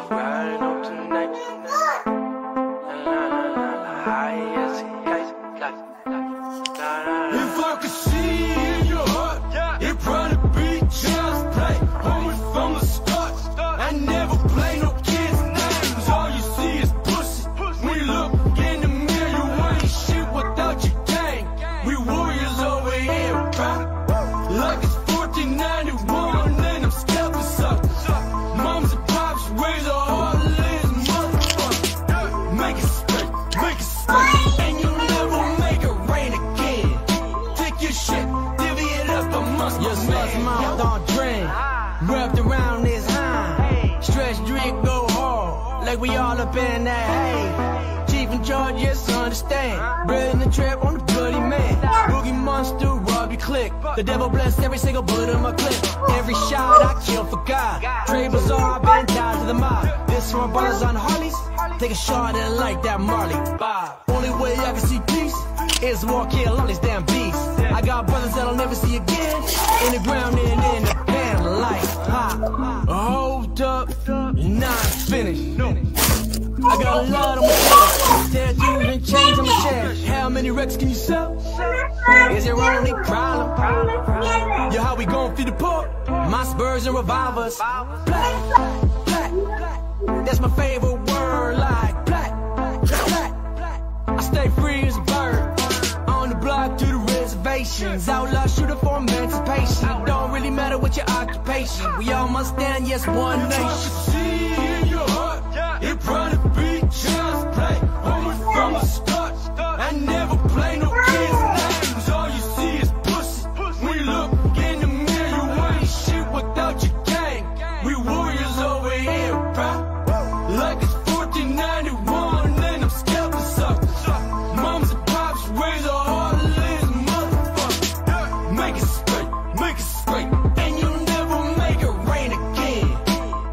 riding up tonight. If I could see in your heart, it'd probably be child's play. Homie from the start, I never play no kids' names. All you see is pussy. When you look in the mirror, you ain't shit without your gang. We warriors over here, bro. Like it's 1491 and I'm scalping suckers. Moms and pops raise a heartless motherfucker. Make it straight, make it straight, and you never make it rain again. Take your shit, divvy it up amongst your mouth on drain, wrapped around this hand. Stretch, drink, go hard, like we all up in that hay. Chief in charge, yes, understand. Bread in the trap on the bloody man. Boogie monster, rob your click. The devil bless every single bullet in my clip. Every shot I kill for God. Trey Bazaar, I've been tied to the mob. This from my brothers on Harleys. Take a shot and like that Marley. Bob. Only way I can see peace is walk kill all these damn beasts. I got brothers that I'll never see again. In the ground and in the pen like ha. Hold up, not finished. I got a lot on my chest, tattoos and chains on my chest. How many wrecks can you sell? Is your only problem? Yo, how we gon' feed the poor? My Spurs and revolvers. Black, black, that's my favorite word. Like black, black. I stay free as a bird. On the block to the reservations. Outlaw shooter for emancipation. Don't really matter what your occupation. We all must stand, yes, one nation. See in your heart, it probably be child's play. Homie from the start, I never play no kids' names. All you see is pussy. When you look in the mirror, you ain't shit without your gang. We warriors over here, bro. Like it's 1491 and I'm scalping suckers. Moms and pops raise a heartless motherfucker. Make it straight, and you'll never make it rain again.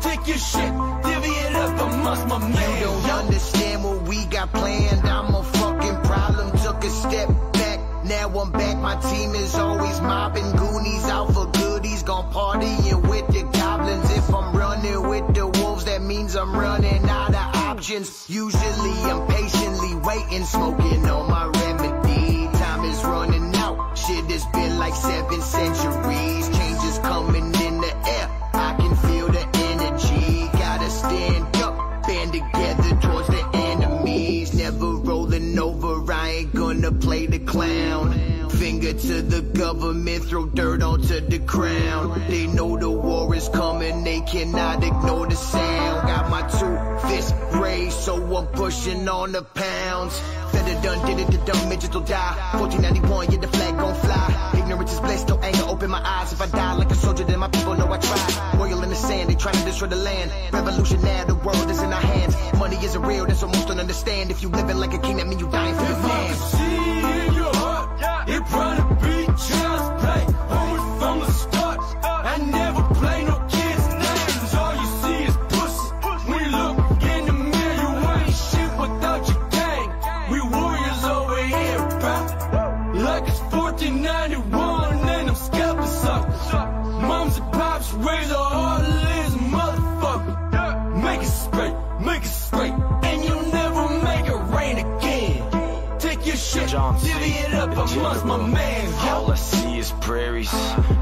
Take your shit, divvy it up amongst my man. You don't understand what we got planned. I'm a fucking problem. Took a step back, now I'm back. My team is always mobbing. Goonies out for goodies, gon' partying with the goblins. If I'm running with the wolves, that means I'm running out of options. Usually I'm patiently waiting, smoking on my remedy. Time is running out. Shit has been like 7 centuries. Change is coming in the air. I can feel the energy. Gotta stand up, band together towards the enemies. Never rolling over, I ain't gonna play the clown. Finger to the government, throw dirt onto the crown. They know the war is coming, they cannot ignore the sound. Got my 2 fists raised, so I'm pushing on the pounds. Feather done, did it, the dumb midgets will die. 1491, yeah, the flag gon' fly. Ignorance is bliss, no anger, open my eyes. If I die like a soldier, then my people know I tried. Royal in the sand, they trying to destroy the land. Revolution now, the world is in our hands. Money isn't real, that's what most don't understand. If you living like a king, that mean you dying for your man. See in your heart, it probably be child's play. Homie from the start, I never play no kids' names. All you see is pussy. When you look in the mirror, you ain't shit without your gang. We warriors over here, bro. Like it's 1491 and I'm scalping suckers. Moms and pops raise a heartless motherfucker. Make it straight, and you'll never make it rain again. Take your shit, divvy it up amongst my man. All I see is prairies,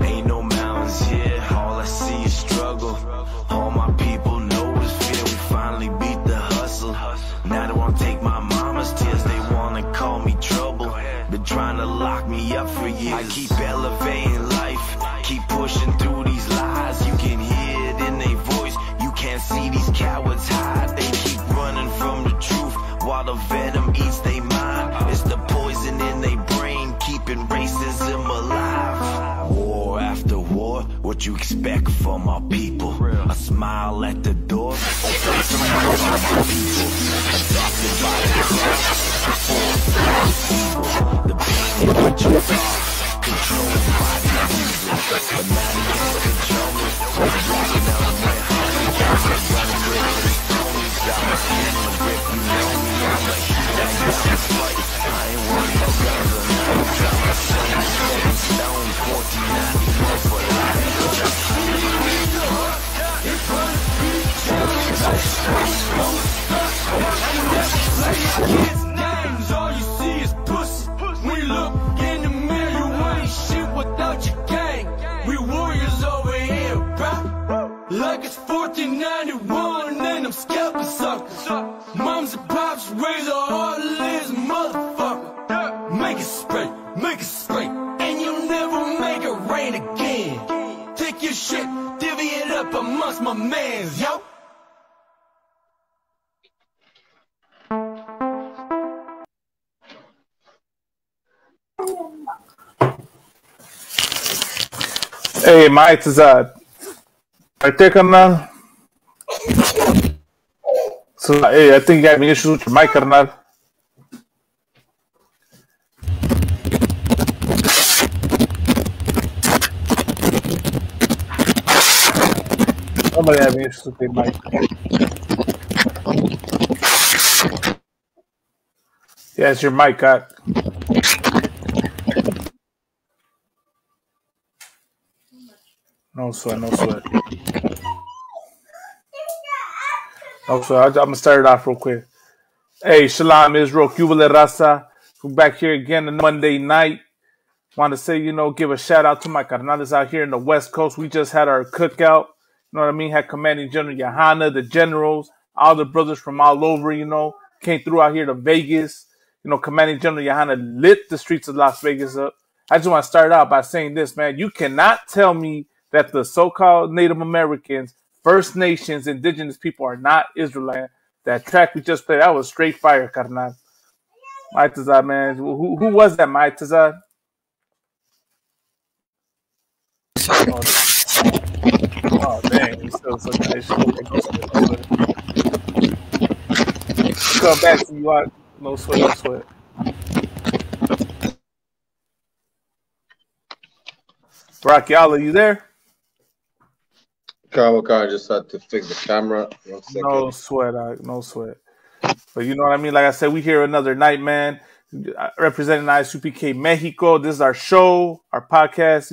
ain't no mountains here. All I see is struggle. All my people know is fear. We finally beat the hustle. Now they wanna take my mama's tears. They wanna call me trouble. Been trying to lock me up for years. I keep elevating life, keep pushing through these lies. You can hear it in their voice. You can't see these cowards hide. They keep running from the truth while the venom eats their mind. It's the poison in their brain, keeping racism alive. War after war, what you expect from our people? A smile at the door, open some doors for the people. Adopted by the cross, the pain in which you thought, controlled by the evil. But now they can't control me. I'm blocking out my honey. I'm running with the stones. Got my skin on the grip, you know me. I'm like, that is just fight. I ain't worried about guns or nothing. Got my same stepping stone. 1491 for life. Kids' names, all you see is pussy. When you look in the mirror, you ain't shit without your gang. We warriors over here, bro. Like it's 1491 and I'm scalping suckers. Moms and pops raise a heartless motherfucker. Make it straight, and you'll never make it rain again. Take your shit, divvy it up amongst my mans, yo. Hey, my Tazad. Right there, carnal. So, hey, I think you have issues with your mic, carnal. Somebody having issues with their mic. Yeah, it's your mic, God. No sweat, no sweat. No sweat. I'm going to start it off real quick. Hey, Shalom, Israel, Cubale Raza. We're back here again on Monday night. Want to say, give a shout out to my carnales out here in the West Coast. We just had our cookout. You know what I mean? Had Commanding General Johanna, the generals, all the brothers from all over, came through out here to Vegas. Commanding General Johanna lit the streets of Las Vegas up. I just want to start out by saying this, man. You cannot tell me that the so-called Native Americans, First Nations, indigenous people are not Israelite. That track we just played, that was straight fire, carnal. My Tazad, man. Who was that, my Tazad? Oh, dang. He's still so nice. Come back to you. No sweat, no sweat. Rakiala, you there? Kawaka just had to fix the camera. No sweat, no sweat. But you know what I mean? Like I said, we here another night, man. Representing ISUPK Mexico. This is our show, our podcast,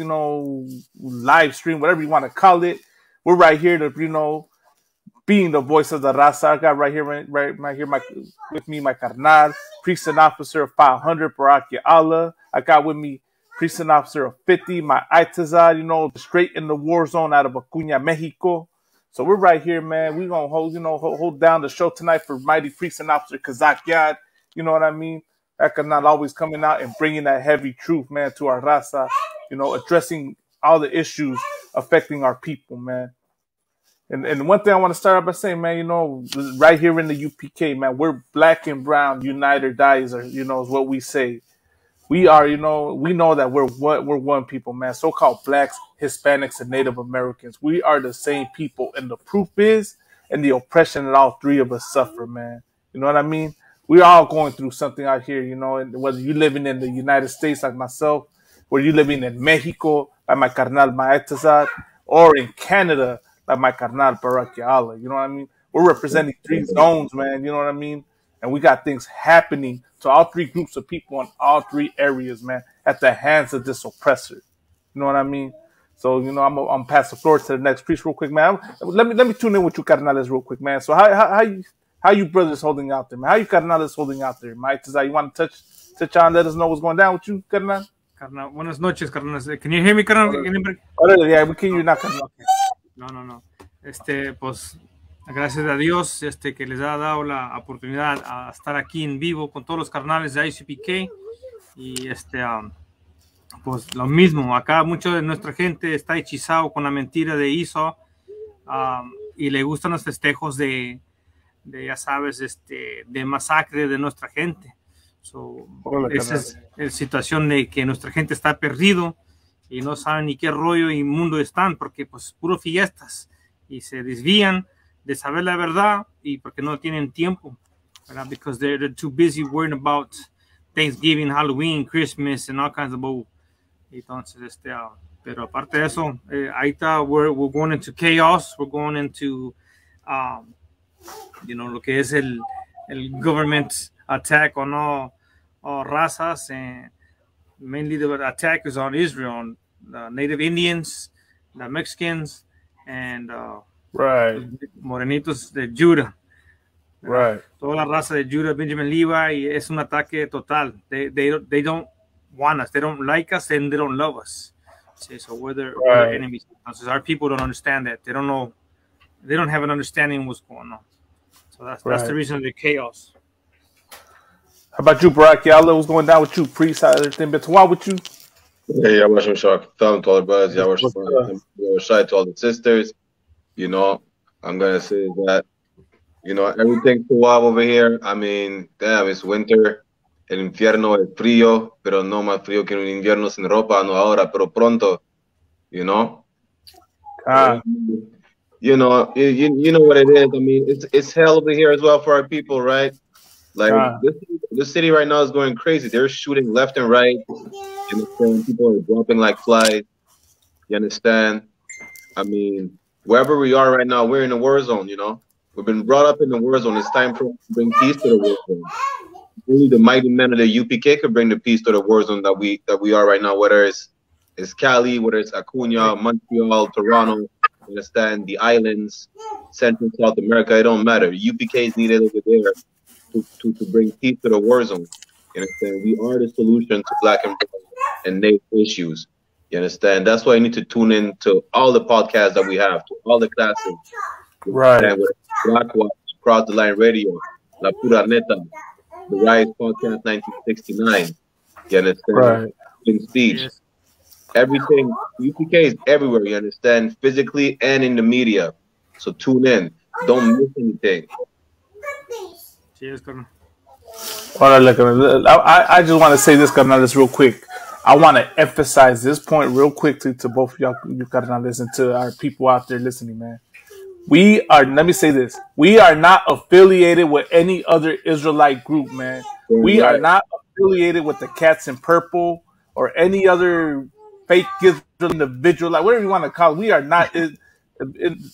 live stream, whatever you want to call it. We're right here to, being the voice of the Raza. I got right here with me, my carnal, priest and officer of 500, Baraki Allah. I got with me priest and officer of 50, my Itazad, straight in the war zone out of Acuña, Mexico. So we're right here, man. We're going to hold down the show tonight for mighty priest and officer Kazak Yad. You know what I mean? That not always coming out and bringing that heavy truth, man, to our Raza, addressing all the issues affecting our people, man. And one thing I want to start out by saying, man, right here in the UPK, man, we're black and brown, unite or die, is what we say. We are, we know that we're one people, man. So-called blacks, Hispanics, and Native Americans. We are the same people. And the proof is, and the oppression that all three of us suffer, man. You know what I mean? We're all going through something out here, and whether you're living in the United States like myself, or you're living in Mexico, like my carnal Maetazad, or in Canada, like my carnal Baraki Allah. You know what I mean? We're representing three zones, man. You know what I mean? And we got things happening to all three groups of people in all three areas, man, at the hands of this oppressor. You know what I mean? So, I'm pass the floor to the next priest real quick, man. Let me tune in with you, carnales, real quick, man. So how you brothers holding out there, man? How you carnales holding out there, Mike? You want to touch on, let us know what's going down with you, carnal? Carnal, buenas noches, carnales. Can you hear me, carnal? Yeah, we can hear you now, carnal. No. Pues, gracias a Dios, que les ha dado la oportunidad a estar aquí en vivo con todos los carnales de ICPK. Y, pues, lo mismo. Acá mucho de nuestra gente está hechizado con la mentira de Esau. Y le gustan los festejos de ya sabes, de masacre de nuestra gente. So, esa es la situación de que nuestra gente está perdido y no saben ni qué rollo y mundo están, porque pues puro fiestas y se desvían de saber la verdad y porque no tienen tiempo, ¿verdad? Because they're too busy worrying about Thanksgiving, Halloween, Christmas and all kinds of bull. Entonces, pero aparte de eso, ahí está, we're going into chaos, we're going into lo que es el government attack on all razas, and mainly the attack is on Israel, on the Native Indians, the Mexicans, and Right. Morenitos de Judah. Right. Toda la raza de Judah, Benjamin Levi, es un ataque total. They don't want us. They don't like us, and they don't love us. See, so we're their enemies. Entonces, our people don't understand that. They don't know. They don't have an understanding of what's going on. So that's the reason of the chaos. How about you, Barack? Y'all, what's going down with you? Priest, how everything been? Why with you? Yeah, I watch Shark Film to all the brothers. Yeah, I watch Shy to all the sisters. You know, I'm gonna say that, you know, everything's too wild over here. I mean, damn, it's winter. El infierno es frío, pero no más frío que un invierno sin ropa, no ahora, pero pronto. You know? You know, you know what it is. I mean, it's hell over here as well for our people, right? Like this city right now is going crazy. They're shooting left and right. You understand? People are dropping like flies. You understand? I mean, wherever we are right now, we're in a war zone. You know, we've been brought up in the war zone. It's time for us to bring peace to the war zone. Only the mighty men of the UPK could bring the peace to the war zone that we are right now. Whether it's Cali, whether it's Acuna, Montreal, Toronto, you understand, the islands, Central South America, it don't matter. UPK is needed over there to bring peace to the war zone. You understand? We are the solution to Black and Native issues. You understand? That's why you need to tune in to all the podcasts that we have, to all the classes. Right. Blackwatch, Cross the Line Radio, La Pura Neta, The Rise Podcast 1969. You understand? Right. In speech. Yes. Everything, UPK is everywhere, you understand? Physically and in the media. So tune in. Don't miss anything. Cheers, carnal. I just want to say this, carnales, real quick. I want to emphasize this point real quick to both of y'all, you carnales, and to our people out there listening, man. Let me say this. We are not affiliated with any other Israelite group, man. We are not affiliated with the Cats in Purple or any other fake Israel individual, like whatever you want to call it. We are not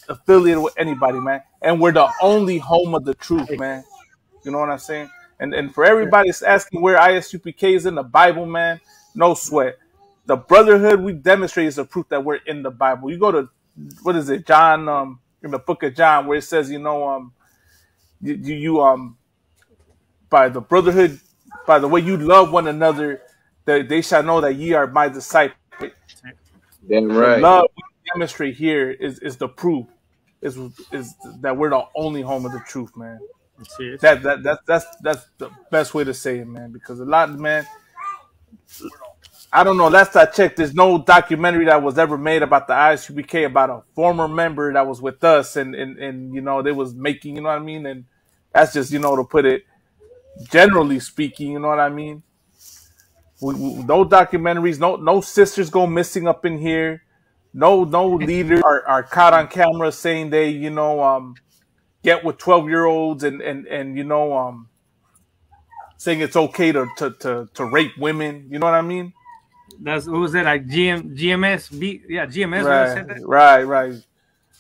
affiliated with anybody, man. And we're the only home of the truth, man. You know what I'm saying? And for everybody that's asking where ISUPK is in the Bible, man, no sweat. The brotherhood we demonstrate is a proof that we're in the Bible. You go to, what is it, John, in the book of John, where it says, you know, by the brotherhood, by the way you love one another, they shall know that ye are my disciples. Damn right. The love we demonstrate here is the proof, is that we're the only home of the truth, man. That's the best way to say it, man. Because a lot, man, I don't know. Last I checked, there's no documentary that was ever made about the ISUPK, about a former member that was with us, and you know, they was making, you know what I mean. And that's just, you know, to put it generally speaking, you know what I mean. No documentaries, no sisters go missing up in here. No leaders are caught on camera saying they, you know, get with 12-year-olds and you know, saying it's okay to rape women. You know what I mean? What was that, like GMS? Yeah, GMS. Right.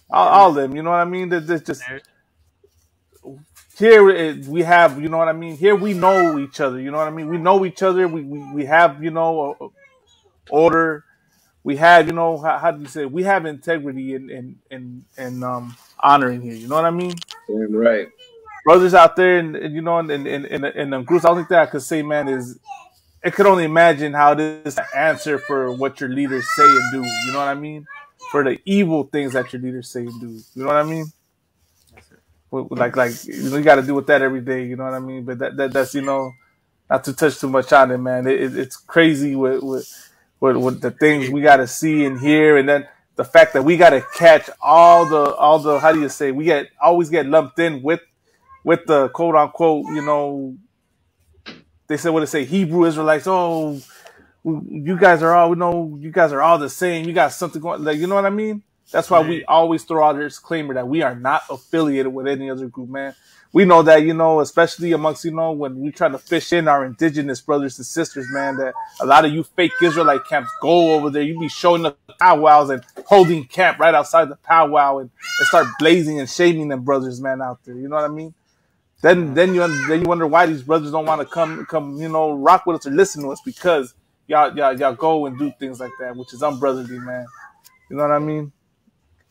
All of them. You know what I mean? There's just here we have. You know what I mean? Here we know each other. You know what I mean? We know each other. We have, you know, order. We have, you know, how do you say? We have integrity and honor in here. You know what I mean? Damn right. Brothers out there, and you know, in the groups, the only thing I could say, man, is I could only imagine how this answer for what your leaders say and do. You know what I mean? For the evil things that your leaders say and do. You know what I mean? Like you know, you got to deal with that every day. You know what I mean? But that's, you know, not to touch too much on it, man. It's crazy with the things we got to see and hear, and then the fact that we got to catch all the how do you say, we always get lumped in with the quote unquote, you know, they said what they say, Hebrew Israelites. Oh, you guys are all, you guys are all the same. You got something going, like, you know what I mean? That's why we always throw out a disclaimer that we are not affiliated with any other group, man. We know that, you know, especially amongst, you know, when we try to fish in our indigenous brothers and sisters, man, that a lot of you fake Israelite camps go over there. You be showing up powwows and holding camp right outside the powwow and start blazing and shaming them brothers, man, out there. You know what I mean? Then you wonder why these brothers don't want to come, you know, rock with us or listen to us, because y'all go and do things like that, which is unbrotherly, man. You know what I mean?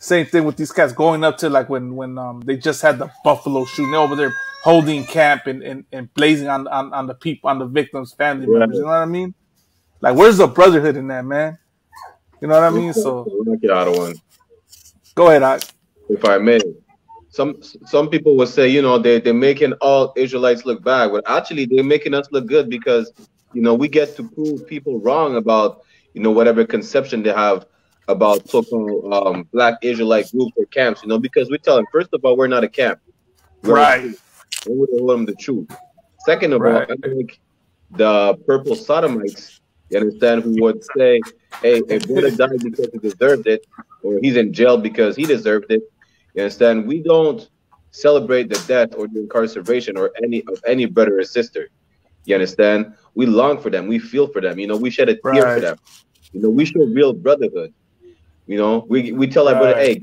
Same thing with these cats going up to like when they just had the Buffalo shooting. They're over there holding camp and blazing on the people, on the victims' family members. You know what I mean? Like, where's the brotherhood in that, man? You know what I mean? So I'll get out of one. Go ahead, Doc. If I may. Some people would say, you know, they're making all Israelites look bad, but actually they're making us look good because, you know, we get to prove people wrong about, you know, whatever conception they have about so-called black Israelite groups or camps, you know, because we tell them, first of all, we're not a camp. Right. We would tell them the truth. Second of all, I think the purple sodomites, you understand, who would say, hey, a brother died because he deserved it, or he's in jail because he deserved it. You understand? We don't celebrate the death or the incarceration or any brother or sister. You understand? We long for them. We feel for them. You know, we shed a tear for them. You know, we show real brotherhood. You know, we tell our brother, hey,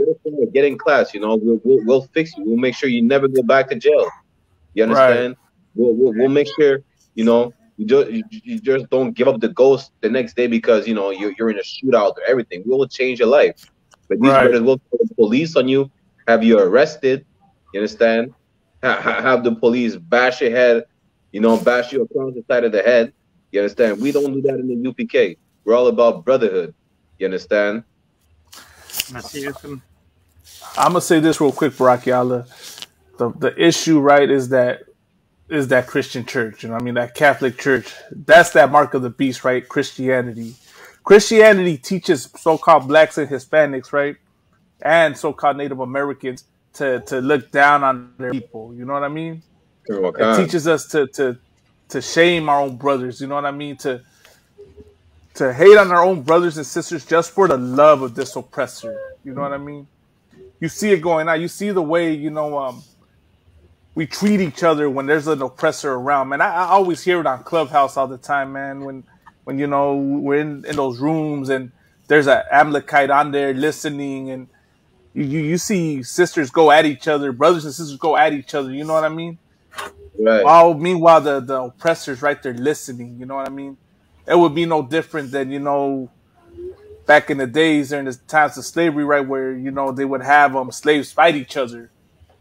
get in class. You know, we'll fix you. We'll make sure you never go back to jail. You understand? We'll make sure, you know, you just don't give up the ghost the next day because, you know, you're in a shootout or everything. We will change your life. But these brothers will call the police on you, have you arrested. You understand? Have the police bash your head, you know, bash you across the side of the head. You understand? We don't do that in the UPK. We're all about brotherhood. You understand? I'm gonna say this real quick, Barakiala. The issue, right, is that Christian church. You know what I mean? That Catholic church. That's that mark of the beast, right? Christianity. Christianity teaches so-called blacks and Hispanics, right, and so-called Native Americans to look down on their people. You know what I mean? It teaches us to shame our own brothers. You know what I mean? To hate on our own brothers and sisters just for the love of this oppressor. You know what I mean? You see it going on. You see the way, you know, we treat each other when there's an oppressor around, man. I always hear it on Clubhouse all the time, man. When you know, we're in those rooms and there's an Amalekite on there listening, and you see sisters go at each other, brothers and sisters go at each other. You know what I mean? Right. Meanwhile, the oppressor's right there listening. You know what I mean? It would be no different than, you know, back in the days during the times of slavery, right, where, you know, they would have slaves fight each other,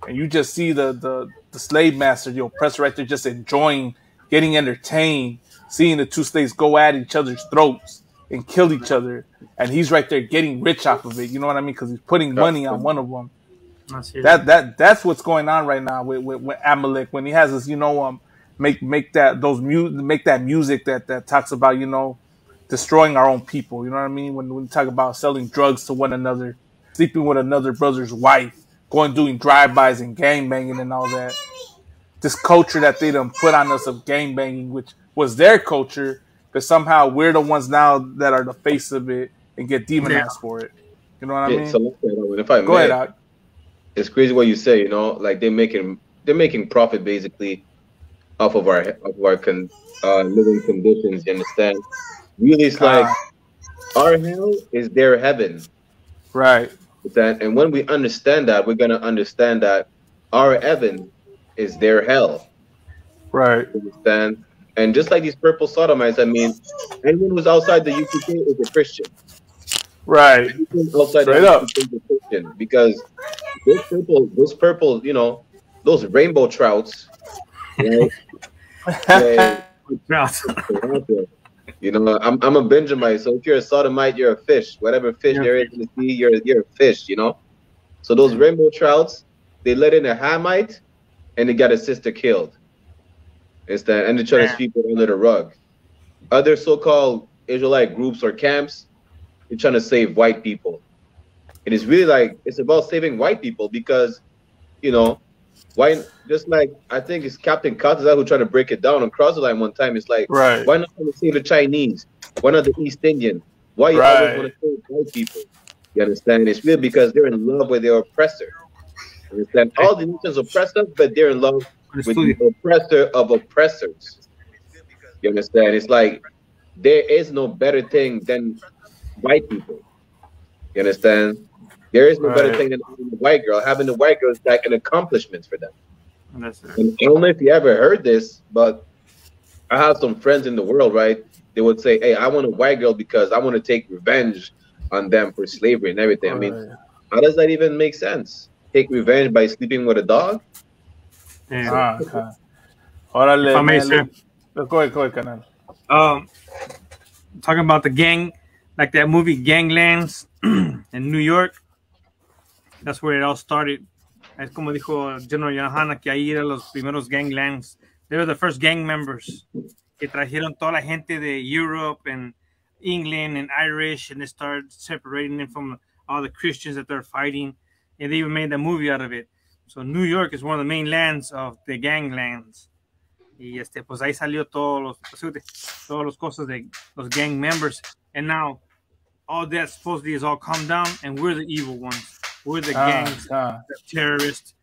and you just see the slave master, the oppressor, right there, just enjoying, getting entertained, seeing the two slaves go at each other's throats and kill each other, and he's right there getting rich off of it. You know what I mean? Because he's putting money on one of them. That's what's going on right now with Amalek, when he has this, you know, make that music that talks about, you know, destroying our own people. You know what I mean? When we talk about selling drugs to one another, sleeping with another brother's wife, doing drive-bys and gang banging and all that. This culture that they done put on us of gang banging, which was their culture, but somehow we're the ones now that are the face of it and get demonized for it. You know what I mean? So if I go ahead, Doc. It's crazy what you say. You know, like they're making profit basically off of our living conditions. You understand? Really, it's like our hell is their heaven. Right. And when we understand that, we're gonna understand that our heaven is their hell. Right. You understand? And just like these purple sodomites, I mean, anyone who's outside the UPK is a Christian. Right. Outside the UPK is a Christian, because those purple, you know, those rainbow trouts, right? You know, I'm a Benjamite, so if you're a sodomite, you're a fish. Whatever fish there is in the sea, you're a fish, you know? So those rainbow trouts, they let in a Hamite, and they got a sister killed. And they try to sweep it under the rug. Other so-called Israelite groups or camps, they're trying to save white people. And it's really like, it's about saving white people because, you know, why, just like, I think it's Captain Kataza who tried to break it down on Cross the Line one time. It's like, why not want to save the Chinese? Why not the East Indian? Why you always want to save white people? You understand? It's really because they're in love with their oppressor. You understand? All the nations oppress us, but they're in love with the oppressor of oppressors. You understand? It's like, there is no better thing than white people. You understand? There is no better thing than having a white girl. Having a white girl is like an accomplishment for them. And I don't know if you ever heard this, but I have some friends in the world, right? They would say, hey, I want a white girl because I want to take revenge on them for slavery and everything. I mean, How does that even make sense? Take revenge by sleeping with a dog? And Okay. if Órale, I may, man. sir, Go ahead, canal. talking about the gang, like that movie Ganglands in New York. That's where it all started. Es como dijo General Yohana que ahí eran los primeros ganglands. They were the first gang members que trajeron toda la gente de Europe and England and Irish, and they started separating them from all the Christians that they're fighting, and they even made a movie out of it. So New York is one of the main lands of the ganglands. Y pues ahí salió todos los cosas de los gang members, and now all that supposedly is all calmed down, and we're the evil ones. We're the gangs, the terrorists.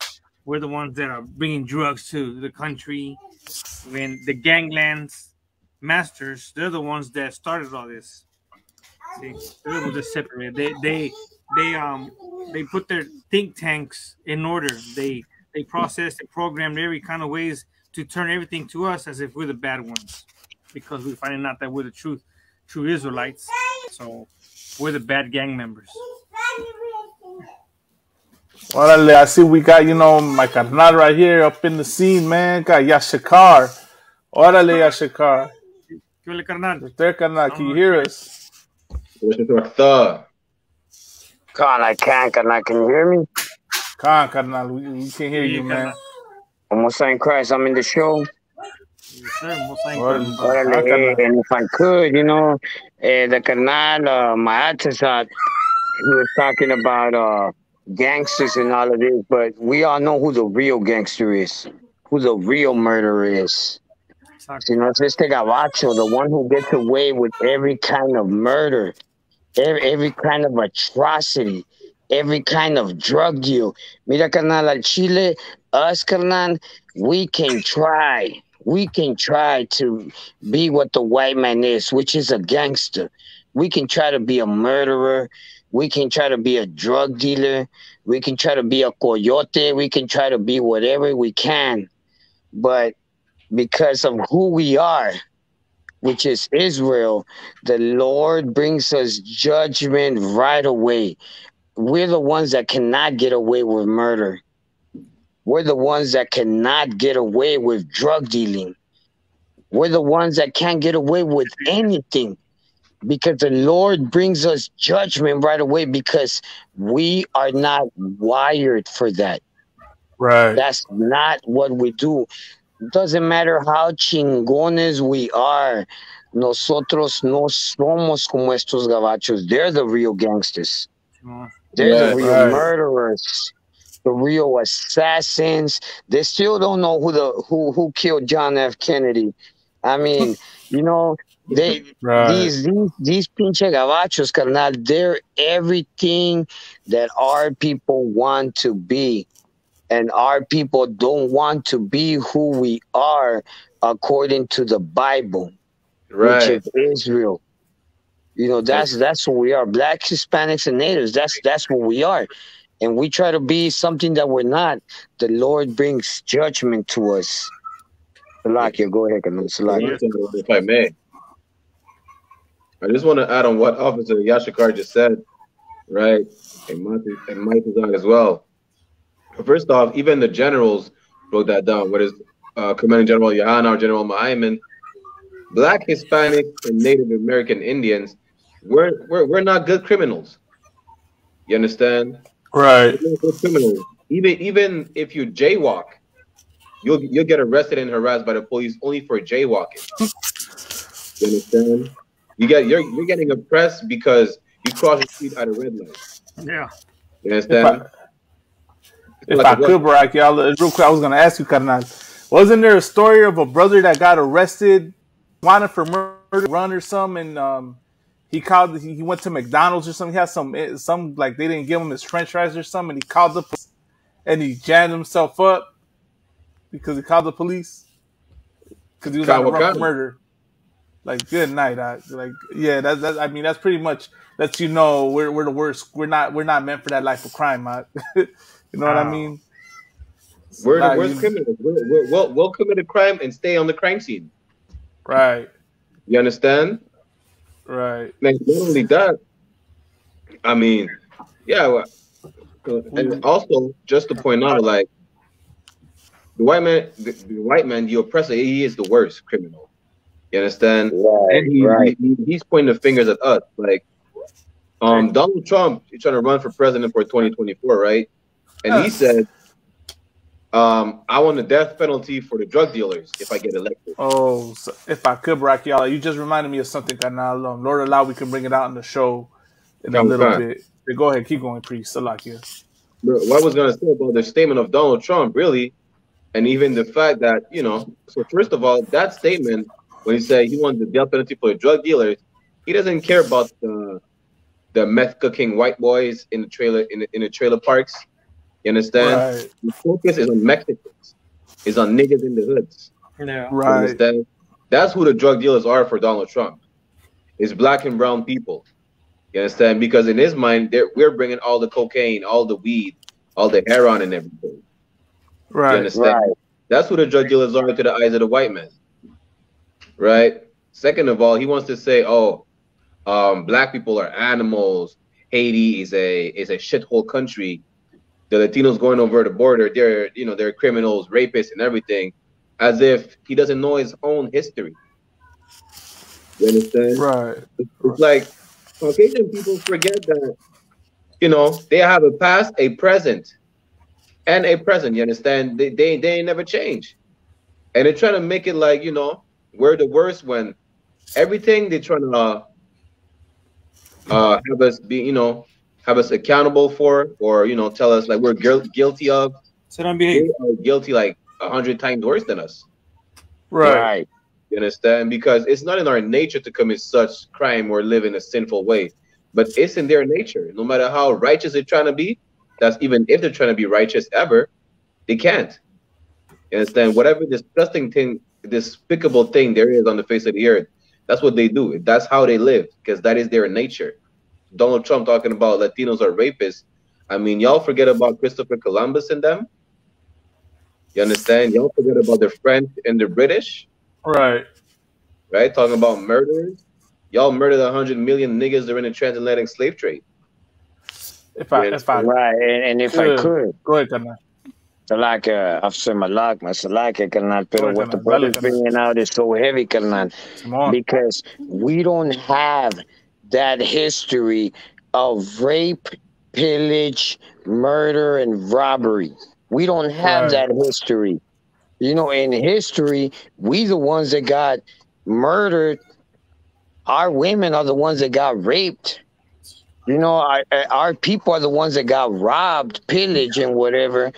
We're the ones that are bringing drugs to the country. When the ganglands masters, they're the ones that started all this. See, they're the ones that separated. They put their think tanks in order. They processed and programmed every kind of ways to turn everything to us as if we're the bad ones, because we're finding out that we're the true Israelites. So we're the bad gang members. Órale, I see we got, my carnal right here up in the scene, man. Got Yashikar. Órale, Yashikar. ¿Qué ole, carnal? There, carnal. Can you hear us? Con, I can. Can you hear me? Carnal. We can't hear you, man. Almost saying Christ, I'm in the show. Yes, sir. Órale, and if I could, the carnal, my artisan, he was talking about gangsters and all of this, but we all know who the real gangster is, who the real murderer is. It's este gabacho, the one who gets away with every kind of murder, every kind of atrocity, every kind of drug deal. Mira, carnal, al Chile, us, carnal, we can try to be what the white man is, which is a gangster. We can try to be a murderer. We can try to be a drug dealer. We can try to be a coyote. We can try to be whatever we can. But because of who we are, which is Israel, the Lord brings us judgment right away. We're the ones that cannot get away with murder. We're the ones that cannot get away with drug dealing. We're the ones that can't get away with anything, because the Lord brings us judgment right away, because we are not wired for that. Right. That's not what we do. Doesn't matter how chingones we are. Nosotros no somos como estos gabachos. They're the real gangsters. They're the real murderers, the real assassins. They still don't know who killed John F. Kennedy. I mean, these pinche gabachos, carnal, they're everything that our people want to be. And our people don't want to be who we are according to the Bible, which is Israel. That's who we are. Black, Hispanics, and natives. That's what we are. And we try to be something that we're not. The Lord brings judgment to us. Salakia, go ahead, Salakia. If I may, I just want to add on what Officer Yashikar just said, right? And Mike is on as well. First off, even the generals wrote that down. What is Commanding General Yohana or General Mahayman? Black, Hispanic, and Native American Indians, we're not good criminals. You understand? Right. We're not good criminals. Even if you jaywalk, you'll get arrested and harassed by the police only for jaywalking. You understand? You're getting oppressed because you cross the street at a red light. Yeah. You understand? If I could, Barack, y'all, real quick, I was going to ask you, carnal. Wasn't there a story of a brother that got arrested, wanted for murder, run or something, and he went to McDonald's or something. He had some like they didn't give him his French fries or something. And he called the police and he jammed himself up because he called the police because he was on the run for murder. Like, good night. That's pretty much lets you know we're the worst. We're not meant for that life of crime. You know what I mean? We're the worst criminals. We'll commit a crime and stay on the crime scene. Right. You understand? Right. Like, not only that, I mean, And also, just to point out, like the white man, the oppressor, he is the worst criminal. You understand? And he's pointing the fingers at us. Like, Donald Trump, he's trying to run for president for 2024, right? And he said, I want the death penalty for the drug dealers if I get elected. Oh, so if I could, Brachiala, you just reminded me of something that now, Lord allow, we can bring it out in the show in a little bit. Go ahead, keep going, Priest. Salakia. What I was going to say about the statement of Donald Trump, really, and even the fact that, so first of all, that statement, when he said he wants the death penalty for the drug dealers, he doesn't care about the meth cooking white boys in the trailer parks. You understand? Right. The focus is on Mexicans. It's on niggas in the hoods. Yeah. Right. You understand? That's who the drug dealers are for Donald Trump. It's black and brown people. You understand? Because in his mind, we're bringing all the cocaine, all the weed, all the heroin and everything. Right. You understand? Right. That's who the drug dealers are to the eyes of the white man. Right? Second of all, he wants to say, black people are animals. Haiti is a shithole country. The Latinos going over the border, they're criminals, rapists, and everything, as if he doesn't know his own history. You understand? Right. It's like Caucasian people forget that, they have a past, a present, and a present. You understand? They ain't never change, and they're trying to make it like we're the worst when everything they're trying to have us be have us accountable for, or tell us like we're guilty of. So don't behave. They are guilty like 100 times worse than us. Right. You understand? Because it's not in our nature to commit such crime or live in a sinful way, but it's in their nature. No matter how righteous they're trying to be, that's even if they're trying to be righteous ever, they can't. You understand? Whatever disgusting thing, despicable thing there is on the face of the earth, that's what they do. That's how they live, because that is their nature. Donald Trump talking about Latinos are rapists. I mean, y'all forget about Christopher Columbus and them. You understand? Y'all forget about the French and the British. Right. Right? Talking about murderers. Y'all murdered 100 million niggas during the transatlantic slave trade. If I could. Go ahead, Kana. Salaka, Officer Malak, Masalaka, Kanan, pero what the brother's bringing out is so heavy, Kanan, because we don't have that history of rape, pillage, murder, and robbery. We don't have that history. In history, we the ones that got murdered. Our women are the ones that got raped. Our people are the ones that got robbed, pillaged, and whatever.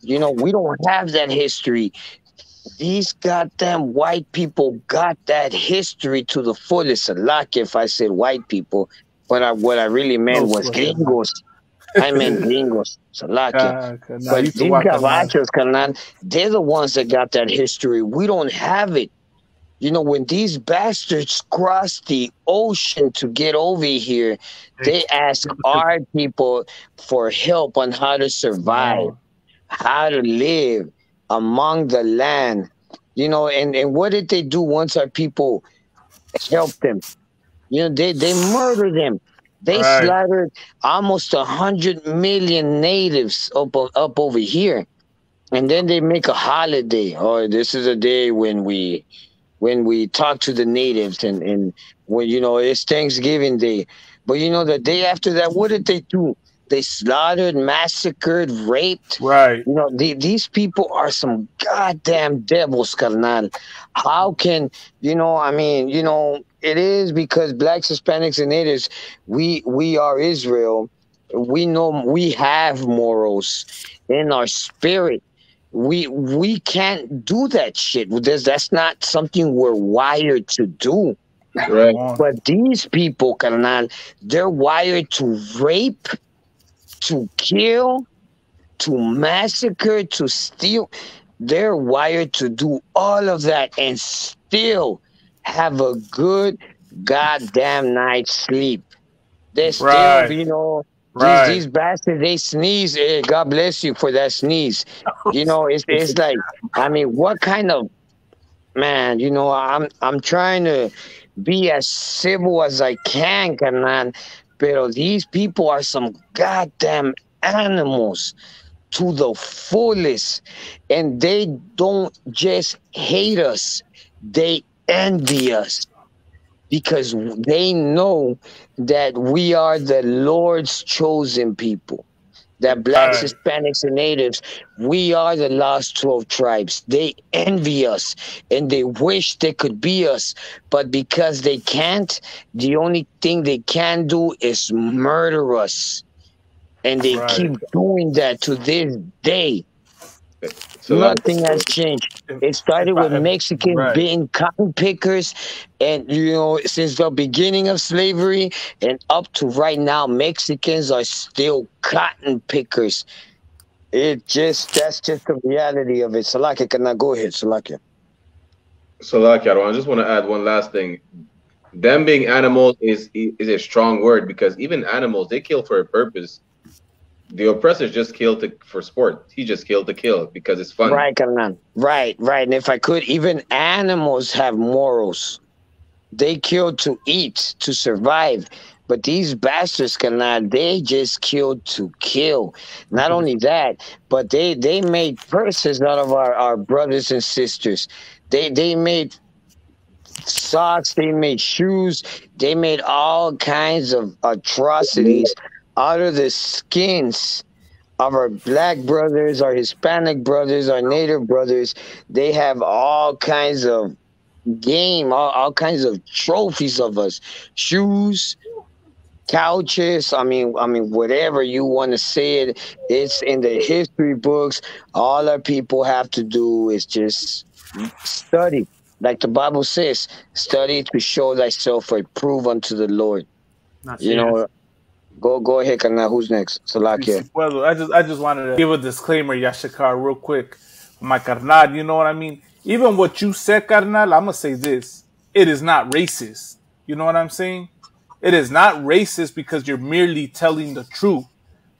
We don't have that history. These goddamn white people got that history to the fullest. Like if I said white people, but what I really meant was gringos. I meant gringos. But these gabachos, they're the ones that got that history. We don't have it. When these bastards cross the ocean to get over here, they ask our people for help on how to survive, how to live among the land. And what did they do once our people helped them? They murdered them. They slaughtered almost 100 million natives up over here. And then they make a holiday. Oh, this is a day when we talk to the natives and when it's Thanksgiving Day. But the day after that, what did they do? They slaughtered, massacred, raped. Right. These people are some goddamn devils, carnal. How can, it is because blacks, Hispanics, and natives, we are Israel. We know we have morals in our spirit. We can't do that shit. That's not something we're wired to do. Right. But these people, carnal, they're wired to rape, to kill, to massacre, to steal. They're wired to do all of that and still have a good goddamn night's sleep. They're still, these bastards, they sneeze. God bless you for that sneeze. It's like, I mean, what kind of man? I'm trying to be as civil as I can, carnal. Pero these people are some goddamn animals to the fullest. And they don't just hate us, they envy us because they know that we are the Lord's chosen people. That blacks, Right. Hispanics, and natives, we are the lost 12 tribes. They envy us and they wish they could be us. But because they can't, the only thing they can do is murder us. And they Right. keep doing that to this day. So Nothing has changed. It started with Mexicans right. being cotton pickers, and since the beginning of slavery and up to right now, Mexicans are still cotton pickers. That's just the reality of it. Salakia, can I go ahead, Salakia? I just want to add one last thing. Them being animals is a strong word, because even animals, they kill for a purpose. The oppressors just kill for sport. He just killed to kill because it's fun. Right, Kanan. Right. And if I could, even animals have morals. They kill to eat, to survive. But these bastards, Kanan, they just killed to kill. Not only that, but they made purses out of our brothers and sisters. They made socks, they made shoes, they made all kinds of atrocities out of the skins of our black brothers, our Hispanic brothers, our native brothers. They have all kinds of all kinds of trophies of us, shoes, couches. I mean, whatever you want to say it, it's in the history books. All our people have to do is just study. Like the Bible says, study to show thyself approved unto the Lord. Go ahead, Kana. Who's next? Salakia. Well, I just wanted to give a disclaimer, Yashikar, real quick. My carnal, you know what I mean? Even what you said, carnal, I'm going to say this. It is not racist. You know what I'm saying? It is not racist because you're merely telling the truth.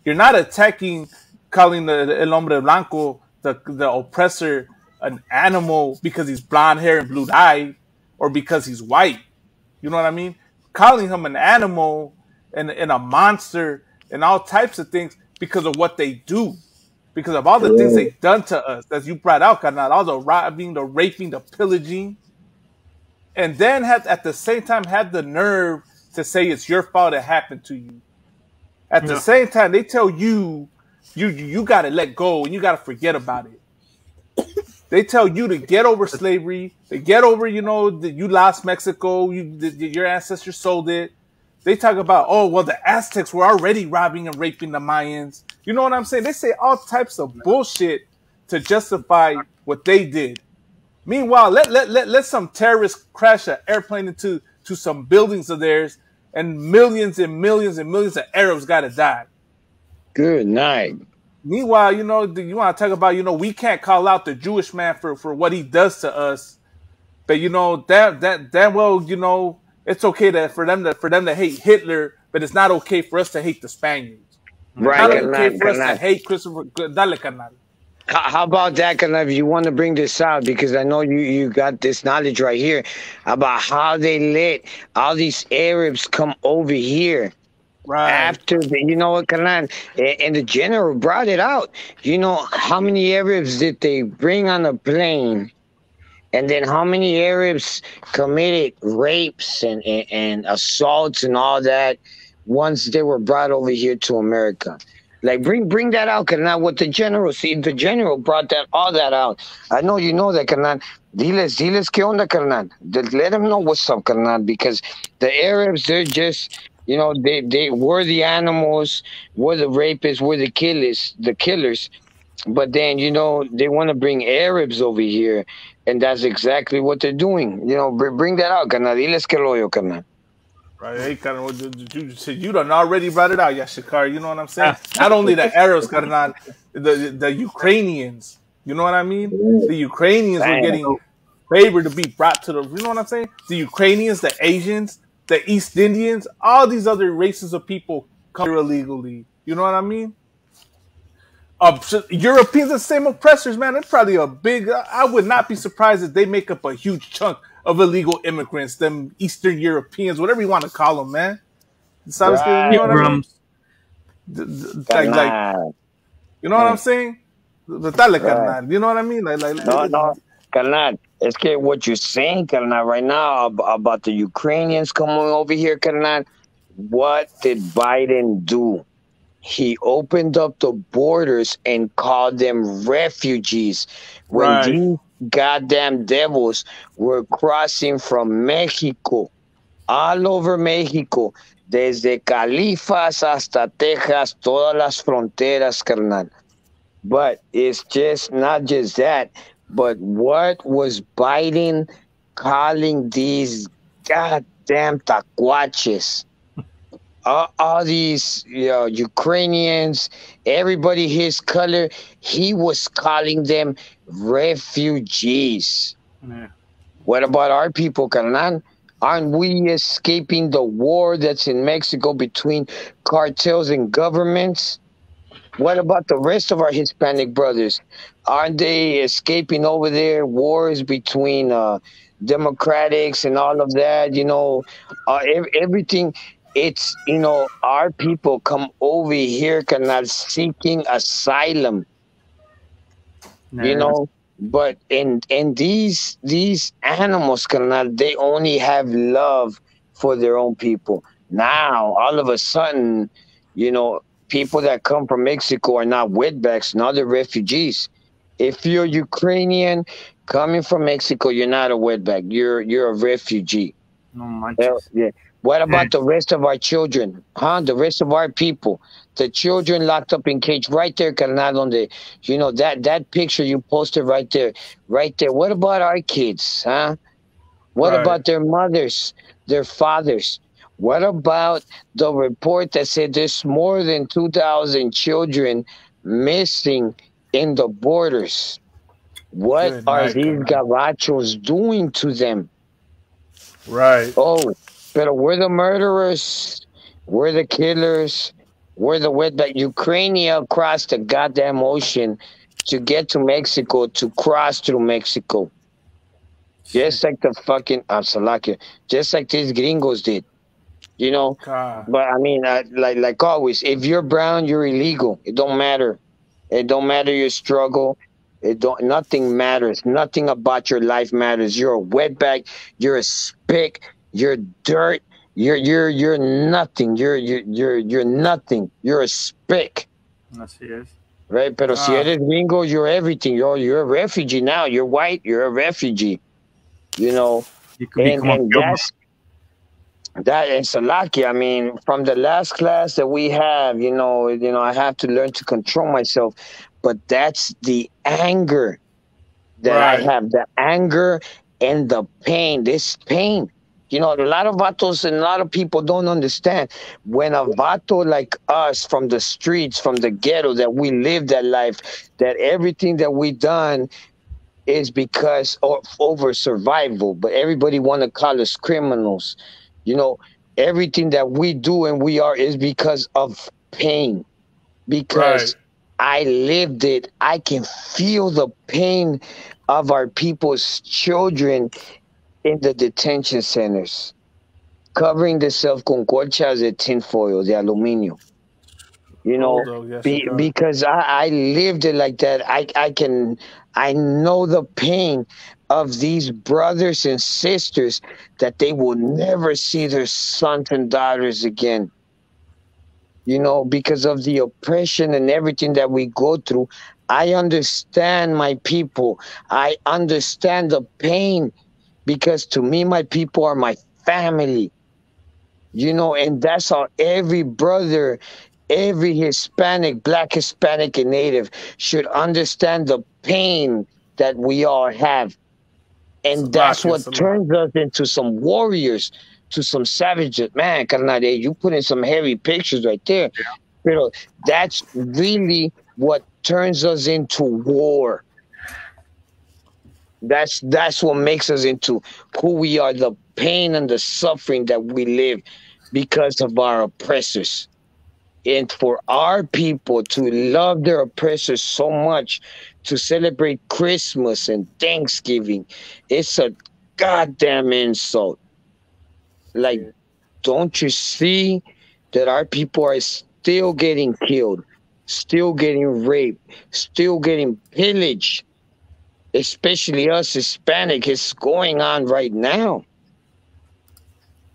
You're not attacking, calling the El Hombre Blanco, the oppressor, an animal because he's blonde hair and blue eye, or because he's white. You know what I mean? Calling him an animal and a monster and all types of things because of what they do, because of all the things they've done to us, as you brought out, Karnal, all the robbing, the raping, the pillaging, and then at the same time have the nerve to say it's your fault it happened to you. At the same time, they tell you got to let go and you got to forget about it. They tell you to get over slavery, to get over, that you lost Mexico, your ancestors sold it. They talk about, oh, well, the Aztecs were already robbing and raping the Mayans. You know what I'm saying? They say all types of bullshit to justify what they did. Meanwhile, let some terrorists crash an airplane into some buildings of theirs, and millions and millions and millions of Arabs got to die. Good night. Meanwhile, you want to talk about, we can't call out the Jewish man for what he does to us. But, it's okay for them to hate Hitler, but it's not okay for us to hate the Spaniards. Right. Not okay for us to hate Christopher. Dale, carnal. How about that, Kana, if you want to bring this out, because I know you got this knowledge right here about how they let all these Arabs come over here. Right. After what, Kanan, and the general brought it out. How many Arabs did they bring on a plane? And then how many Arabs committed rapes and assaults and all that once they were brought over here to America? Like, bring that out, Kanan. What the general brought all that out. I know you know that, Kanan. Diles que onda, Kanan. Let them know what's up, Kanan, because the Arabs, they're just, they were the animals, were the rapists, were the killers. But then, they want to bring Arabs over here, and that's exactly what they're doing. Bring that out, Kanan. Diles que lo yo, Kanan. Right, hey, you done already brought it out, Yashikar. You know what I'm saying? Not only the Arabs, Karnal, the Ukrainians. You know what I mean? The Ukrainians were getting favored to be brought to you know what I'm saying? The Ukrainians, the Asians, the East Indians, all these other races of people come here illegally. You know what I mean? Europeans, the same oppressors, man. It's probably I would not be surprised if they make up a huge chunk of illegal immigrants, them Eastern Europeans, whatever you want to call them, man. Right. You know what I mean? Like, Carnal. you know what I'm saying? Dale, Right. carnal. You know what I mean? No, no, carnal. Es que what you're saying, carnal, right now about the Ukrainians coming over here, carnal, what did Biden do? He opened up the borders and called them refugees. When right, these goddamn devils were crossing from Mexico, all over Mexico, desde Califas hasta Texas, todas las fronteras, carnal. But it's just not just that, but what was Biden calling these goddamn tacuaches? All these, Ukrainians, everybody his color, he was calling them refugees. Yeah. What about our people, carnal? Aren't we escaping the war that's in Mexico between cartels and governments? What about the rest of our Hispanic brothers? Aren't they escaping over there wars between democrats and all of that? Everything. It's our people come over here, cannot seeking asylum, you Yeah. know. But in these animals, cannot they only have love for their own people? Now all of a sudden, you know, people that come from Mexico are not wetbacks, now they're refugees. If you're Ukrainian coming from Mexico, you're not a wetback. You're a refugee. No Well, manches. yeah. What about the rest of our children? Huh? The rest of our people. The children locked up in cage right there, carnal, on the that picture you posted right there. Right there. What about our kids? Huh? What right. about their mothers, their fathers? What about the report that said there's more than 2,000 children missing in the borders? What Good are night, these carnal. gabachos doing to them? Right. Oh, but we're the murderers. We're the killers. We're the wetback. Ukraine crossed the goddamn ocean to get to Mexico, to cross through Mexico. Just like the fucking Salakia, just like these gringos did, you know. God. But I mean, like always, if you're brown, you're illegal. It don't matter. It don't matter your struggle. It don't. Nothing matters. Nothing about your life matters. You're a wetback. You're a spick. You're dirt. You're nothing. You're nothing. You're a spick. Así es. Right? Pero si God. eres gringo, you're everything. You're a refugee now. You're white. You're a refugee. You know, Y como and that's that in Salaki. I mean, from the last class that we have, I have to learn to control myself. But that's the anger that I Right. have, the anger and the pain. This pain. A lot of vatos and a lot of people don't understand. When a vato like us from the streets, from the ghetto, that we live that life, that everything that we done is because of over survival, but everybody want to call us criminals. Everything that we do and we are is because of pain, Right. because I lived it. I can feel the pain of our people's children in the detention centers, covering themselves con colchas de tinfoil, de aluminio. Bulldog, yes, it does. Because I lived it like that. I know the pain of these brothers and sisters that they will never see their sons and daughters again. Because of the oppression and everything that we go through. I understand my people. I understand the pain, because to me, my people are my family. And that's how every brother, every Hispanic, Black, Hispanic, and Native should understand the pain that we all have. And that's Salakia, what turns us into some warriors, to some savages. Man, carnal, you put in some heavy pictures right there. Pero that's really what turns us into war. That's what makes us into who we are, the pain and the suffering that we live because of our oppressors. And for our people to love their oppressors so much, to celebrate Christmas and Thanksgiving, it's a goddamn insult. Like, don't you see that our people are still getting killed, still getting raped, still getting pillaged, especially us Hispanic. It's going on right now.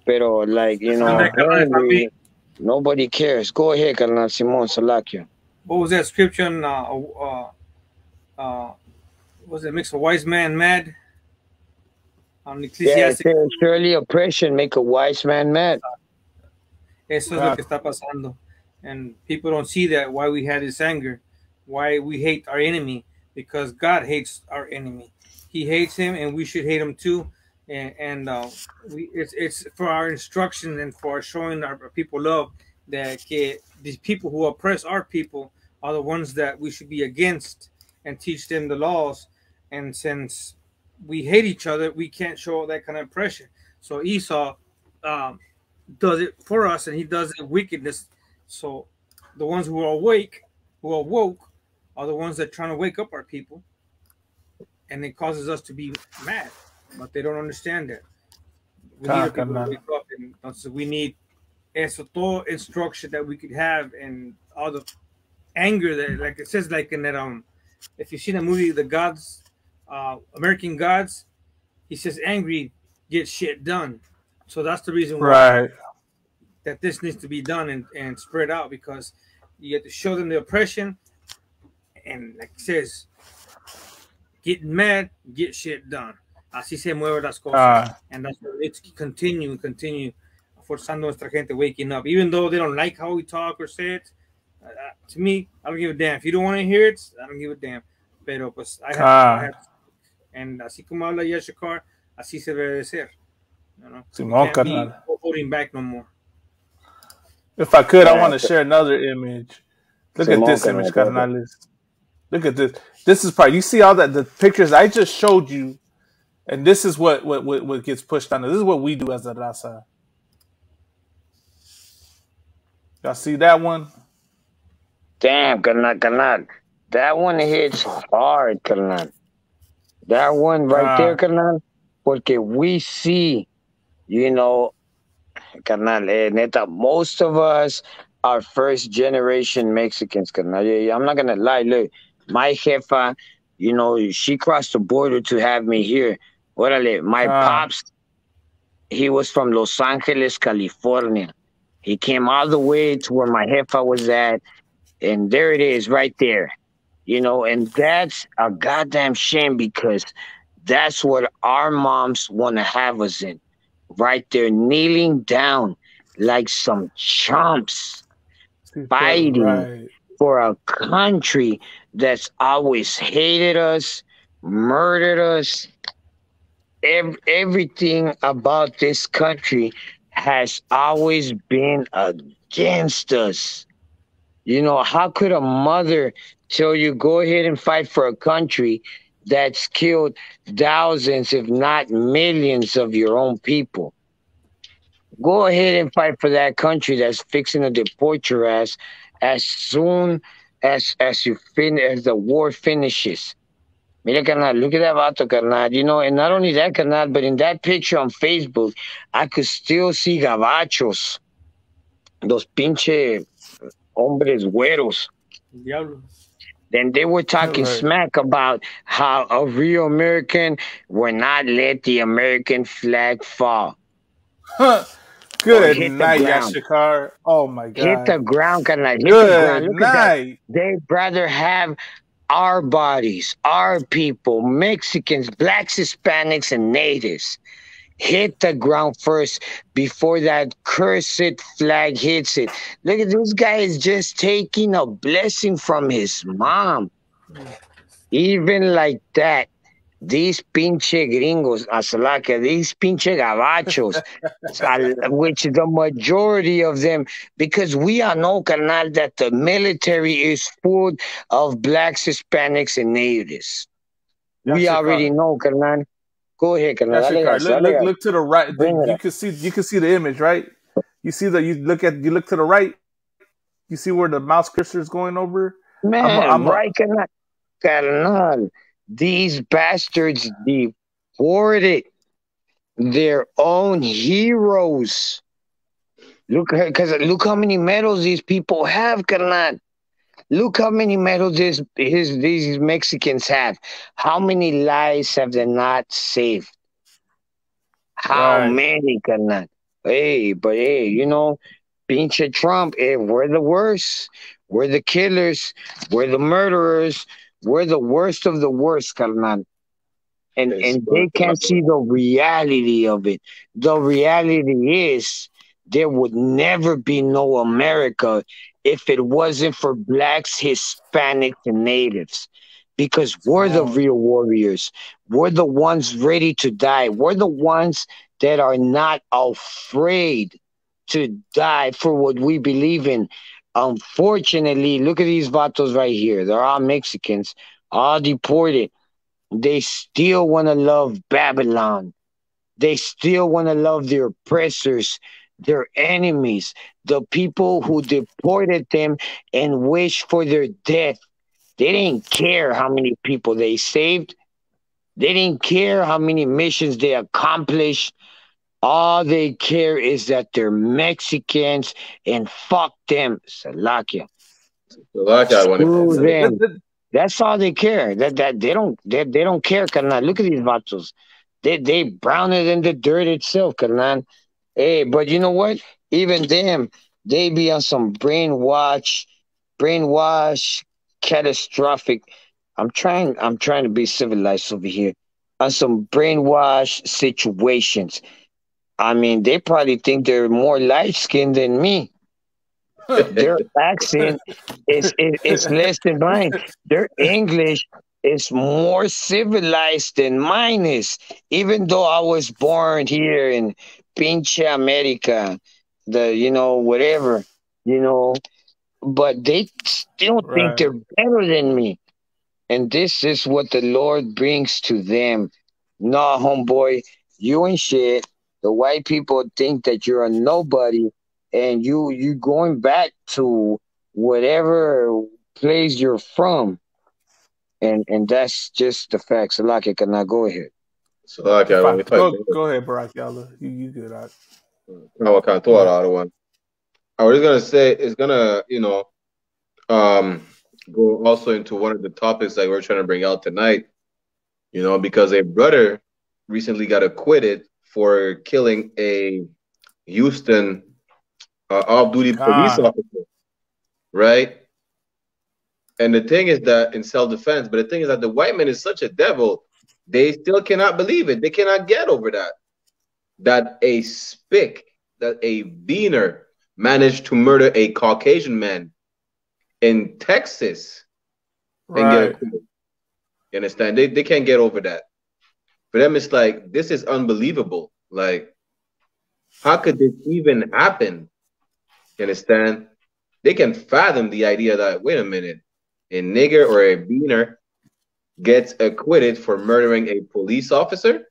Pero like, apparently nobody cares. Go ahead, carnal Simon Salakio. What was that scripture? Was it makes a wise man mad? On Yeah, it Ecclesiastic. says, surely oppression make a wise man mad. Eso es lo que está pasando. And people don't see that, why we had this anger, why we hate our enemy, because God hates our enemy. He hates him, and we should hate him too. And it's for our instruction and for showing our people love that these people who oppress our people are the ones that we should be against and teach them the laws. And since we hate each other, we can't show that kind of oppression. So Esau does it for us, and he does it wickedness. So the ones who are awake, who are woke, are the ones that are trying to wake up our people, and it causes us to be mad. But they don't understand that. We need people to wake up, and so we need todo instruction that we could have, and all the anger that, like it says, like in that if you've seen the movie The Gods, American Gods, he says angry get shit done. So that's the reason why that this needs to be done and spread out, because you have to show them the oppression, and like it says, getting mad, get shit done. Así se mueven las cosas. And that's what it's continue, forzando nuestra gente waking up. Even though they don't like how we talk or say it, to me, I don't give a damn. If you don't want to hear it, I don't give a damn. Pero pues I have to. And así como habla Yashikar, así se debe de ser. Simón, can't be holding back no more. If I could, I want to share another image. Look at this image, carnales. Look at this. This is probably, you see all that, the pictures I just showed you, and this is what gets pushed on. This is what we do as a raza. Y'all see that one? Damn, carnal. That one hits hard, carnal. That one right there, carnal. Porque we see, carnal, neta, most of us are first generation Mexicans, carnal. I'm not gonna lie, look, my jefa, she crossed the border to have me here. Orale, my pops, he was from Los Angeles, California. He came all the way to where my jefa was at, and there it is, right there. And that's a goddamn shame, because that's what our moms want to have us in. Right there, kneeling down like some chumps, fighting for a country that's always hated us, murdered us. Everything about this country has always been against us. How could a mother tell you, go ahead and fight for a country that's killed thousands, if not millions, of your own people? Go ahead and fight for that country that's fixing to deport your ass as soon as the war finishes. Mira, carnal, look at that vato, carnal. And not only that, carnal, but in that picture on Facebook, I could still see gabachos, those pinche hombres güeros. Diablo. Then they were talking smack about how a real American will not let the American flag fall. Good night, Yashikar. Oh my God. Hit the ground, carnal. Good night. They'd rather have our bodies, our people, Mexicans, blacks, Hispanics, and natives hit the ground first before that cursed flag hits it. Look at this guy is just taking a blessing from his mom. Even like that, these pinche gringos, Asalaca, these pinche gabachos, which the majority of them, because we all know, carnal, that the military is full of blacks, Hispanics, and natives. We already know, carnal. Go ahead, carnal. Look to the right. You can see the image, right? You look to the right. You see where the mouse cursor is going over? Man, right, carnal. These bastards deported their own heroes. Look how many medals these people have, carnal. Look how many medals these Mexicans have. How many lives have they not saved? How Right. many, carnal? Hey, but hey, pinche Trump, we're the worst. We're the killers. We're the murderers. We're the worst of the worst, carnal. It's And they can't see the reality of it. The reality is there would never be no America if it wasn't for blacks, Hispanics, and natives. Because we're the Oh, real warriors. We're the ones ready to die. We're the ones that are not afraid to die for what we believe in. Unfortunately, look at these vatos right here. They're all Mexicans, all deported. They still want to love Babylon. They still want to love their oppressors, their enemies, the people who deported them and wish for their death. They didn't care how many people they saved. They didn't care how many missions they accomplished. All they care is that they're Mexicans and fuck them. Salakia. like I want Screw to. them. That's all they care. That they don't care, carnal. Look at these vatos. They browner than the dirt itself, carnal. Hey, but you know what? Even them, they be on some brainwash, catastrophic. I'm trying to be civilized over here. On some brainwash situations. I mean, they probably think they're more light skinned than me. Their accent is less than mine. Their English is more civilized than mine is. Even though I was born here in Pinche America, whatever, you know, but they still think right. they're better than me. And this is what the Lord brings to them. Nah, homeboy, you ain't shit. The white people think that you're a nobody, and you going back to whatever place you're from, and that's just the facts. Salaki, can I go ahead? So like I want to Fact. talk Go ahead, Barack Yalla. You good? about kind of Go thought ahead. out of one. I was gonna say it's gonna um go also into one of the topics that we're trying to bring out tonight. Because a brother recently got acquitted for killing a Houston off-duty police Con. officer, right? And the thing is that in self-defense, but the thing is that the white man is such a devil, they still cannot believe it. They cannot get over that a spick, that a beaner managed to murder a Caucasian man in Texas and get Right. acquitted. You understand? They can't get over that. For them, it's like this is unbelievable. Like, how could this even happen? You understand? They can fathom the idea that wait a minute, a nigger or a beaner gets acquitted for murdering a police officer.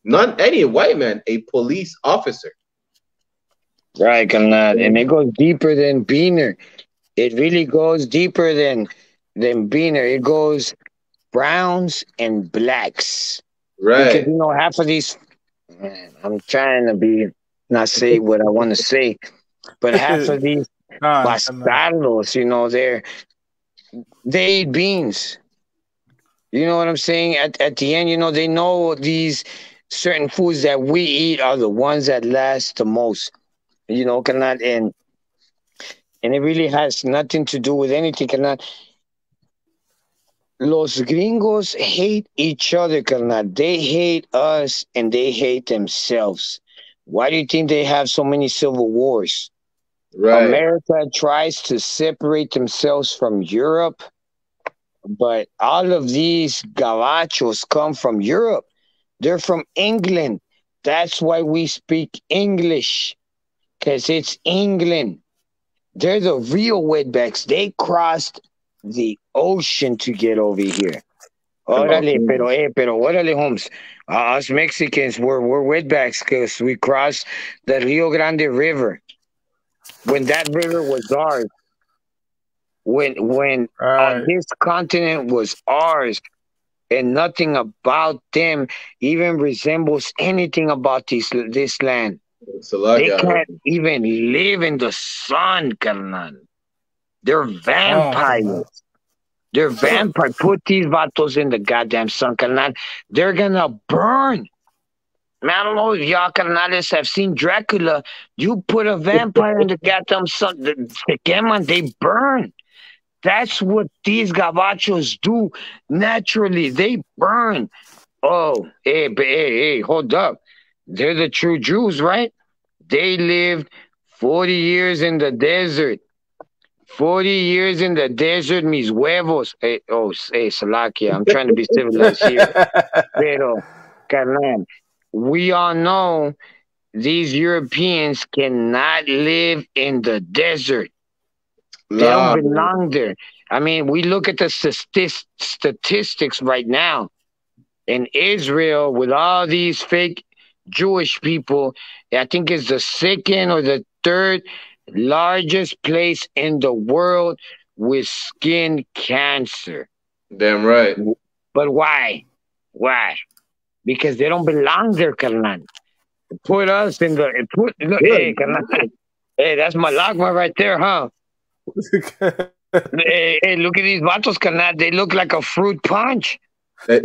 Not any white man, a police officer. Right, and it goes deeper than Beaner. It really goes deeper than Beaner. It goes browns and blacks because Right. half of these. Man, I'm trying to be not say what I want to say, but half of these Con. bastardos, they eat beans. You know what I'm saying? At the end, they know these certain foods that we eat are the ones that last the most. Cannot and it really has nothing to do with anything. Cannot Los gringos hate each other, carnal. They hate us and they hate themselves. Why do you think they have so many civil wars? Right. America tries to separate themselves from Europe, but all of these gabachos come from Europe. They're from England. That's why we speak English, because it's England. They're the real wetbacks. They crossed the ocean to get over here. Órale, pero órale, Holmes. Us Mexicans, we're wetbacks because we crossed the Rio Grande River. When that river was ours, when Right. this continent was ours, and nothing about them even resembles anything about this land. It's a lot, They yeah. can't even live in the sun, carnal. They're Oh, carnal. vampires. They're vampire. Put these vatos in the goddamn sun, carnal. They're gonna burn. Man, I don't know if y'all carnales have seen Dracula. You put a vampire in the goddamn sun, the queman, they burn. That's what these gabachos do naturally. They burn. Oh, hey, hold up. They're the true Jews, right? They lived 40 years in the desert. 40 years in the desert, mis huevos. Hey, Salakia, I'm trying to be civilized here. Pero, carnal, we all know these Europeans cannot live in the desert. They don't Nah, belong there. I mean, we look at the statistics right now in Israel with all these fake Jewish people. I think it's the second or the third largest place in the world with skin cancer. damn right. But why? Why? Because they don't belong there, carnal. Put us in the look, hey, carnal. Hey, that's my lagma right there, huh? Hey, look at these vatos, carnal. They look like a fruit punch. No,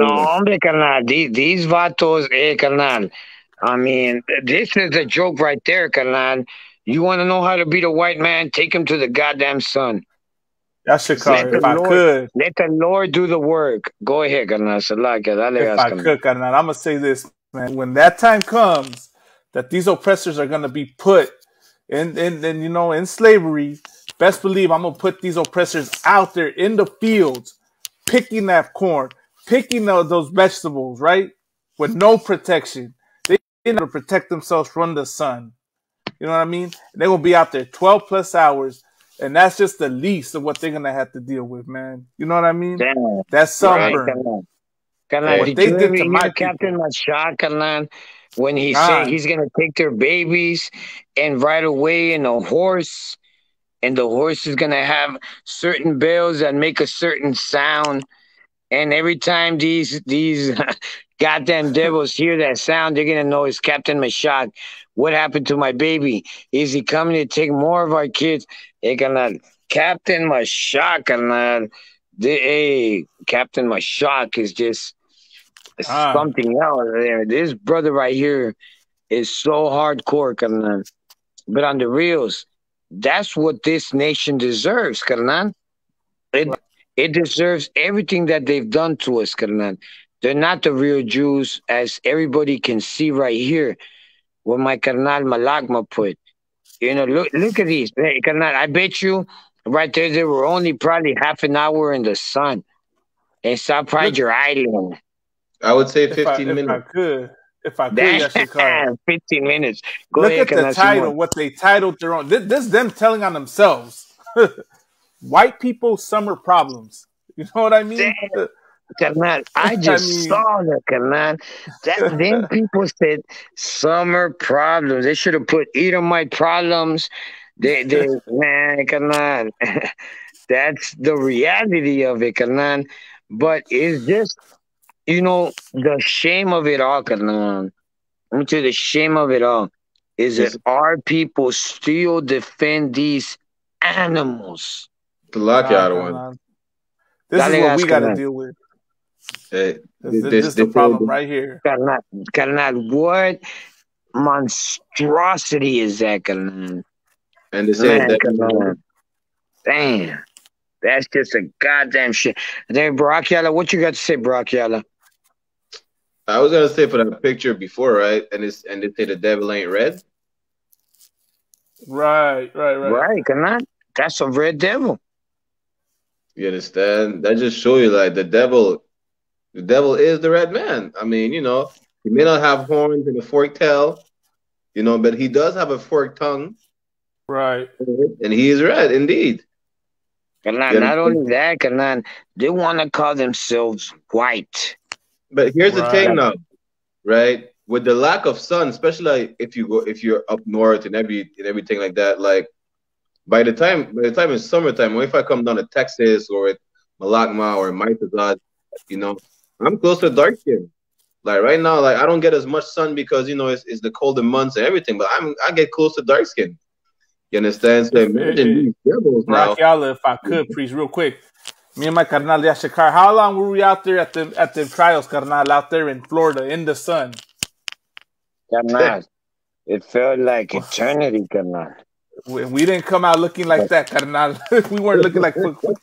hombre, carnal. These vatos, carnal. I mean, this is a joke right there, carnal. You want to know how to beat a white man? Take him to the goddamn sun. That's your car. If I could. Let the Lord do the work. Go ahead, carnal. If I could, carnal. I'm going to say this, man. When that time comes that these oppressors are going to be put in slavery, best believe I'm going to put these oppressors out there in the fields, picking that corn, picking those vegetables, right? With no protection. They need to protect themselves from the sun. You know what I mean? They're going to be out there 12 plus hours, and that's just the least of what they're going to have to deal with, man. You know what I mean? Damn. That's sunburn. Right, did you ever hear Captain Mashak, carnal, when he said he's going to take their babies and ride away in a horse, and the horse is going to have certain bells that make a certain sound, and every time these goddamn devils hear that sound, they're going to know it's Captain Mashak. What happened to my baby? Is he coming to take more of our kids? Hey, carnal, Captain Mashak, carnal. Captain Mashak is just something else there. This brother right here is so hardcore, carnal. But on the reals, that's what this nation deserves, carnal. It deserves everything that they've done to us, carnal. They're not the real Jews, as everybody can see right here. What my carnal Malagma put. You know, look at these. Hey, carnal, I bet you right there they were only probably half an hour in the sun. And South Pride your island. I would say 15 minutes. If I could, Yashikar. 15 minutes. Look at the title, what they titled their own. This is them telling on themselves. White people summer problems. You know what I mean? Carnal, I just saw that, carnal. Then people said summer problems. They should have put Edomite problems. Man, carnal. That's the reality of it, carnal. But it's just, the shame of it all, carnal. Let me tell you, the shame of it all is that our people still defend these animals. The lockout one. This is what we got to deal with. This is the problem right here. Carnal, what monstrosity is that, carnal? And they say that. Damn. That's just a goddamn shit. Then, Barakiala, what you got to say, Barakiala? I was gonna say for that picture before, right? And they say the devil ain't red. Right. Carnal. That's a red devil. You understand? That just show you like the devil is the red man. I mean, he may not have horns and a forked tail, but he does have a forked tongue. Right. And he is red indeed. Carnal, not only that, carnal, they want to call themselves white. But here's the thing now, right? With the lack of sun, especially if you're up north and everything like that, like by the time it's summertime, or if I come down to Texas or at Malakma or Maitazad, I'm close to dark skin. Like right now, like I don't get as much sun because it's the colder months and everything, but I get close to dark skin. You understand? So imagine these devils now. Rakiala, if I could, please, real quick. Me and my carnal Yashikar, how long were we out there at the trials, carnal, out there in Florida in the sun? Carnal, it felt like eternity, carnal. We didn't come out looking like that, carnal. We weren't looking like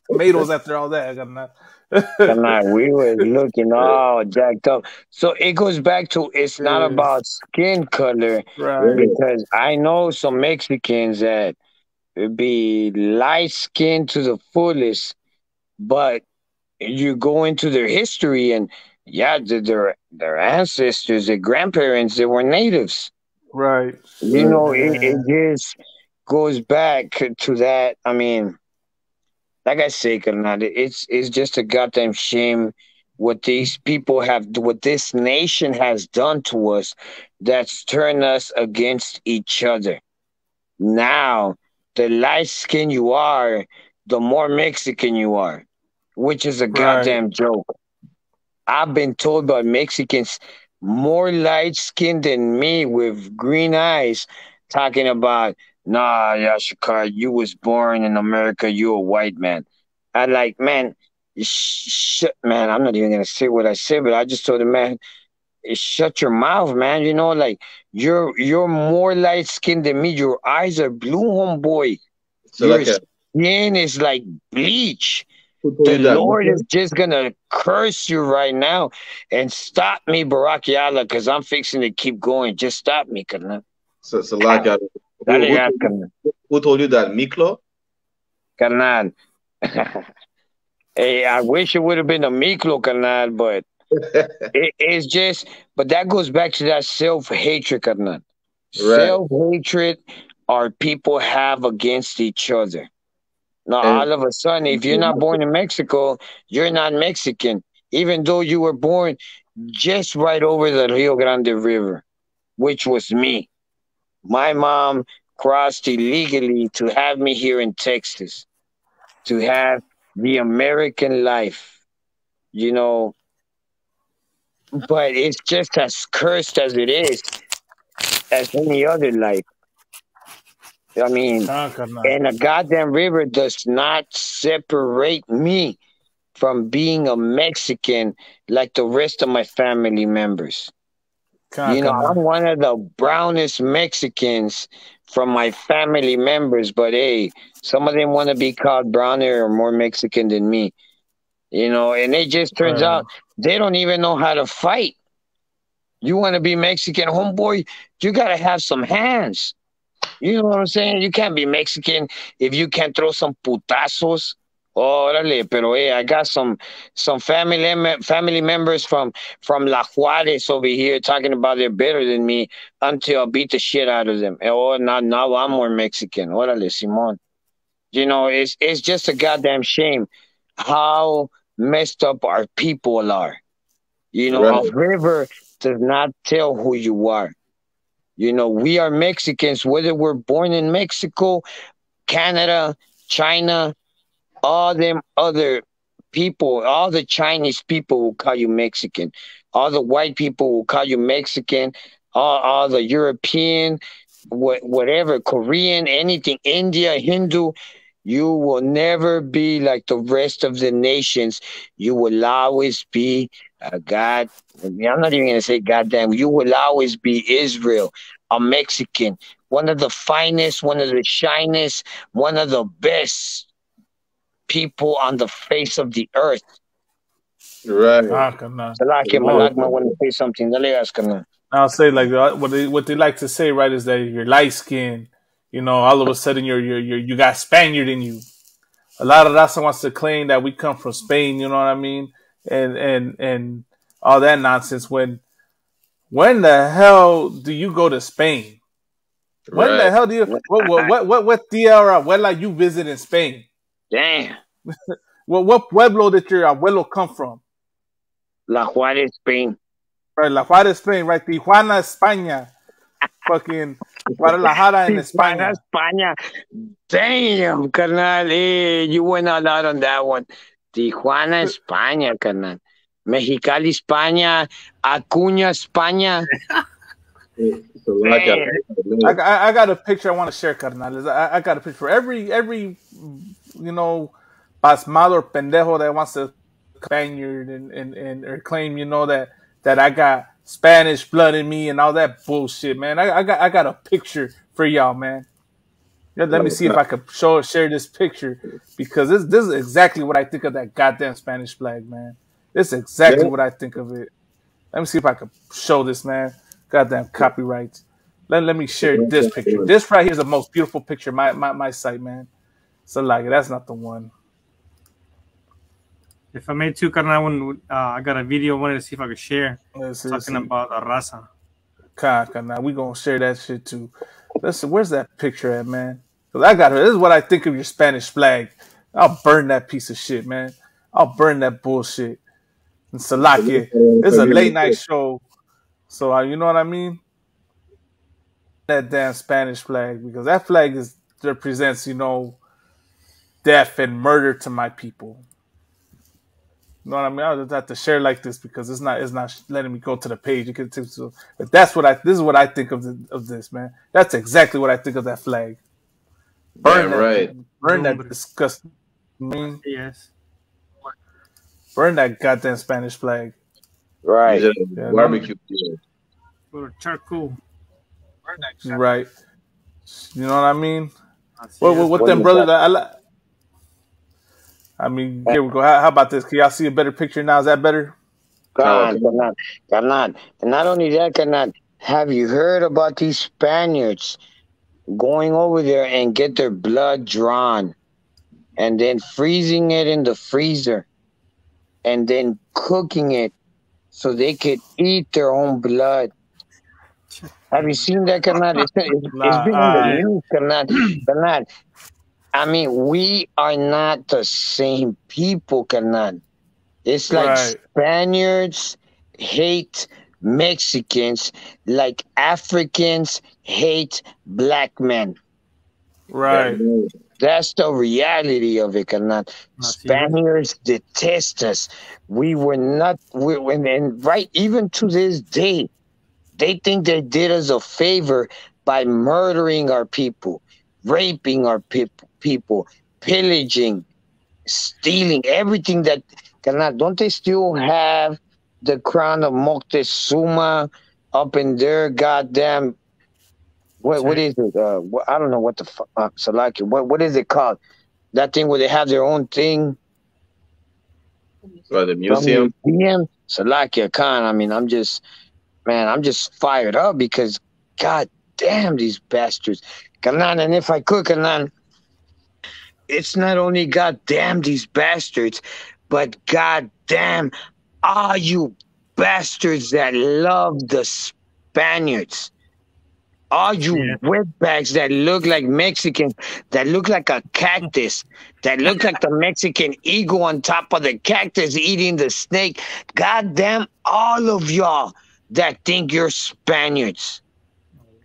tomatoes after all that, carnal. Carnal, we were looking all jacked up. So it goes back to it's not about skin color, Right. because I know some Mexicans that be light skinned to the fullest, but you go into their history and yeah, their ancestors, their grandparents, they were natives. Right. You know, it just goes back to that. I mean, like I say, Carnal, it's just a goddamn shame what these people have, what this nation has done to us, that's turned us against each other. Now, the light skin you are, the more Mexican you are, which is a goddamn joke. I've been told by Mexicans more light skinned than me with green eyes talking about, nah, Yashikar, you was born in America, you a white man. I like, man, shut, man, I'm not even going to say what I said, but I just told him, man, shut your mouth, man. You know, like, you're more light skinned than me. Your eyes are blue, homeboy. So your like skin is like bleach. who told The you that? Lord is just gonna curse you right now and stop me, Barakiala, because I'm fixing to keep going. Just stop me, carnal. So like who told you that? Miklo? Carnal. Hey, I wish it would have been a Miklo, carnal, but it's just, but that goes back to that self-hatred, carnal. Right. Self-hatred our people have against each other. Now, all of a sudden, if you're not born in Mexico, you're not Mexican, even though you were born just right over the Rio Grande River, which was me. My mom crossed illegally to have me here in Texas, to have the American life, you know. But it's just as cursed as it is as any other life. I mean, and a goddamn river does not separate me from being a Mexican like the rest of my family members. You know, I'm one of the brownest Mexicans from my family members, but hey, some of them want to be called browner or more Mexican than me. You know, and it just turns out they don't even know how to fight. You want to be Mexican, homeboy, you got to have some hands. You know what I'm saying? You can't be Mexican if you can't throw some putazos. Órale, pero hey, I got some family members from La Juarez over here talking about they're better than me until I beat the shit out of them. Oh, now I'm more Mexican. Órale, Simon. You know, it's just a goddamn shame how messed up our people are. You know, a river does not tell who you are. You know, we are Mexicans, whether we're born in Mexico, Canada, China, all them other people, all the Chinese people will call you Mexican. All the white people will call you Mexican. All the European, whatever, Korean, anything, India, Hindu, you will never be like the rest of the nations. You will always be God. I'm not even going to say goddamn. You will always be Israel, a Mexican, one of the finest, one of the shinest, one of the best people on the face of the earth. Right. Malagma want to say something. I'll say like what they like to say, right, is that you're light skinned. You know, all of a sudden you got Spaniard in you. A lot of Raza wants to claim that we come from Spain. You know what I mean? And all that nonsense. When the hell do you go to Spain? When the hell do you what tierra abuela you visit in Spain? Damn. What pueblo did your abuelo come from? La Juarez, Spain. Right, La Juarez, Spain. Right, Tijuana, España. Fucking Guadalajara in España. España. Damn, carnal. Hey, you went all out on that one. Tijuana, España, carnal. Mexicali, España, Acuña, España. So like I got a picture I want to share, carnal. I got a picture for every pasmado or pendejo that wants to Spaniard and or claim that I got Spanish blood in me and all that bullshit, man. I got a picture for y'all, man. Let me see if I could share this picture, because this is exactly what I think of that goddamn Spanish flag, man. This is exactly what I think of it. Let me see if I could show this, man. Goddamn copyrights. Let me share this picture. This right here is the most beautiful picture my site, man. So like, that's not the one. If I made two, carnal, I got a video. Wanted to see if I could share. Talking about Raza. Now we gonna share that shit too. Listen, where's that picture at, man? Because I got her. This is what I think of your Spanish flag. I'll burn that piece of shit, man. I'll burn that bullshit. And Salakia, it's a late night show, so you know what I mean. That damn Spanish flag, because that flag represents, death and murder to my people. You know what I mean? I just have to share like this because it's not letting me go to the page. But this is what I think of this, man. That's exactly what I think of that flag. Burn that disgusting. Yes. Burn that goddamn Spanish flag. Right. Barbecue. For charcoal. Right. You know what I mean? What them brothers? I mean, here we go. How about this? Can y'all see a better picture now? Is that better? Cannot. And not only that, cannot. Have you heard about these Spaniards going over there and get their blood drawn and then freezing it in the freezer and then cooking it so they could eat their own blood? Have you seen that, cannot? It's been in the news, cannot. I mean, we are not the same people, Canan. It's like Spaniards hate Mexicans, like Africans hate black men. Right. That's the reality of it, Canan. Spaniards detest us. Even to this day, they think they did us a favor by murdering our people, raping our people, pillaging, stealing everything that cannot. Don't they still have the crown of Moctezuma up in their goddamn? What is it? I don't know what the fuck. Salaki. What is it called? That thing where they have their own thing. The museum. Salakia Khan. I mean, I'm just fired up because god damn these bastards. Kanan, and if I could, Kanan, it's not only goddamn these bastards, but goddamn all you bastards that love the Spaniards. All you wetbacks that look like Mexicans, that look like a cactus, that look like the Mexican eagle on top of the cactus eating the snake. Goddamn all of y'all that think you're Spaniards.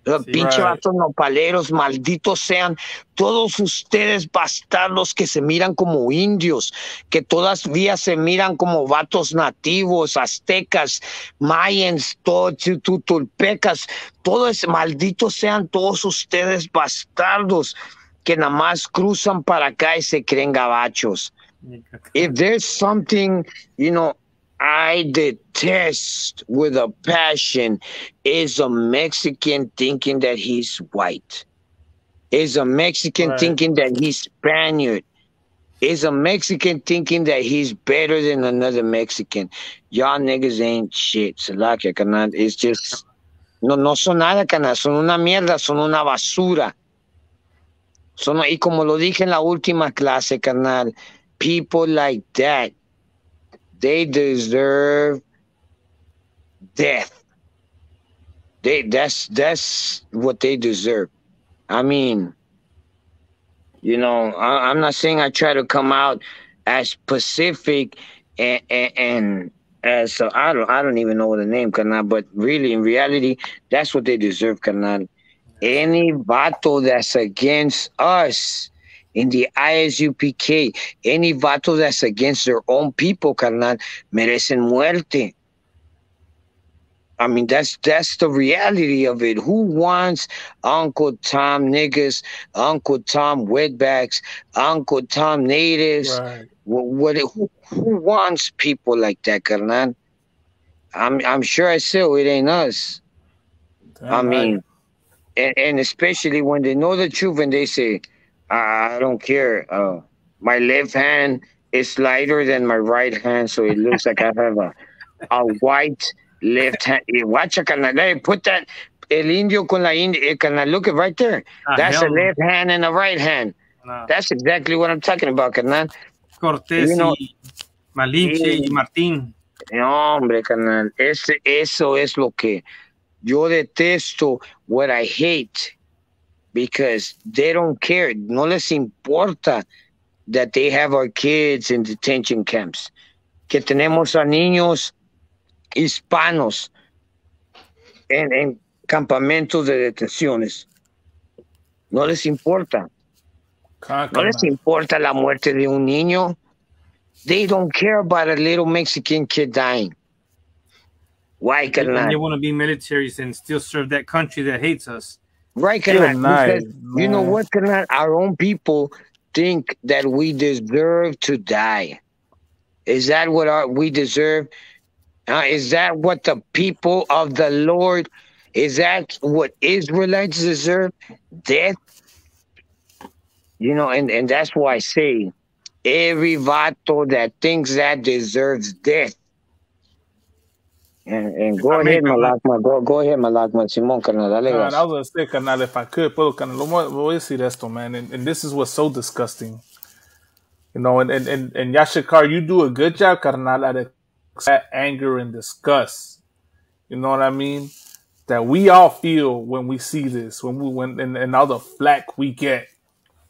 Pinche vatos nopaleros, malditos sean todos ustedes bastardos que se miran como indios, que todavía se miran como vatos nativos, aztecas, mayans, tutulpecas, malditos sean todos ustedes bastardos que nada más cruzan para acá y se creen gabachos. If there's something, I detest with a passion, is a Mexican thinking that he's white. Is a Mexican thinking that he's Spaniard. Is a Mexican thinking that he's better than another Mexican. Y'all niggas ain't shit. Salakia, canal. It's just... No son nada, canal. Son una mierda. Son una basura. Y como lo dije en la última clase, canal, people like that, they deserve death. That's what they deserve. I mean, I'm not saying I try to come out as Pacific and as I don't even know the name, carnal, but really in reality, that's what they deserve, carnal. Any vato that's against us in the ISUPK, any vato that's against their own people, carnal, merecen muerte. I mean, that's the reality of it. Who wants Uncle Tom niggas, Uncle Tom wetbacks, Uncle Tom natives? Right. Who wants people like that, carnal? I'm sure I say it ain't us. I mean, and especially when they know the truth and they say, I don't care. My left hand is lighter than my right hand, so it looks like I have a white left hand. Watch, carnal. Put that el indio con la india. Carnal, look it right there. That's a left hand and a right hand. That's exactly what I'm talking about, carnal. Cortés, you know, y Malinche y Martín. No, hombre, carnal. Eso es lo que yo detesto, what I hate, because they don't care. No les importa that they have our kids in detention camps. Que tenemos a niños hispanos en campamentos de detenciones. No les importa. No les importa la muerte de un niño. They don't care about a little Mexican kid dying. Why, carnal? They want to be militaries and still serve that country that hates us. Right, carnal. Because you know what, carnal? Our own people think that we deserve to die. Is that what we deserve? Is that what the people of the Lord, is that what Israelites deserve? Death? You know, and that's why I say, every vato that thinks that deserves death. And go ahead, Malakma. Go ahead, Malakma. Simón, carnal, dale gas. I was going to say, carnal, if I could, puedo, carnal, voy a decir esto, man. And this is what's so disgusting. You know, and Yashikar, you do a good job, carnal, at that anger and disgust. You know what I mean? That we all feel when we see this, and all the flack we get.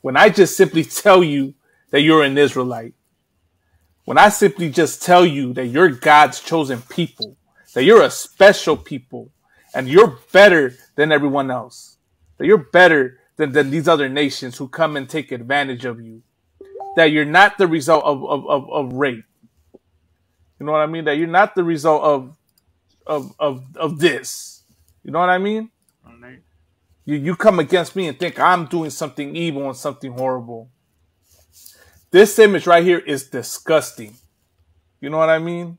When I just simply tell you that you're an Israelite. When I simply just tell you that you're God's chosen people. That you're a special people. And you're better than everyone else. That you're better than these other nations who come and take advantage of you. That you're not the result of rape. You know what I mean? That you're not the result of this. You know what I mean? You come against me and think I'm doing something evil and something horrible. This image right here is disgusting. You know what I mean?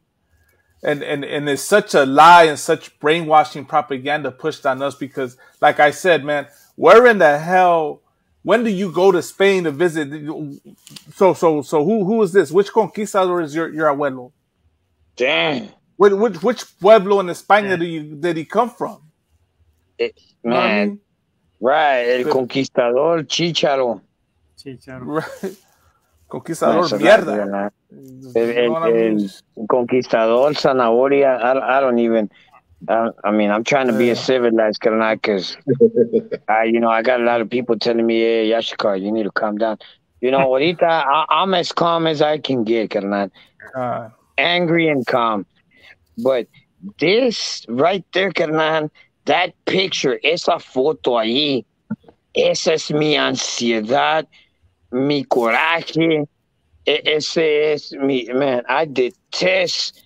And it's such a lie and such brainwashing propaganda pushed on us because, like I said, man, where in the hell, when do you go to Spain to visit? So who is this? Which conquistador is your abuelo? Damn. Which pueblo in España did he come from? Man, you know I mean? Right, el conquistador Chicharo. Right. Conquistador mierda. El conquistador zanahoria. I don't even. I mean, I'm trying to be a civilized carnal because I got a lot of people telling me, "Hey, Yashikar, you need to calm down." You know, ahorita I'm as calm as I can get, carnal. Angry and calm. But this right there, carnal, that picture, esa foto ahí, esa es mi ansiedad, mi coraje. Ese es mi, man, I detest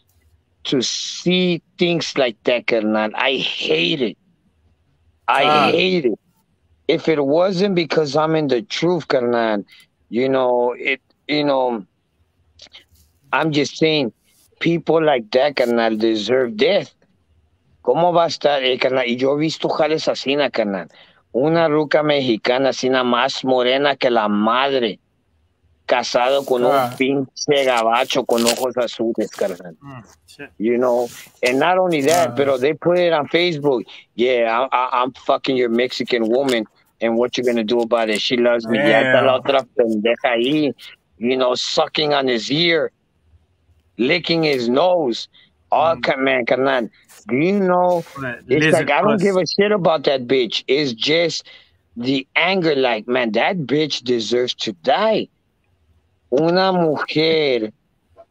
to see things like that, carnal. I hate it. I hate it. If it wasn't because I'm in the truth, carnal, I'm just saying, people like that, carnal, deserve death. ¿Cómo va a estar, carnal? Y yo he visto jales así, carnal. Una ruca mexicana así, más morena que la madre. Casado con un pinche gabacho con ojos azules, carnal. You know, and not only that, but they put it on Facebook. Yeah, I'm fucking your Mexican woman, and what you gonna do about it? She loves me. Ya está la otra pendeja ahí, sucking on his ear, licking his nose. Oh, man, carnal. Do you know? It's like I don't give a shit about that bitch. It's just the anger. Like, man, that bitch deserves to die. Una mujer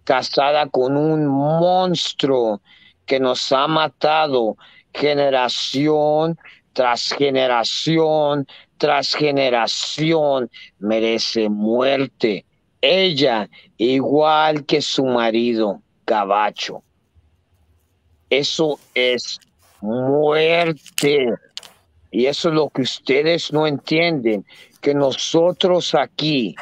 casada con un monstruo que nos ha matado generación tras generación tras generación merece muerte. Ella, igual que su marido, gabacho. Eso es muerte. Y eso es lo que ustedes no entienden, que nosotros aquí,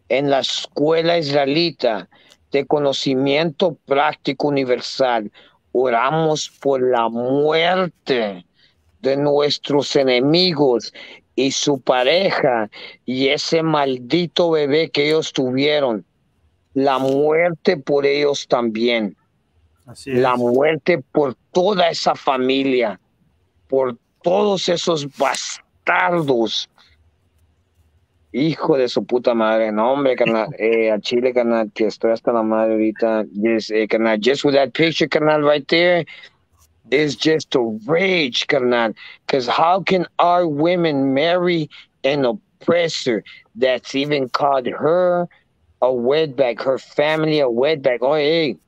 en la escuela israelita de conocimiento práctico universal, oramos por la muerte de nuestros enemigos y su pareja y ese maldito bebé que ellos tuvieron. La muerte por ellos también. Así La es. muerte por toda esa familia, por todos esos bastardos. Hijo de su puta madre. No, hombre, carnal. A Chile, carnal, que estoy hasta la madre ahorita. Carnal, just with that picture, carnal, right there, is just a rage, carnal. Because how can our women marry an oppressor that's even called her a wetback, her family a wetback? Oh, hey,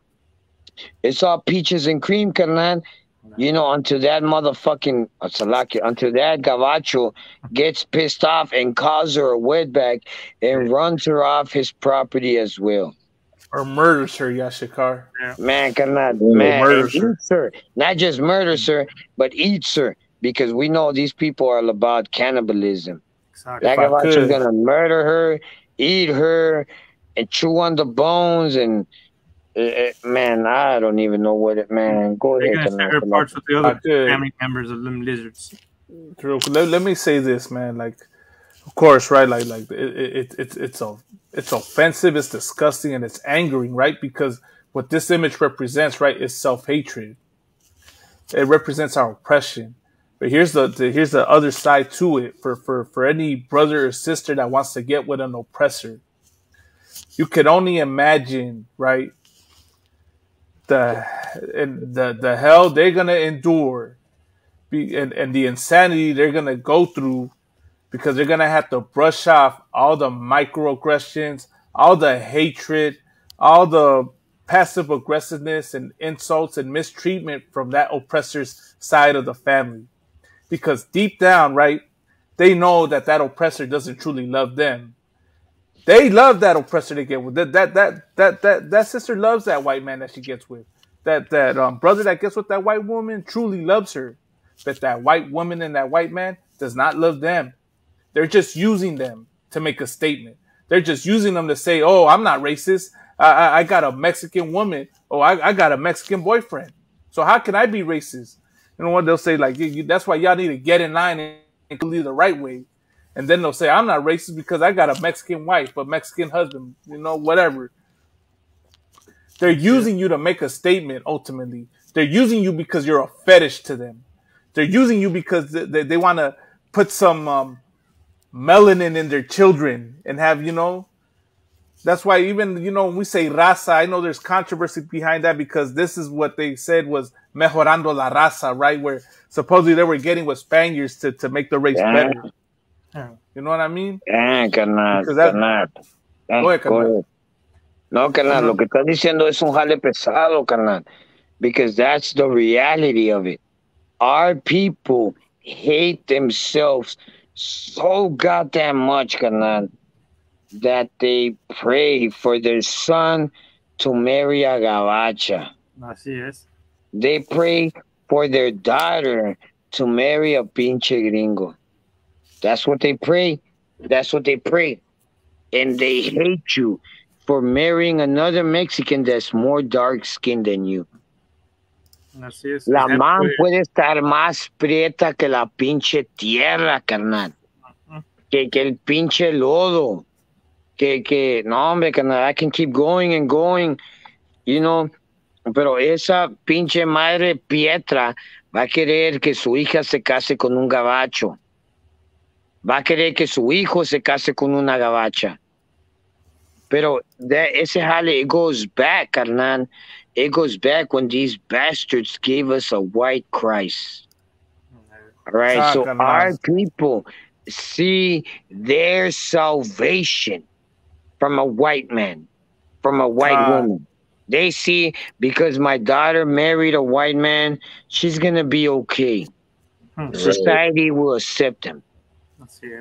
it's all peaches and cream, carnal. You know, until that motherfucking until that gabacho gets pissed off and calls her a wetback and runs her off his property as well. Or murders her, Yashikar. Man, carnal, man, and Murders her. eats her. Not just murders her, but eats her. Because we know these people are all about cannibalism. Exactly. That gabacho is gonna murder her, eat her, and chew on the bones and man, I don't even know what it. Man, go They're ahead. gonna share parts with the other family members of them lizards. True. Let me say this, man. Like, of course, right? Like it's offensive, it's disgusting, and it's angering, right? Because what this image represents, right, is self-hatred. It represents our oppression. But here's the other side to it. For any brother or sister that wants to get with an oppressor, you can only imagine, right? The hell they're gonna endure, and the insanity they're gonna go through, because they're gonna have to brush off all the microaggressions, all the hatred, all the passive aggressiveness and insults and mistreatment from that oppressor's side of the family. Because deep down, right, they know that oppressor doesn't truly love them. They love that oppressor they get with. That sister loves that white man that she gets with. That brother that gets with that white woman truly loves her. But that white woman and that white man does not love them. They're just using them to make a statement. They're just using them to say, oh, I'm not racist. I got a Mexican woman. Oh, I got a Mexican boyfriend. So how can I be racist? You know what? They'll say, like, that's why y'all need to get in line and lead the right way. And then they'll say, I'm not racist because I got a Mexican wife, a Mexican husband, you know, whatever. They're using you to make a statement, ultimately. They're using you because you're a fetish to them. They're using you because they want to put some melanin in their children and have, you know. That's why even, you know, when we say raza, I know there's controversy behind that because this is what they said was mejorando la raza, right? Where supposedly they were getting with Spaniards to make the race better. You know what I mean? Carnal. Go ahead, carnal. No, carnal, lo que estás diciendo es un jale pesado, carnal. Because that's the reality of it. Our people hate themselves so goddamn much, carnal, that they pray for their son to marry a gabacha. Así es. They pray for their daughter to marry a pinche gringo. That's what they pray. That's what they pray. And they hate you for marrying another Mexican that's more dark-skinned than you. Así es. La man puede estar más prieta que la pinche tierra, carnal. Que el pinche lodo. Que no, hombre, carnal, I can keep going and going, you know. Pero esa pinche madre Pietra va a querer que su hija se case con un gabacho. Va a querer que su hijo se case con una gabacha. Pero ese jale, it goes back, carnal. It goes back when these bastards gave us a white Christ. All right, so our people see their salvation from a white man, from a white woman. They see, because my daughter married a white man, she's going to be okay. society will accept them.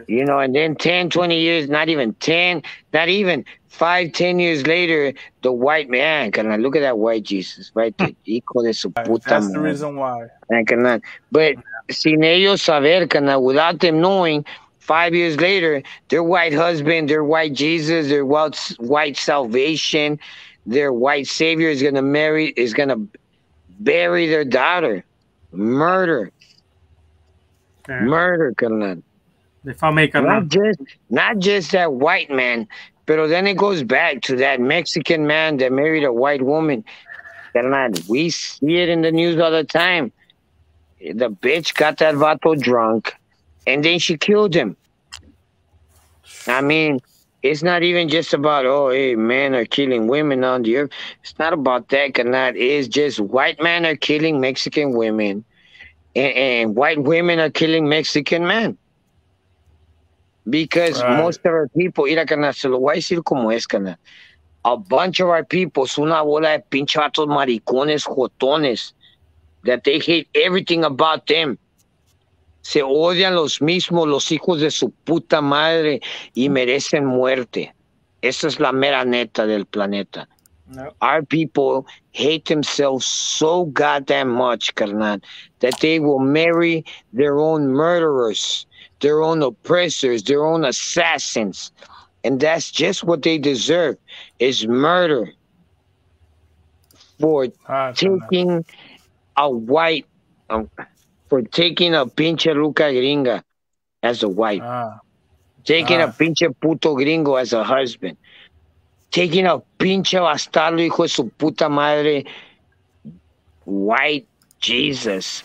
You know, and then 10, 20 years, not even 10, not even 5, 10 years later, the white man, can I look at that white Jesus, right there? Hijo de su puta That's the madre. reason why. But sin ellos saber, without them knowing, 5 years later, their white husband, their white Jesus, their white salvation, their white savior is gonna bury their daughter. Murder, carnal. Not just that white man, but then it goes back to that Mexican man that married a white woman. Carnal, we see it in the news all the time. The bitch got that vato drunk, and then she killed him. I mean, it's not even just about, oh, hey, men are killing women on the earth. It's not about that, carnal. It's just white men are killing Mexican women, and white women are killing Mexican men. Because most of our people, mira, carnal, se lo voy a decir como es, carnal. A bunch of our people son una bola de pinche vatos maricones, jotones, that they hate everything about them. Se odian los mismos, los hijos de su puta madre, y merecen muerte. Esa es la mera neta del planeta. No. Our people hate themselves so goddamn much, carnal, that they will marry their own murderers, their own oppressors, their own assassins. And that's just what they deserve, is murder for taking a white, for taking a pinche ruca gringa as a wife, taking a pinche puto gringo as a husband, taking a pinche bastardo hijo de su puta madre, white Jesus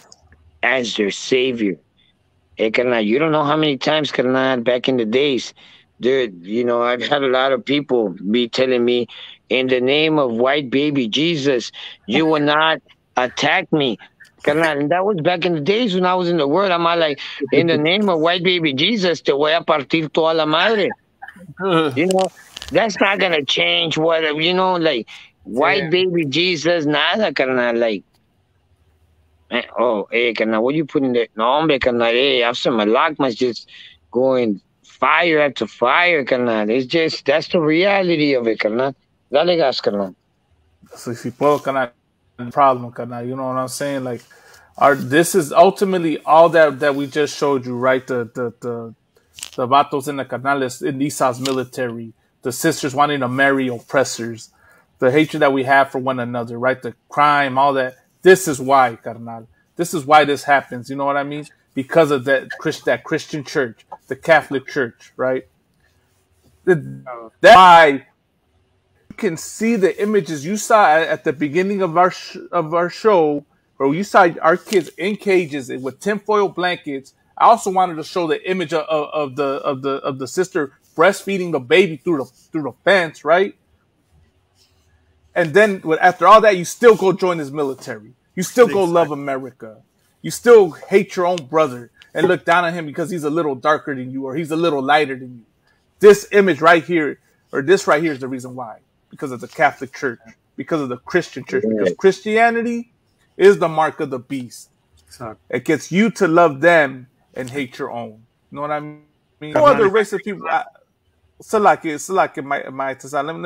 as their savior. Hey, carnal, you don't know how many times, carnal, back in the days, there, you know, I've had a lot of people be telling me, in the name of white baby Jesus, you will not attack me. Carnal, and that was back in the days when I was in the world. I'm like, in the name of white baby Jesus, te voy a partir toda la madre. You know, that's not going to change what, you know, like, white baby Jesus, nada, carnal, like, oh, hey, carnal, what you putting there? No, hombre, carnal, hey, after my lockman's just going fire after fire, carnal. It's just, that's the reality of it, carnal. Dale gas, carnal. So si puedo, carnal, problem, carnal, you know what I'm saying? Like, this is ultimately all that we just showed you, right? The vatos in the carnales in Esau's military, the sisters wanting to marry oppressors, the hatred that we have for one another, right? The crime, all that. This is why, carnal. This is why this happens. You know what I mean? Because of that Christian church, the Catholic Church, right? That's why you can see the images you saw at the beginning of our show, where you saw our kids in cages with tinfoil blankets. I also wanted to show the image of the sister breastfeeding the baby through the fence, right? And then after all that, you still go join his military. You still go love America. You still hate your own brother and look down on him because he's a little darker than you or he's a little lighter than you. This image right here, or this right here, is the reason why. Because of the Catholic Church, because of the Christian church, because Christianity is the mark of the beast. Exactly. It gets you to love them and hate your own. You know what I mean? No other race of people. Let me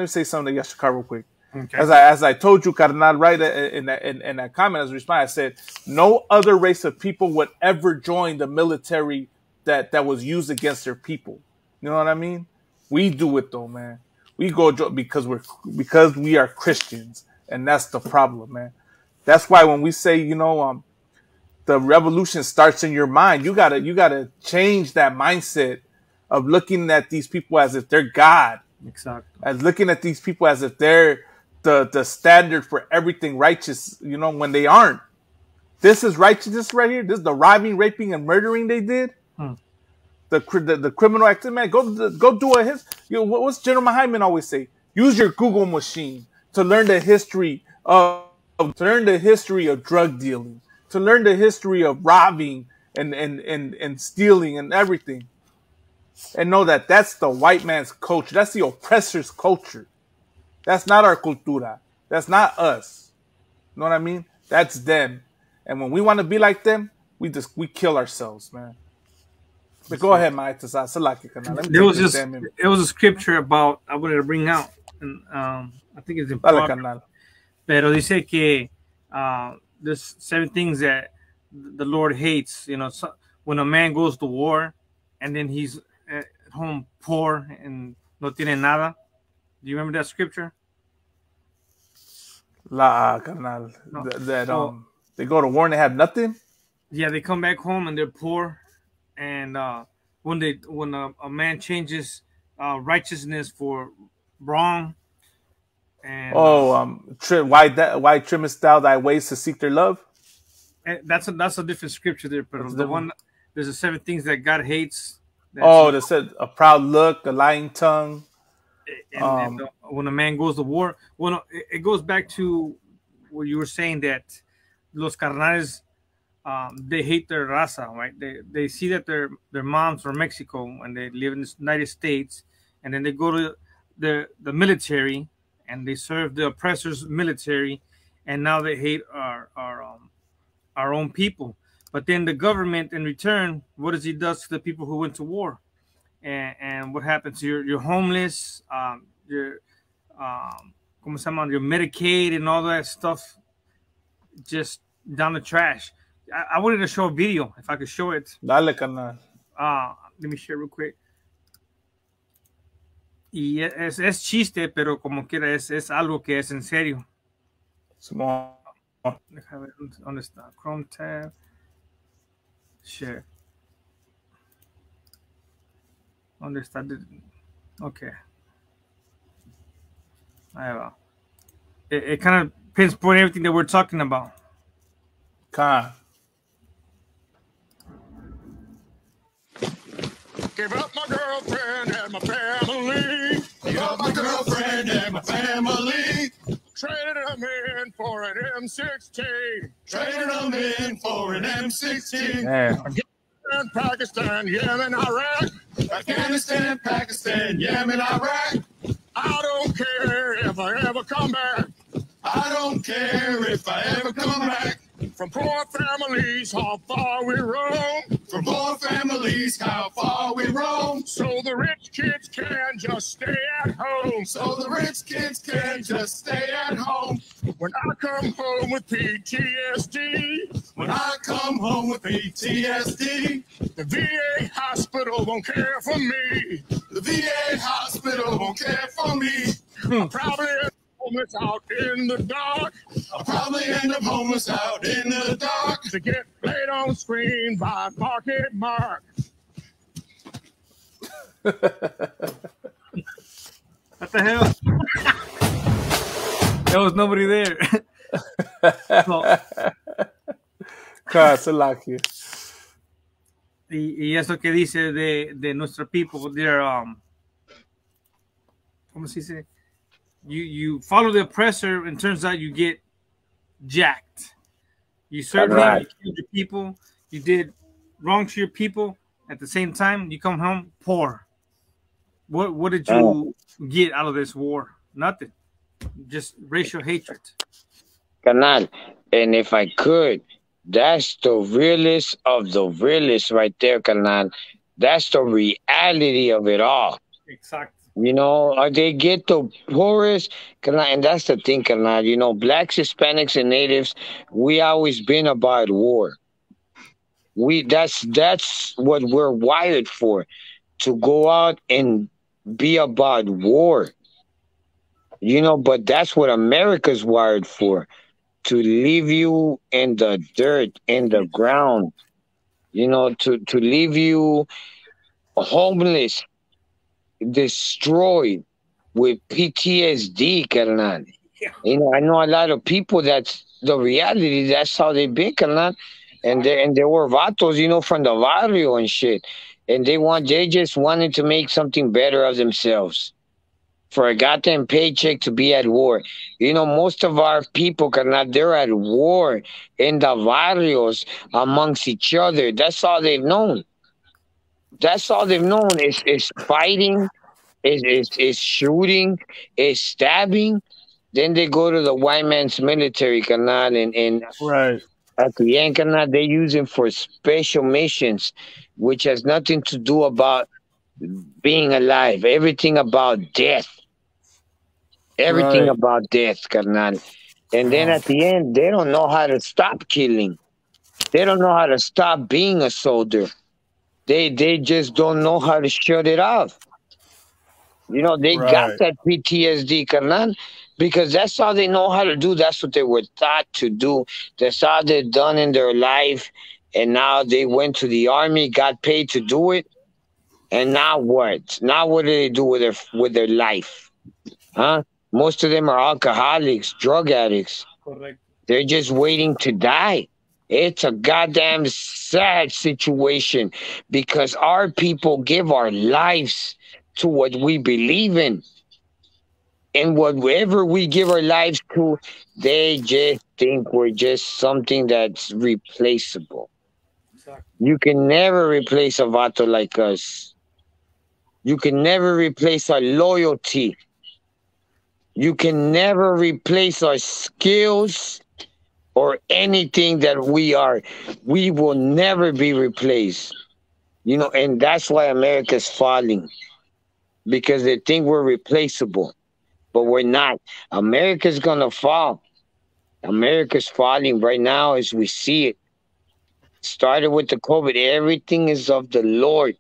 say something to Yashikar real quick. Okay. As I told you, carnal, right in that comment as a response, I said no other race of people would ever join the military that was used against their people. You know what I mean? We do it though, man. We go because we are Christians, and that's the problem, man. That's why when we say, you know, the revolution starts in your mind, you gotta change that mindset of looking at these people as if they're God. Exactly. As looking at these people as if they're the standard for everything righteous, you know, when they aren't. This is righteousness right here. This is the robbing, raping, and murdering they did. The criminal activity, man. Go do a what's General Hyman always say? Use your Google machine to learn the history of drug dealing, to learn the history of robbing and stealing and everything, and know that that's the white man's culture. That's the oppressor's culture. That's not our cultura. That's not us. You know what I mean? That's them. And when we want to be like them, we kill ourselves, man. But go ahead, Maestro. There was just it was a scripture about I wanted to bring out, and I think it's important. Pero dice que there's 7 things that the Lord hates. You know, so when a man goes to war, and then he's at home poor and no tiene nada. Do you remember that scripture? Carnal. No. That they go to war and they have nothing. Yeah, they come back home and they're poor, and when a man changes righteousness for wrong, and why trimmest thou thy ways to seek their love? That's a different scripture there, but there's the 7 things that God hates. That said a proud look, a lying tongue. And when a man goes to war, it goes back to what you were saying, that los carnales, they hate their raza, right? They see that their moms from Mexico and they live in the United States, and then they go to the military and they serve the oppressor's military, and now they hate our own people. But then the government, in return, what does he does to the people who went to war? And what happens? You're homeless, you're Medicaid and all that stuff, just down the trash. I wanted to show a video, if I could show it. Dale, carnal. Let me share real quick. Y es chiste, pero como quiera es algo que es en serio. Déjame ver dónde está. Chrome tab. Share. ¿Dónde está? Okay. Ahí va. It kind of pinpoint everything that we're talking about. Give up my girlfriend and my family. Give up my girlfriend and my family. Traded them in for an M16. Traded them in for an M16. Yeah. Pakistan, Yemen, Iraq. Afghanistan, Pakistan, Yemen, Iraq. I don't care if I ever come back. I don't care if I ever come back. From poor families, how far we roam. From poor families, how far we roam. So the rich kids can just stay at home. So the rich kids can just stay at home. When I come home with PTSD. When I come home with PTSD. The VA hospital won't care for me. The VA hospital won't care for me. I'll probably end up homeless out in the dark. I'll probably end up homeless out in the dark. To get played on screen by Market Mark. What the hell? There was nobody there. Y eso que dice de nuestro people, they're ¿cómo se dice? You follow the oppressor, and turns out you get jacked. You served him, you killed your people, you did wrong to your people. At the same time, you come home poor. What did you get out of this war? Nothing. Just racial hatred. Canal, and if I could, that's the realest of the realest right there, Canal. That's the reality of it all. Exactly. You know, they get the poorest, and that's the thing, Canal. You know, blacks, Hispanics, and natives, we always been about war. That's what we're wired for, to go out and be about war. You know, but that's what America's wired for, to leave you in the dirt, in the ground. You know, to leave you homeless, destroyed, with PTSD, carnal. You know, I know a lot of people, that's the reality. That's how they've been, carnal. And they were vatos, you know, from the barrio and shit. And they just wanted to make something better of themselves. For a goddamn paycheck to be at war. You know, most of our people, carnal, they're at war in the barrios amongst each other. That's all they've known. That's all they've known is fighting, is shooting, is stabbing. Then they go to the white man's military, carnal, and right. At the end, carnal, they use him for special missions, which has nothing to do about being alive. Everything about death. Everything Right. about death, carnal. And then at the end, they don't know how to stop killing. They don't know how to stop being a soldier. They just don't know how to shut it off. You know, they got Right. that PTSD, carnal, because that's all they know how to do. That's what they were taught to do. That's all they've done in their life. And now they went to the army, got paid to do it. And now what? Now what do they do with their life? Huh? Most of them are alcoholics, drug addicts. Correcto. They're just waiting to die. It's a goddamn sad situation because our people give our lives to what we believe in. And whatever we give our lives to, they just think we're just something that's replaceable. Exacto. You can never replace a vato like us. You can never replace our loyalty. You can never replace our skills or anything that we are. We will never be replaced. You know, and that's why America's falling. Because they think we're replaceable. But we're not. America's gonna fall. America's falling right now as we see it. Started with the COVID. Everything is of the Lord.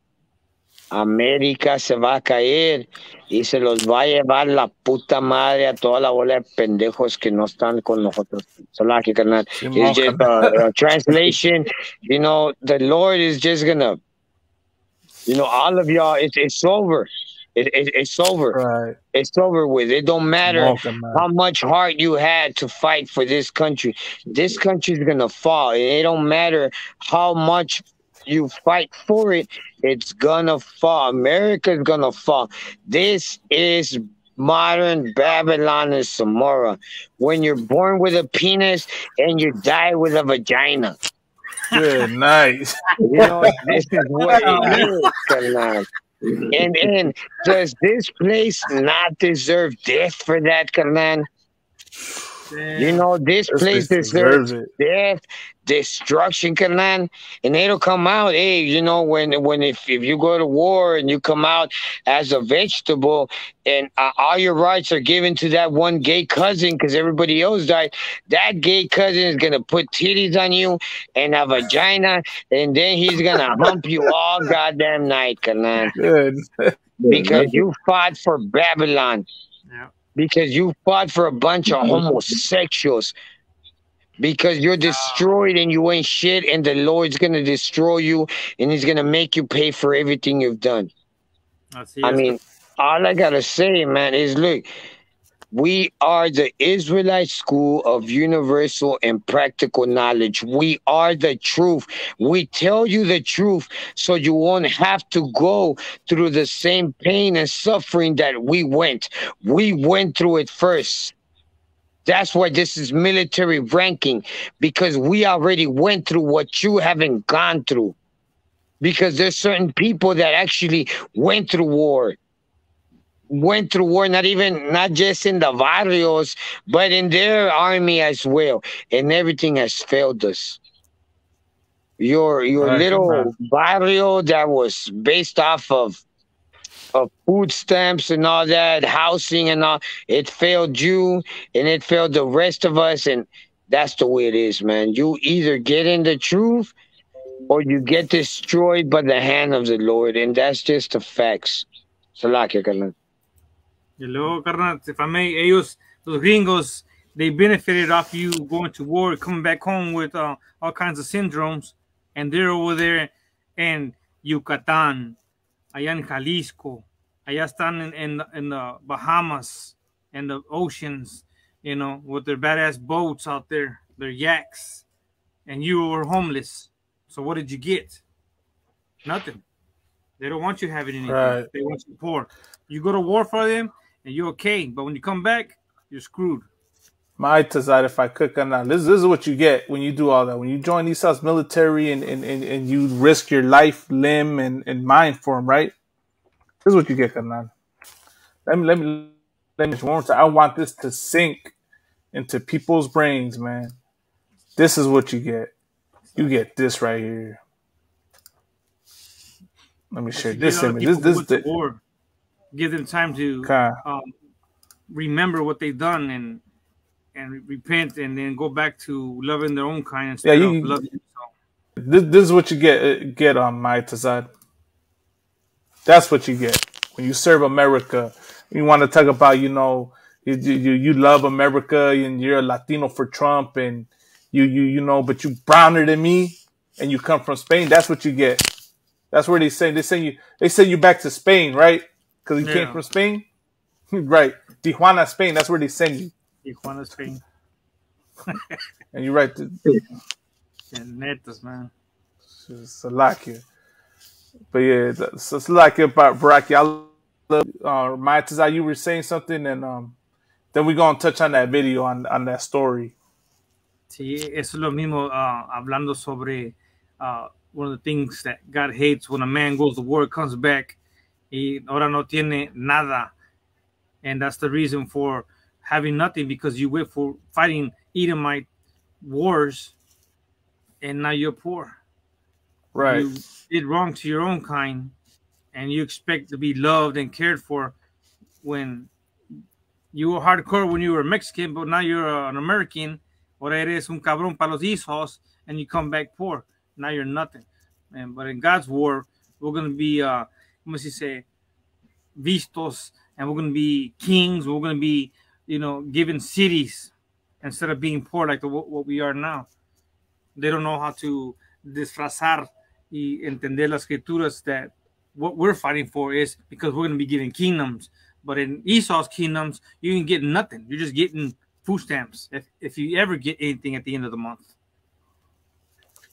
América se va a caer y se los va a llevar la puta madre a toda la bola de pendejos que no están con nosotros. Salaki, carnal. It's just a translation. You know, the Lord is just gonna, you know, all of y'all, it's over. It's over. Right. It's over with. It don't matter Smoking, man. how much heart you had to fight for this country. This country's gonna fall. It don't matter how much you fight for it. It's gonna fall. America's gonna fall. This is modern Babylon and Samora. When you're born with a penis and you die with a vagina. Good night. You know, this is what it is, carnal. And does this place not deserve death for that, carnal? You know, this place deserves death, destruction, carnal. And it'll come out, hey, you know, when if you go to war and you come out as a vegetable and all your rights are given to that one gay cousin because everybody else died, that gay cousin is going to put titties on you and a vagina, and then he's going to hump you all goddamn night, carnal. Good. Because you fought for Babylon. Yeah. Because you fought for a bunch of homosexuals. Because you're destroyed and you ain't shit, and the Lord's gonna destroy you, and He's gonna make you pay for everything you've done. I mean, all I gotta say, man, is look, we are the Israelite school of universal and practical knowledge. We are the truth. We tell you the truth so you won't have to go through the same pain and suffering that we went. We went through it first. That's why this is military ranking, because we already went through what you haven't gone through. Because there's certain people that actually went through war, not just in the barrios, but in their army as well. And everything has failed us. Your little barrio that was based off of food stamps and all that, housing and all, it failed you and it failed the rest of us. And that's the way it is, man. You either get in the truth or you get destroyed by the hand of the Lord. And that's just the facts. Salakia, carnal. Y luego, carnal, if I may, ellos, los gringos, they benefited off you going to war, coming back home with all kinds of syndromes, and they're over there in Yucatan, allá en Jalisco, allá están in the Bahamas and the oceans, you know, with their badass boats out there, their yaks, and you were homeless. So what did you get? Nothing. They don't want you having anything. Right. They want you poor. You go to war for them, and you're okay. But when you come back, you're screwed. My Tazad, if I could, this is what you get when you do all that. When you join these South military and you risk your life, limb, and mind for them, right? This is what you get, carnal. Let me one more time. I want this to sink into people's brains, man. This is what you get. You get this right here. Let me share this image. This war. Give them time to remember what they've done and repent, and then go back to loving their own kind instead of loving yourself. This is what you get on my Tazad. That's what you get when you serve America. You want to talk about, you know, you love America and you're a Latino for Trump, and you know, but you browner than me and you come from Spain. That's what you get. That's where they send you back to Spain, right? Because you came from Spain, right? Tijuana, Spain. That's where they send you. Tijuana, Spain. And you're right. Netas, man. Salakia. But yeah, Salakia about Baraki. I love my Tazai, you were saying something, and then we're gonna touch on that video on that story. Sí, eso es lo mismo. Hablando sobre one of the things that God hates when a man goes to war, comes back, y ahora no tiene nada, and that's the reason for having nothing, because you went for fighting Edomite wars, and now you're poor. Right. You did wrong to your own kind, and you expect to be loved and cared for when you were hardcore when you were Mexican, but now you're an American. Ahora eres un cabrón para los hijos, and you come back poor. Now you're nothing. But in God's war, we're going to be, como se dice, vistos, and we're going to be kings. We're going to be, you know, given cities instead of being poor like what we are now. They don't know how to disfrazar y entender las escrituras that what we're fighting for is because we're going to be given kingdoms. But in Esau's kingdoms, you can get nothing. You're just getting food stamps if you ever get anything at the end of the month.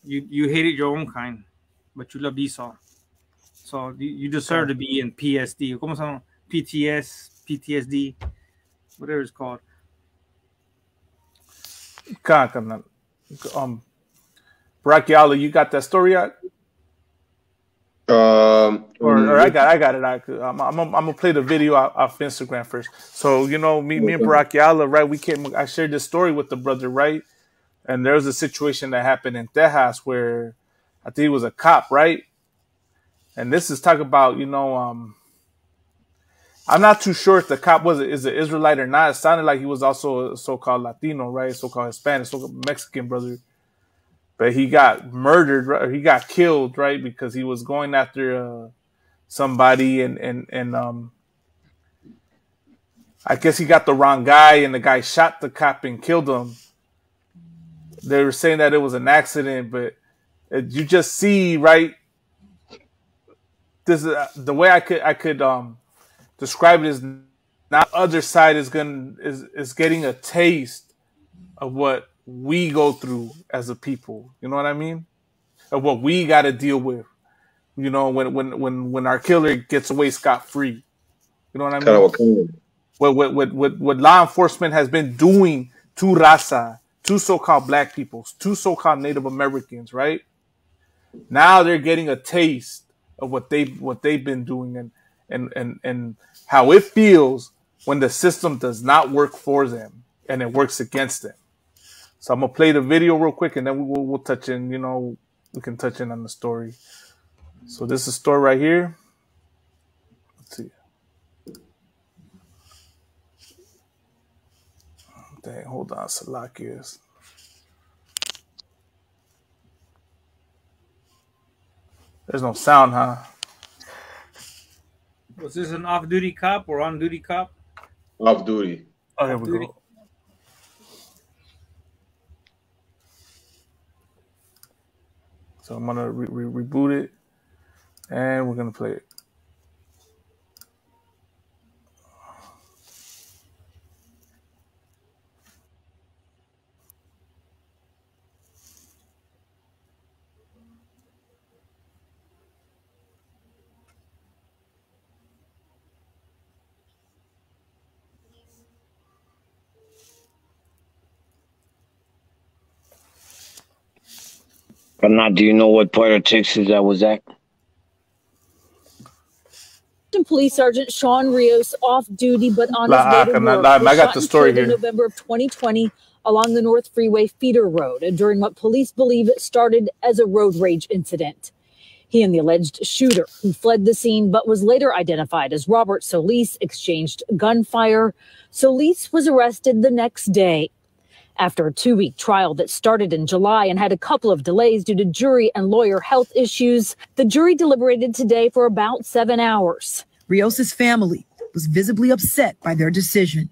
You hated your own kind, but you loved Esau. So you deserve to be in PSD. ¿Cómo se llama? PTSD, whatever it's called. Brachiala, you got that story out? Or I got it. I'm gonna play the video off Instagram first. So you know, me and Brachiala, right? I shared this story with the brother, right? And there was a situation that happened in Tejas where I think it was a cop, right? And this is talking about, you know, I'm not too sure if the cop is an Israelite or not. It sounded like he was also a so-called Latino, right? So-called Hispanic, so-called Mexican brother. But he got murdered, right? Or he got killed, right? Because he was going after somebody, and I guess he got the wrong guy, and the guy shot the cop and killed him. They were saying that it was an accident, but you just see, right? This is the way I could describe it is now the other side is getting a taste of what we go through as a people. You know what I mean? Of what we got to deal with. You know, when our killer gets away scot-free. You know what I mean? What law enforcement has been doing to Raza, to so-called black people, to so-called Native Americans, right? Now they're getting a taste of what they've been doing and how it feels when the system does not work for them and it works against them. So I'm gonna play the video real quick, and then we'll touch in. You know, we can touch in on the story. So this is a story right here. Let's see. Dang, hold on, Salakias. There's no sound, huh? Was this an off-duty cop or on-duty cop? Off-duty. Oh, here we go. So I'm gonna reboot it, and we're gonna play it. But now, do you know what part of Texas that was at? Police Sergeant Sean Rios off duty but on his way to work. I got the story here. In November of 2020 along the North Freeway feeder road during what police believe started as a road rage incident. He and the alleged shooter, who fled the scene but was later identified as Robert Solis, exchanged gunfire. Solis was arrested the next day. After a 2-week trial that started in July and had a couple of delays due to jury and lawyer health issues, the jury deliberated today for about 7 hours. Rios' family was visibly upset by their decision.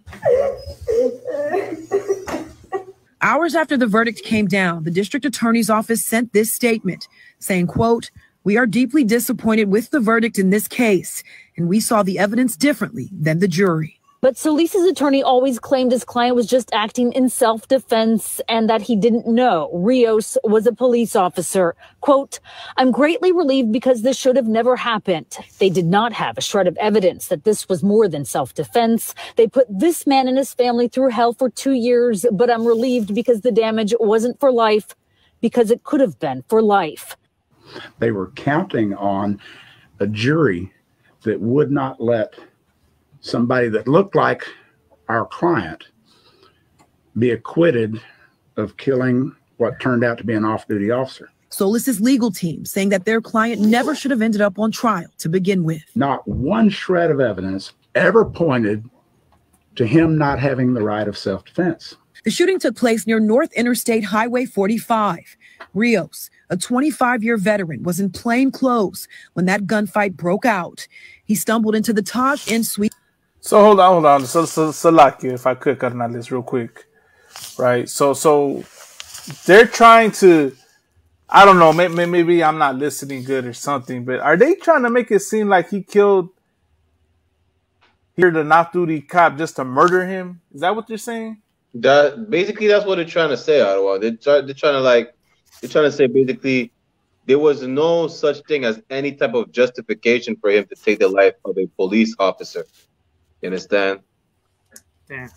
Hours after the verdict came down, the district attorney's office sent this statement saying, quote, "We are deeply disappointed with the verdict in this case, and we saw the evidence differently than the jury." But Solis's attorney always claimed his client was just acting in self-defense and that he didn't know Rios was a police officer. Quote, "I'm greatly relieved because this should have never happened. They did not have a shred of evidence that this was more than self-defense. They put this man and his family through hell for 2 years, but I'm relieved because the damage wasn't for life, because it could have been for life." They were counting on a jury that would not let somebody that looked like our client be acquitted of killing what turned out to be an off-duty officer. Solis's legal team saying that their client never should have ended up on trial to begin with. Not one shred of evidence ever pointed to him not having the right of self-defense. The shooting took place near North Interstate Highway 45. Rios, a 25-year veteran, was in plain clothes when that gunfight broke out. He stumbled into the Taj Inn suite. So hold on. So Salakia, if I could, Carnales, real quick, right? So they're trying to, I don't know, maybe I'm not listening good or something, but are they trying to make it seem like he killed the off-duty cop just to murder him? Is that what they're saying? That basically that's what they're trying to say, Ottawa. They're trying to say basically there was no such thing as any type of justification for him to take the life of a police officer. You understand? Yeah.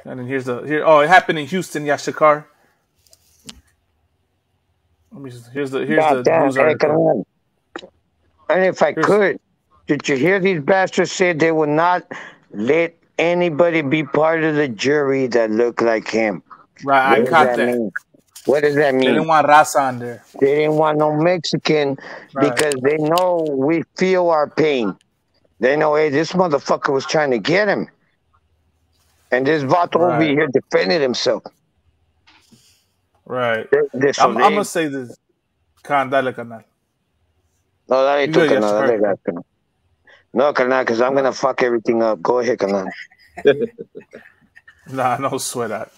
And then here's it happened in Houston, Yashikar. Here's the news article. And if I could, did you hear these bastards say they will not let anybody be part of the jury that look like him? Right, I caught that. Mean? What does that mean? They didn't want Raza on there. They didn't want no Mexican because they know we feel our pain. They know, hey, this motherfucker was trying to get him. And this Vato over here defended himself. Right. I'm going to say this. Dale, canal. No, dale tu, canal. Dale, canal. No, canal, because I'm going to fuck everything up. Go ahead, canal. Nah, no sweat out.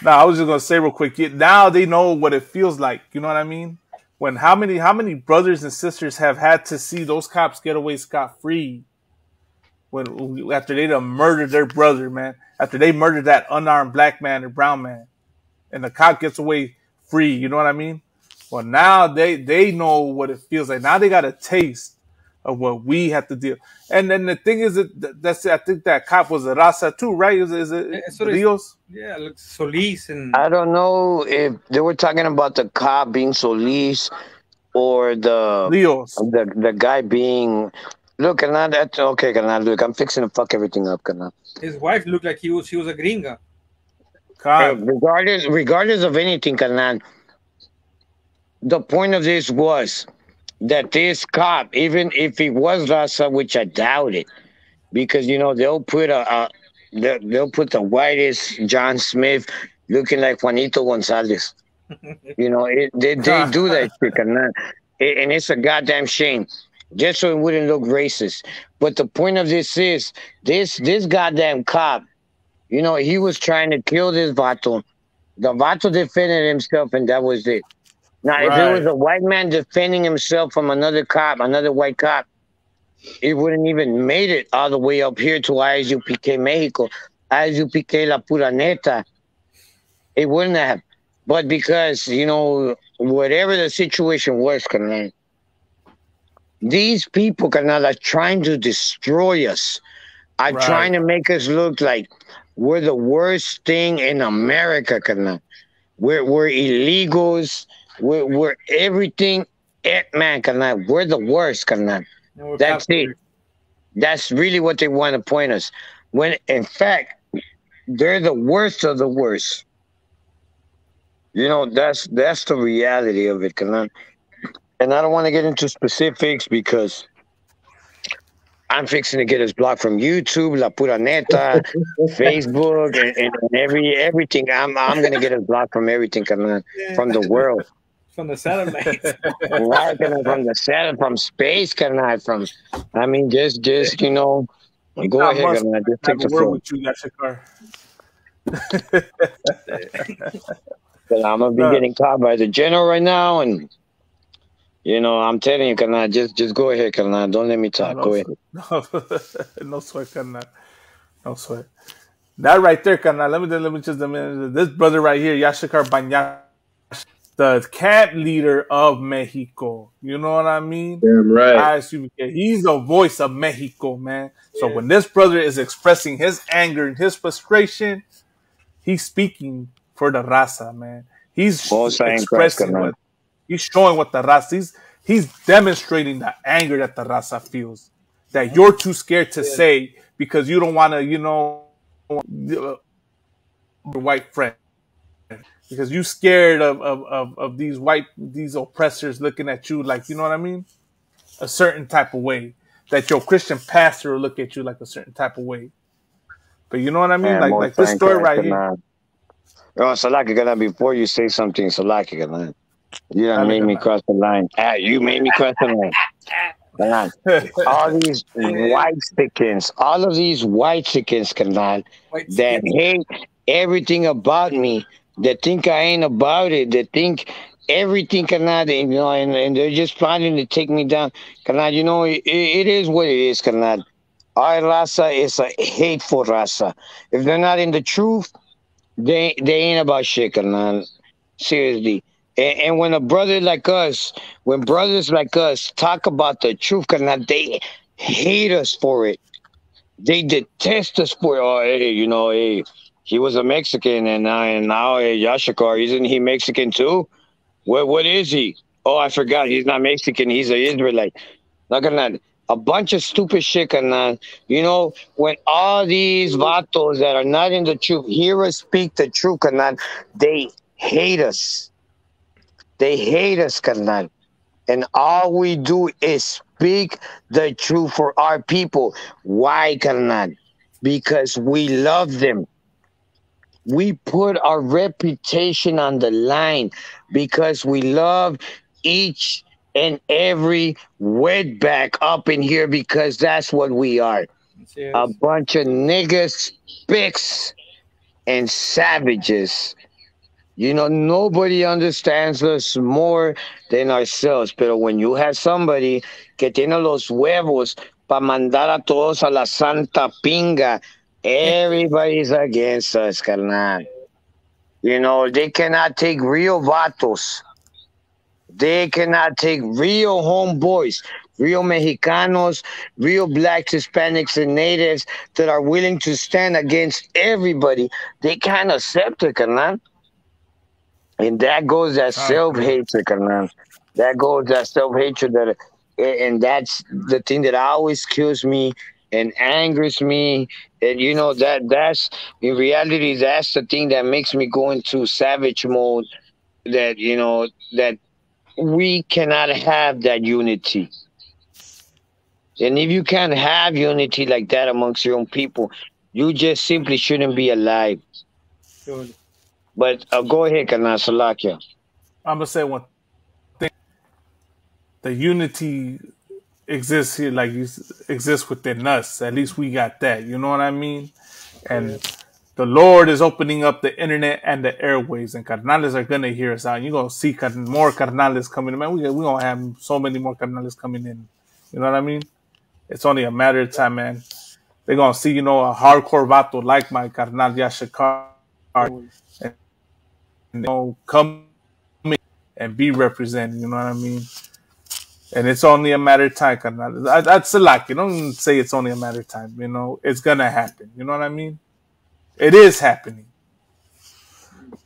Nah, I was just going to say real quick. Now they know what it feels like. You know what I mean? When how many brothers and sisters have had to see those cops get away scot-free after they done murdered their brother, man, after they murdered that unarmed black man or brown man, and the cop gets away free, you know what I mean? Well, now they know what it feels like. Now they got a taste of what we have to deal. And then the thing is that's I think that cop was a Raza too, right? Is it Rios? Yeah, like Solis and I don't know if they were talking about the cop being Solis or the Rios. The guy being. Look, Canal, that's okay, Canal. Look, I'm fixing to fuck everything up, Canal. His wife looked like she was a gringa. Regardless of anything, Canal, the point of this was that this cop, even if he was Raza, which I doubt it, because they'll put the whitest John Smith looking like Juanito Gonzalez. They do that shit, Canal, and it's a goddamn shame. Just so it wouldn't look racist. But the point of this is, this goddamn cop, he was trying to kill this Vato. The Vato defended himself, and that was it. Now, if it was a white man defending himself from another white cop, it wouldn't even made it all the way up here to ISUPK Mexico, ISUPK La Pura Neta. It wouldn't have. But because, whatever the situation was, Canal, these people, Canal, are trying to destroy us. Are trying to make us look like we're the worst thing in America, Canal. We're illegals. We're everything. Man, Canal. We're the worst, Canal. That's it. That's really what they want to point us. When, in fact, they're the worst of the worst. You know, that's the reality of it, Kanan. And I don't want to get into specifics because I'm fixing to get us blocked from YouTube, La Pura Neta, Facebook, and everything. I'm gonna get us blocked from everything, Kanan, from the world. From the satellites. Right, Kanan, from the satellite, from space, Kanan, from. I mean, just you know, go ahead, Kanan. Just take the word floor. with you, Yashikar. But I'm gonna be getting caught by the general right now, and you know, I'm telling you, Kanan, just go ahead, Kanan. Don't let me talk. Go ahead. No sweat, Karna. No sweat. That right there, Karna. Let me just a minute. This brother right here, Yashikar Banya, the camp leader of Mexico. You know what I mean? Damn right. He's the voice of Mexico, man. So when this brother is expressing his anger and his frustration, he's speaking for the Raza, man. He's expressing what he's showing what the Raza. He's demonstrating the anger that the Raza feels. That you're too scared to say because you don't want to, you know, your white friend. Because you scared of these oppressors looking at you like, you know what I mean? A certain type of way. That your Christian pastor will look at you like a certain type of way. But you know what I mean? Like this story right here. Oh, Salaki, Gana, before you say something, Salaki, Gana, you done made me cross the line. You made me cross the line. All these white chickens, all of these white chickens, Kanan, that hate everything about me, that think I ain't about it, that think everything, Kanan, you know, and they're just planning to take me down. Kanan, you know, it is what it is, Kanan. Our Raza is a hateful Raza. If they're not in the truth, they ain't about shit, Kanan. Seriously. And when brothers like us talk about the truth, Kanan, they hate us for it. They detest us for it. Oh, hey, you know, hey, he was a Mexican, and now hey, Yashikar, isn't he Mexican too? What is he? Oh, I forgot. He's not Mexican. He's an Israelite. Look at that. A bunch of stupid shit, Kanan. You know, when all these vatos that are not in the truth hear us speak the truth, Kanan, they hate us. They hate us, Kanan. And all we do is speak the truth for our people. Why, Kanan? Because we love them. We put our reputation on the line because we love each and every wetback up in here because that's what we are. A bunch of niggas, spics, and savages. You know, nobody understands us more than ourselves. Pero when you have somebody que tiene los huevos para mandar a todos a la santa pinga, everybody's against us, carnal. You know, they cannot take real vatos. They cannot take real homeboys, real Mexicanos, real blacks, Hispanics, and natives that are willing to stand against everybody. They can't accept it, carnal. And that goes that self-hatred, carnal. That goes that self-hatred and that's the thing that always kills me and angers me. And you know that's in reality that's the thing that makes me go into savage mode. That you know that we cannot have that unity. And if you can't have unity like that amongst your own people, you just simply shouldn't be alive. But go ahead, Kana Salakia. I'm gonna say one thing: the unity exists here, like exists within us. At least we got that. You know what I mean? And the Lord is opening up the internet and the airways, and carnales are gonna hear us out. You're gonna see more carnales coming in. Man, we gonna have so many more carnales coming in. You know what I mean? It's only a matter of time, man. They're gonna see, you know, a hardcore vato like my carnal Yashikar, and you know, come and be represented. You know what I mean? And it's only a matter of time, carnal. That's a lot. You don't say it's only a matter of time. You know, it's gonna happen. You know what I mean? It is happening.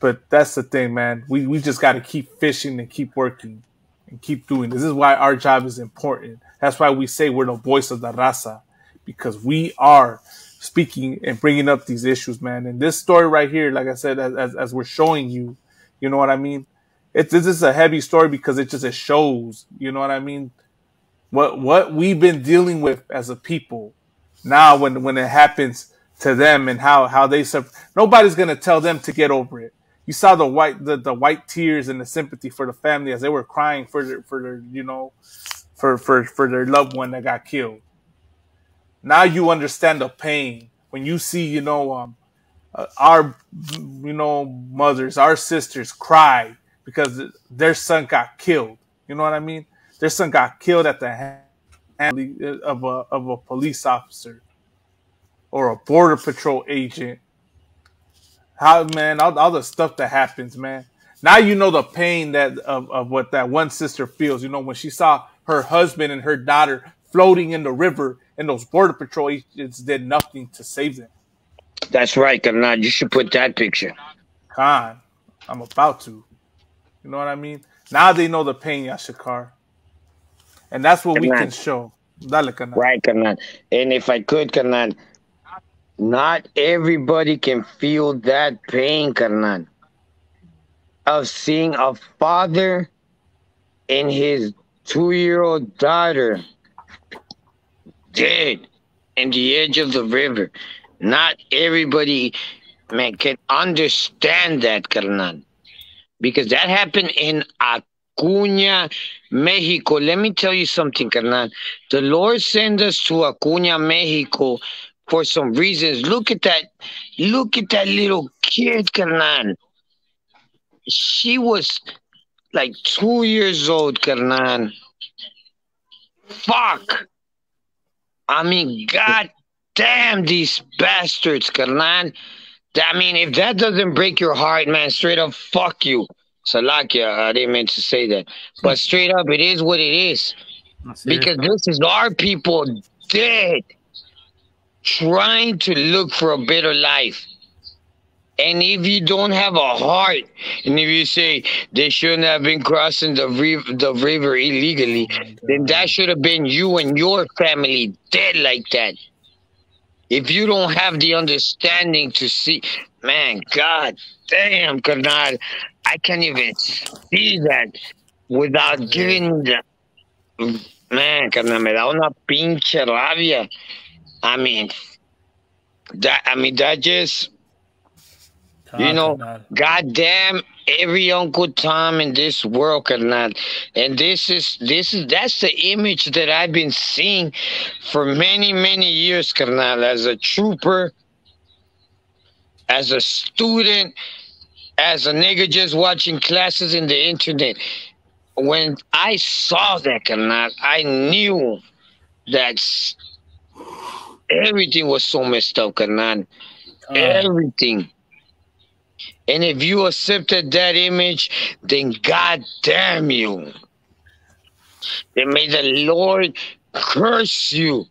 But that's the thing, man. We just got to keep fishing and keep working and keep doing. This is why our job is important. That's why we say we're the voice of the Raza, because we are speaking and bringing up these issues, man. And this story right here, like I said, as we're showing you, you know what I mean? This is a heavy story because it shows, you know what I mean? What we've been dealing with as a people now when it happens to them and how they suffer. Nobody's gonna tell them to get over it. You saw the white tears and the sympathy for the family as they were crying for their you know for their loved one that got killed. Now you understand the pain when you see, you know, our, you know, mothers, our sisters cry because their son got killed. You know what I mean? Their son got killed at the hand of a police officer or a border patrol agent. How, man, all the stuff that happens, man. Now you know the pain that of what that one sister feels. You know, when she saw her husband and her daughter floating in the river, and those border patrol agents did nothing to save them. That's right, Karnal. You should put that picture. Khan, I'm about to. You know what I mean? Now they know the pain, Yashikar. And that's what we can show. Dale, Karnal. Right, Karnal. And if I could, Karnal, not everybody can feel that pain, Karnal, of seeing a father and his 2-year-old daughter dead in the edge of the river. Not everybody, man, can understand that, Karnal, because that happened in Acuña, Mexico. Let me tell you something, Karnal. The Lord sent us to Acuña, Mexico for some reasons. Look at that little kid, Karnal. She was like 2 years old, Karnal. Fuck. I mean, God damn these bastards, Karnal. I mean, if that doesn't break your heart, man, straight up, fuck you. Salakia, I didn't mean to say that. But straight up, it is what it is. Because this is our people dead, trying to look for a better life. And if you don't have a heart, and if you say they shouldn't have been crossing the river illegally, then that should have been you and your family dead like that. If you don't have the understanding to see, man, God damn, Karnal, I can't even see that without giving the, man, Karnal, me da una pinche rabia. I mean, that just, you know, goddamn every Uncle Tom in this world, Karnal. And that's the image that I've been seeing for many, many years, Karnal, as a trooper, as a student, as a nigga just watching classes in the internet. When I saw that, Karnal, I knew that everything was so messed up, Karnal. Everything. And if you accepted that image, then God damn you. Then may the Lord curse you.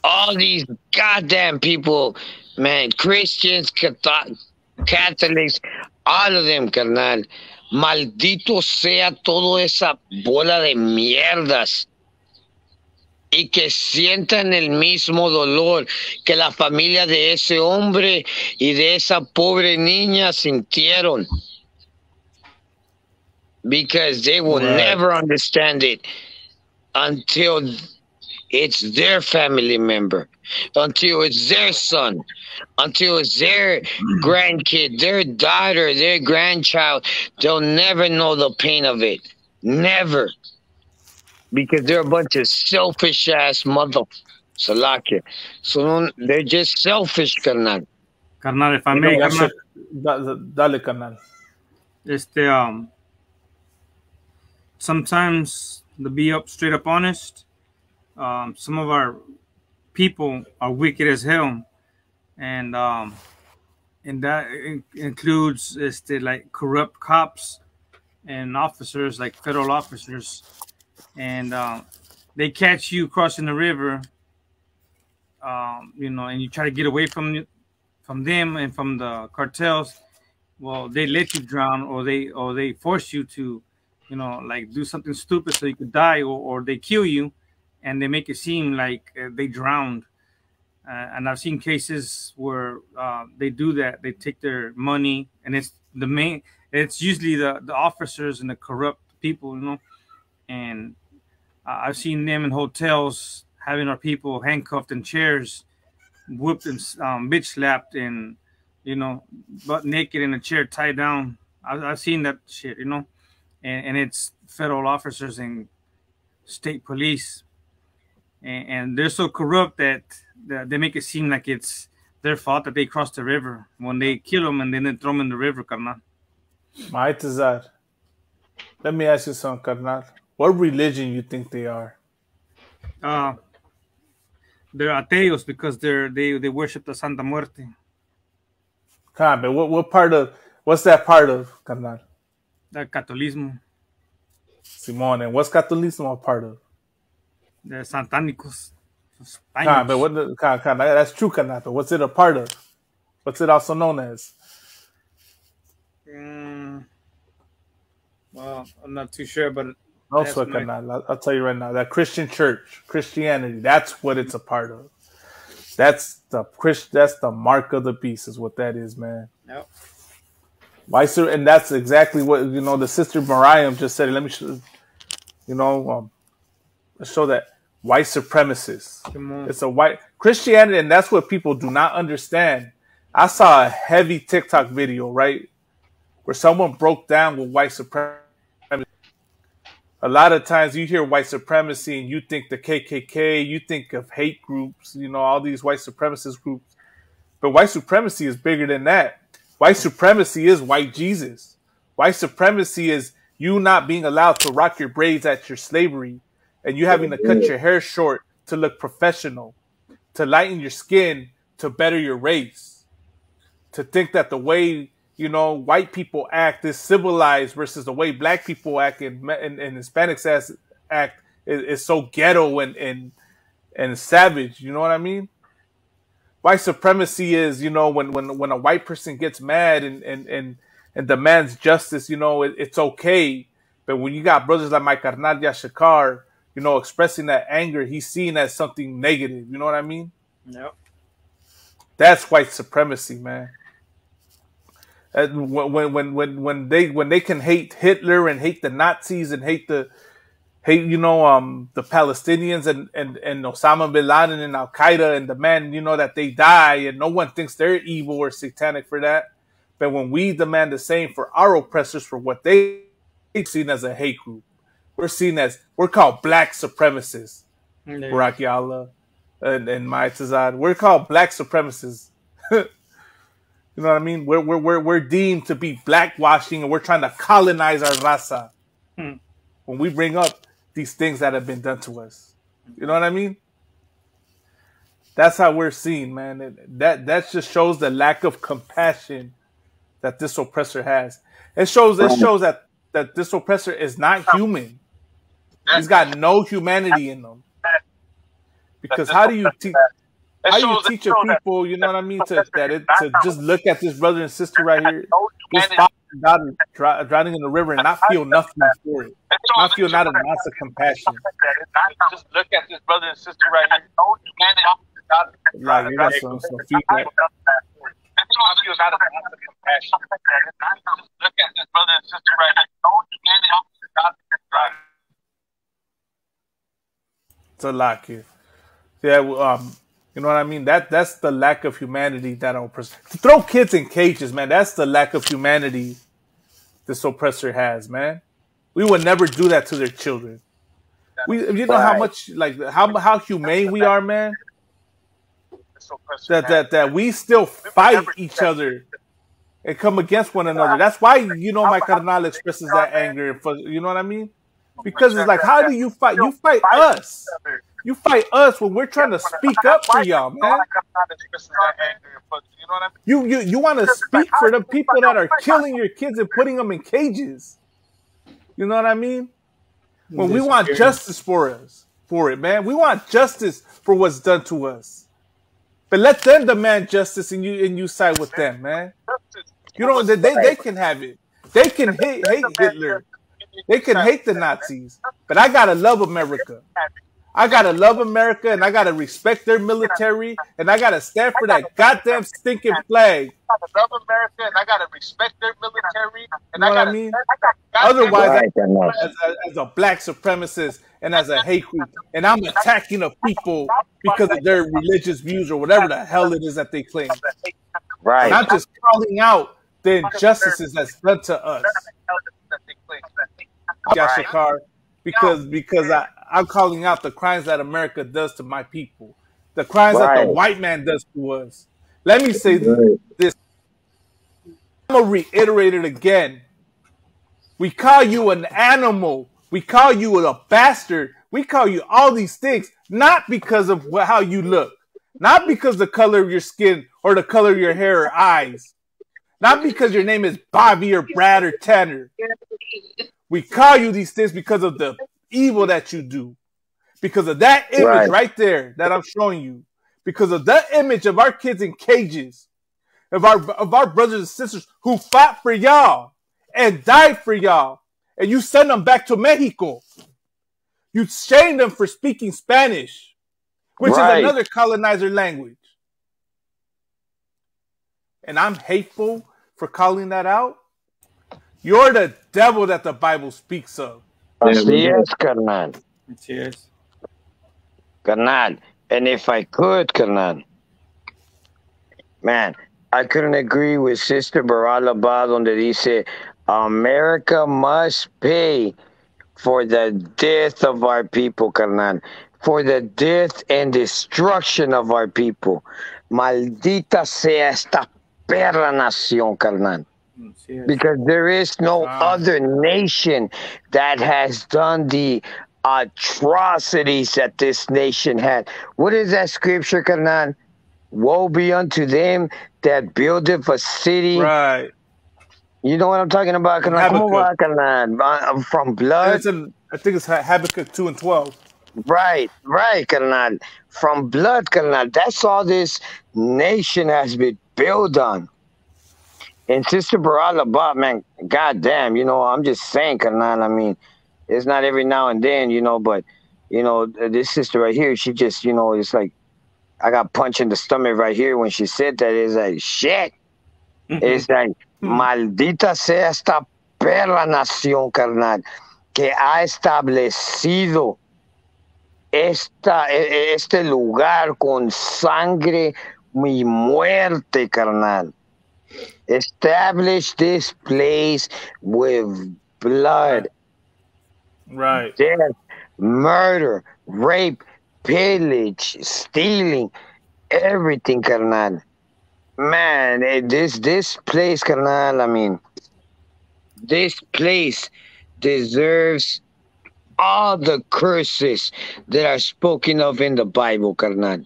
All these goddamn people, man, Christians, Catholics, all of them, Karnal. Maldito sea toda esa bola de mierdas. Y que sientan el mismo dolor que la familia de ese hombre y de esa pobre niña sintieron. Because they will never understand it until it's their family member, until it's their son, until it's their grandkid, their daughter, their grandchild. They'll never know the pain of it. Never. Because they're a bunch of selfish-ass Salakia. So they're just selfish, Karnal. Karnal, if I may, Karnal. Dale, Karnal. Sometimes, to be straight up honest, some of our people are wicked as hell. And that includes like corrupt cops and officers, like federal officers. And they catch you crossing the river, you know, and you try to get away from them and from the cartels. Well, they let you drown, or they force you to, you know, like do something stupid so you could die, or they kill you, and they make it seem like they drowned. and I've seen cases where they do that. They take their money, and it's usually the officers and the corrupt people, you know. And I've seen them in hotels having our people handcuffed in chairs, whipped and bitch slapped, and you know, butt naked in a chair, tied down. I've seen that shit, you know, and it's federal officers and state police, and they're so corrupt that they make it seem like it's their fault that they crossed the river when they kill them and then they throw them in the river, carnal. Maitazar, let me ask you something, carnal. What religion you think they are? They're ateos because they worship the Santa Muerte. Come on, but what's that part of, carnal? The Catolicismo. Simón, and what's Catolicismo a part of? The Santánicos. But that's true, carnal. But what's it a part of? What's it also known as? Well, I'm not too sure, but no sweat, carnal. I'll tell you right now. That Christian church, Christianity, that's what it's a part of. That's the mark of the beast, is what that is, man. Yep. And that's exactly what, you know, the sister Mariam just said. Let me show, you know, let's show that white supremacists. It's a white Christianity, and that's what people do not understand. I saw a heavy TikTok video, right, where someone broke down with white supremacy. A lot of times you hear white supremacy and you think the KKK, you think of hate groups, you know, all these white supremacist groups. But white supremacy is bigger than that. White supremacy is white Jesus. White supremacy is you not being allowed to rock your braids at your slavery and you having to cut your hair short to look professional, to lighten your skin, to better your race, to think that the way, you know, white people act is civilized versus the way black people act and Hispanics act is so ghetto and savage. You know what I mean? White supremacy is, you know, when a white person gets mad and demands justice, you know, it's okay. But when you got brothers like my carnal Yashikar, you know, expressing that anger, he's seen as something negative. You know what I mean? Yep. That's white supremacy, man. When they can hate Hitler and hate the Nazis and hate the Palestinians and Osama bin Laden and Al Qaeda and demand, you know, that they die, and no one thinks they're evil or satanic for that. But when we demand the same for our oppressors for what they seen as a hate group, we're called black supremacists. Baraki Allah and Maitazad, we're called black supremacists. You know what I mean? We're deemed to be blackwashing, and we're trying to colonize our raza when we bring up these things that have been done to us. You know what I mean? That's how we're seen, man. That just shows the lack of compassion that this oppressor has. It shows that this oppressor is not human. He's got no humanity in him. Because how do you teach? How you teach your people, you know what I mean, to just look at this brother and sister right here, this father drowning in the river and not feel nothing for it, not feel not an ounce of compassion. Just look at this brother and sister right here. Like, you got some feedback. It's a lot, kid. Yeah, you know what I mean? That's the lack of humanity that oppressor. To throw kids in cages, man, that's the lack of humanity this oppressor has, man. We would never do that to their children. You know how much, like, how humane we are, man? That we still fight each other and come against one another. That's why, you know, my carnal expresses that anger. You know what I mean? Because it's like, how do you fight? You fight us. You fight us when we're trying to speak up for y'all, man. You want to speak for the people that are killing your kids and putting them in cages. You know what I mean? When we want justice for it, man. We want justice for what's done to us. But let them demand justice and you side with them, man. You know, they can have it. They can hate Hitler. They can hate the Nazis. But I gotta love America. I gotta love America and I gotta respect their military and I gotta stand for that goddamn stinking flag. I love America and I gotta respect their military. You know what I mean? Otherwise, as a black supremacist and as a hate group, and I'm attacking the people because of their religious views or whatever the hell it is that they claim. Right. And I'm just calling out the injustices that's done to us. Yashikar, because I'm calling out the crimes that America does to my people, the crimes that the white man does to us. Let me say this. I'm going to reiterate it again. We call you an animal. We call you a bastard. We call you all these things, not because of how you look, not because of the color of your skin or the color of your hair or eyes, not because your name is Bobby or Brad or Tanner. We call you these things because of the evil that you do, because of that image right there that I'm showing you, because of that image of our kids in cages, of our brothers and sisters who fought for y'all and died for y'all, and you send them back to Mexico. You shame them for speaking Spanish, which is another colonizer language. And I'm hateful for calling that out. You're the devil that the Bible speaks of. Yes, carnal. Yes. Carnal. And if I could, carnal, man, I couldn't agree with Sister Baralaba donde dice, America must pay for the death of our people, carnal, for the death and destruction of our people. Maldita sea esta perra nación, carnal. Because there is no other nation that has done the atrocities that this nation had. What is that scripture, carnal? Woe be unto them that buildeth a city. Right. You know what I'm talking about? Carnal? From blood. I think it's Habakkuk 2 and 12. Right, carnal. From blood, carnal. That's all this nation has been built on. And Sister Baralaba, man, goddamn, you know, I'm just saying, carnal. I mean, it's not every now and then, you know, but, you know, this sister right here, she just, you know, it's like, I got punched in the stomach right here when she said that. It's like, shit. It's like, maldita sea esta perra nación, carnal, que ha establecido este lugar con sangre y muerte, carnal. Establish this place with blood, death, murder, rape, pillage, stealing, everything, carnal. Man, this place, carnal, I mean, this place deserves all the curses that are spoken of in the Bible, carnal.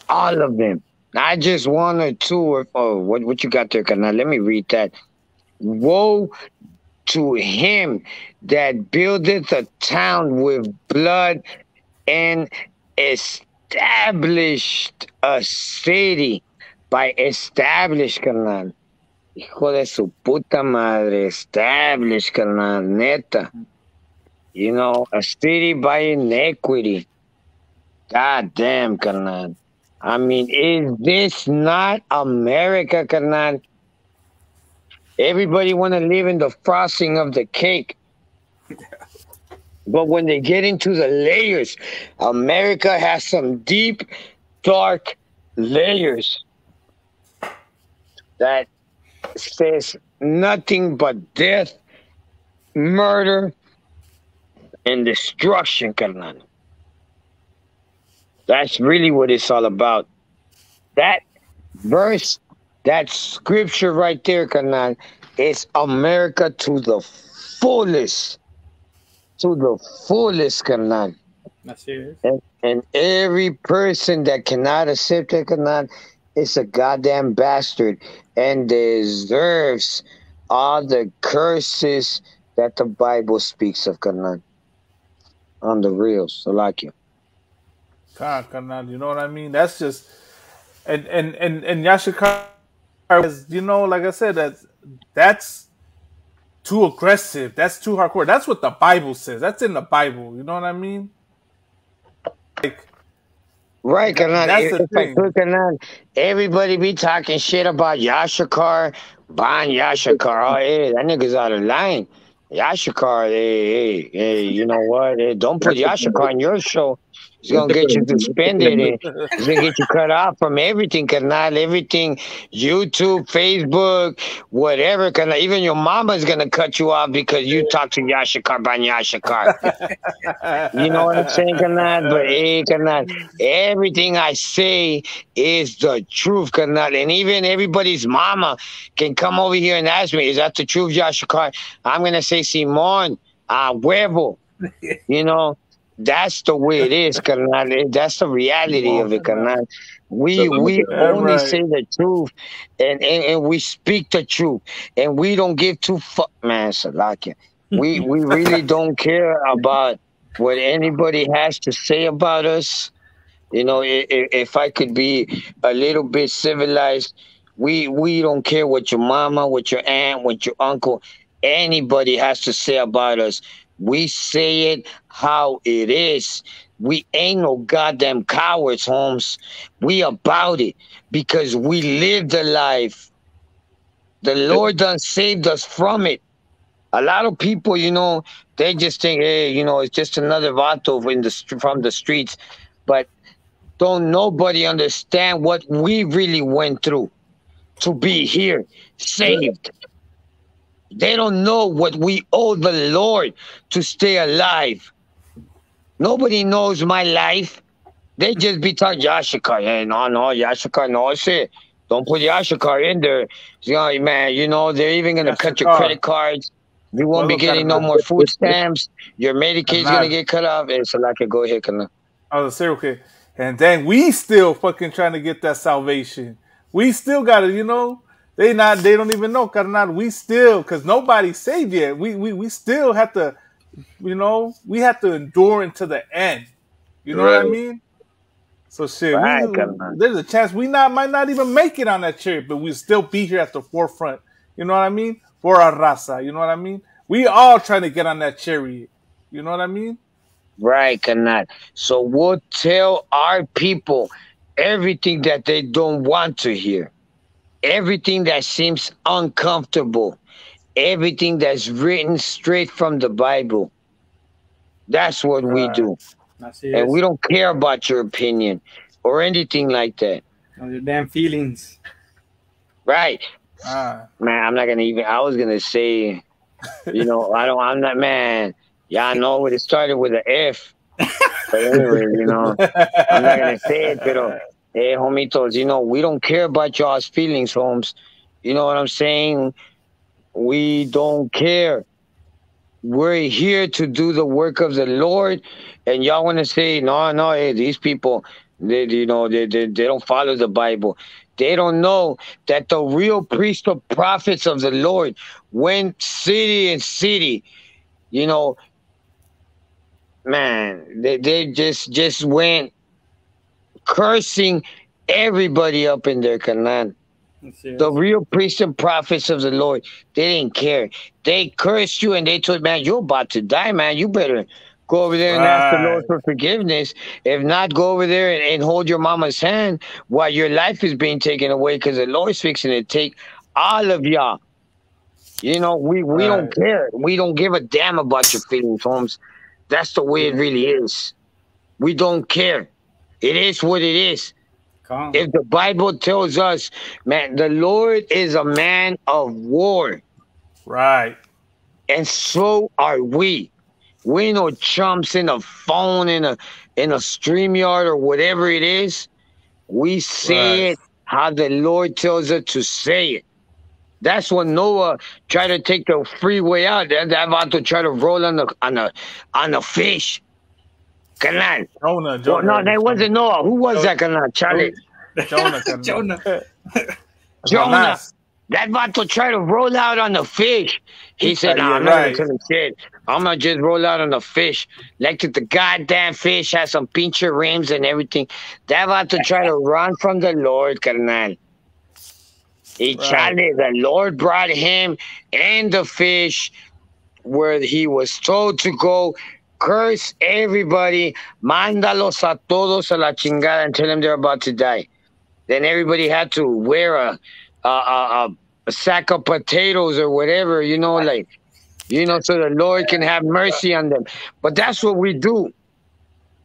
All of them. Not just one or two. What you got there, carnal? Let me read that. Woe to him that buildeth a town with blood and established a city by established, carnal. Hijo de su puta madre. Established, carnal. Neta. You know, a city by iniquity. God damn, carnal. I mean, is this not America, carnal? Everybody want to live in the frosting of the cake. But when they get into the layers, America has some deep, dark layers that says nothing but death, murder, and destruction, carnal. That's really what it's all about. That verse, that scripture right there, carnal, is America to the fullest. To the fullest, carnal. And every person that cannot accept it, carnal, is a goddamn bastard and deserves all the curses that the Bible speaks of, carnal. On the real, so like you. Carnal, you know what I mean? That's just and Yashikar, you know, like I said, that's too aggressive. That's too hardcore. That's what the Bible says. That's in the Bible. You know what I mean? Right, carnal. That's the If I thing. could, carnal, everybody be talking shit about Yashikar, buying Yashikar. Oh, hey, that nigga's out of line. Yashikar, hey, you know what? Hey, don't put Yashikar on your show. He's gonna get you suspended and he's gonna get you cut off from everything, carnal. Everything, YouTube, Facebook, whatever, carnal. Even your mama's gonna cut you off because you talk to Yashikar buying Yashikar. You know what I'm saying, carnal? But hey, carnal, everything I say is the truth, carnal. And even everybody's mama can come over here and ask me, is that the truth, Yashikar? I'm going to say, Simon, a huevo. You know, that's the way it is, carnal. That's the reality of it, carnal. We only say the truth and we speak the truth. And we don't give two fuck, man, Salakia. We really don't care about what anybody has to say about us. You know, if I could be a little bit civilized, we don't care what your mama, what your aunt, what your uncle, anybody has to say about us. We say it how it is. We ain't no goddamn cowards, Holmes. We about it because we live the life. The Lord done saved us from it. A lot of people, you know, they just think, hey, you know, it's just another vato from the streets. But don't nobody understand what we really went through to be here, saved. They don't know what we owe the Lord to stay alive. Nobody knows my life. They just be talking Yashikar. Hey, no, Yashikar, no, shit. Don't put Yashikar in there. You know, man, you know, they're even going to cut your credit cards. You won't be getting no more food stamps. Your Medicaid's going to get cut off. And so, like, go ahead, Kana. I was say, okay. And then we still fucking trying to get that salvation. We still got it, you know. They don't even know, carnal. We still, because nobody's saved yet. We still have to, you know, we have to endure until the end. You know what I mean? So shit, there's a chance we might not even make it on that chariot, but we still be here at the forefront. You know what I mean? For our raza, you know what I mean? We all trying to get on that chariot. You know what I mean? Right, Kanat. So we'll tell our people everything that they don't want to hear, everything that seems uncomfortable, everything that's written straight from the Bible. That's what we do. And we don't care about your opinion or anything like that. No, your damn feelings. Right. Man, I'm not gonna even. I was gonna say, you know, I'm not, man. Y'all know it started with an F. But anyway, you know, I'm not gonna say it, but hey, homitos, you know, we don't care about y'all's feelings, Holmes. You know what I'm saying? We don't care. We're here to do the work of the Lord, and y'all want to say, no, hey, these people, they don't follow the Bible. They don't know that the real priests or prophets of the Lord went city and city, you know, man, they just went cursing everybody up in their Canaan. The real priests and prophets of the Lord, they didn't care. They cursed you and they told, man, you're about to die, man. You better go over there and ask the Lord for forgiveness. If not, go over there and hold your mama's hand while your life is being taken away, because the Lord's fixing to take all of y'all. You know, we don't care. We don't give a damn about your feelings, Holmes. That's the way it really is. We don't care. It is what it is. If the Bible tells us, man, the Lord is a man of war. Right. And so are we. We ain't no chumps in a phone, in a StreamYard or whatever it is. We say it how the Lord tells us to say it. That's when Noah tried to take the freeway out. They're about to try to roll on the fish. Canal. Jonah. Well, no, that wasn't Noah. Who was that, Canal? Charlie. Jonah. Jonah. That vato tried to roll out on the fish. He said, no, I'm not going to tell him shit. I'm going to just roll out on the fish. Like the goddamn fish has some pinche rims and everything. That vato tried to run from the Lord, carnal. Charlie, the Lord brought him and the fish where he was told to go. curse everybody, mándalos a todos a la chingada, and tell them they're about to die. Then everybody had to wear a sack of potatoes or whatever, you know, like, you know, so the Lord can have mercy on them. But that's what we do.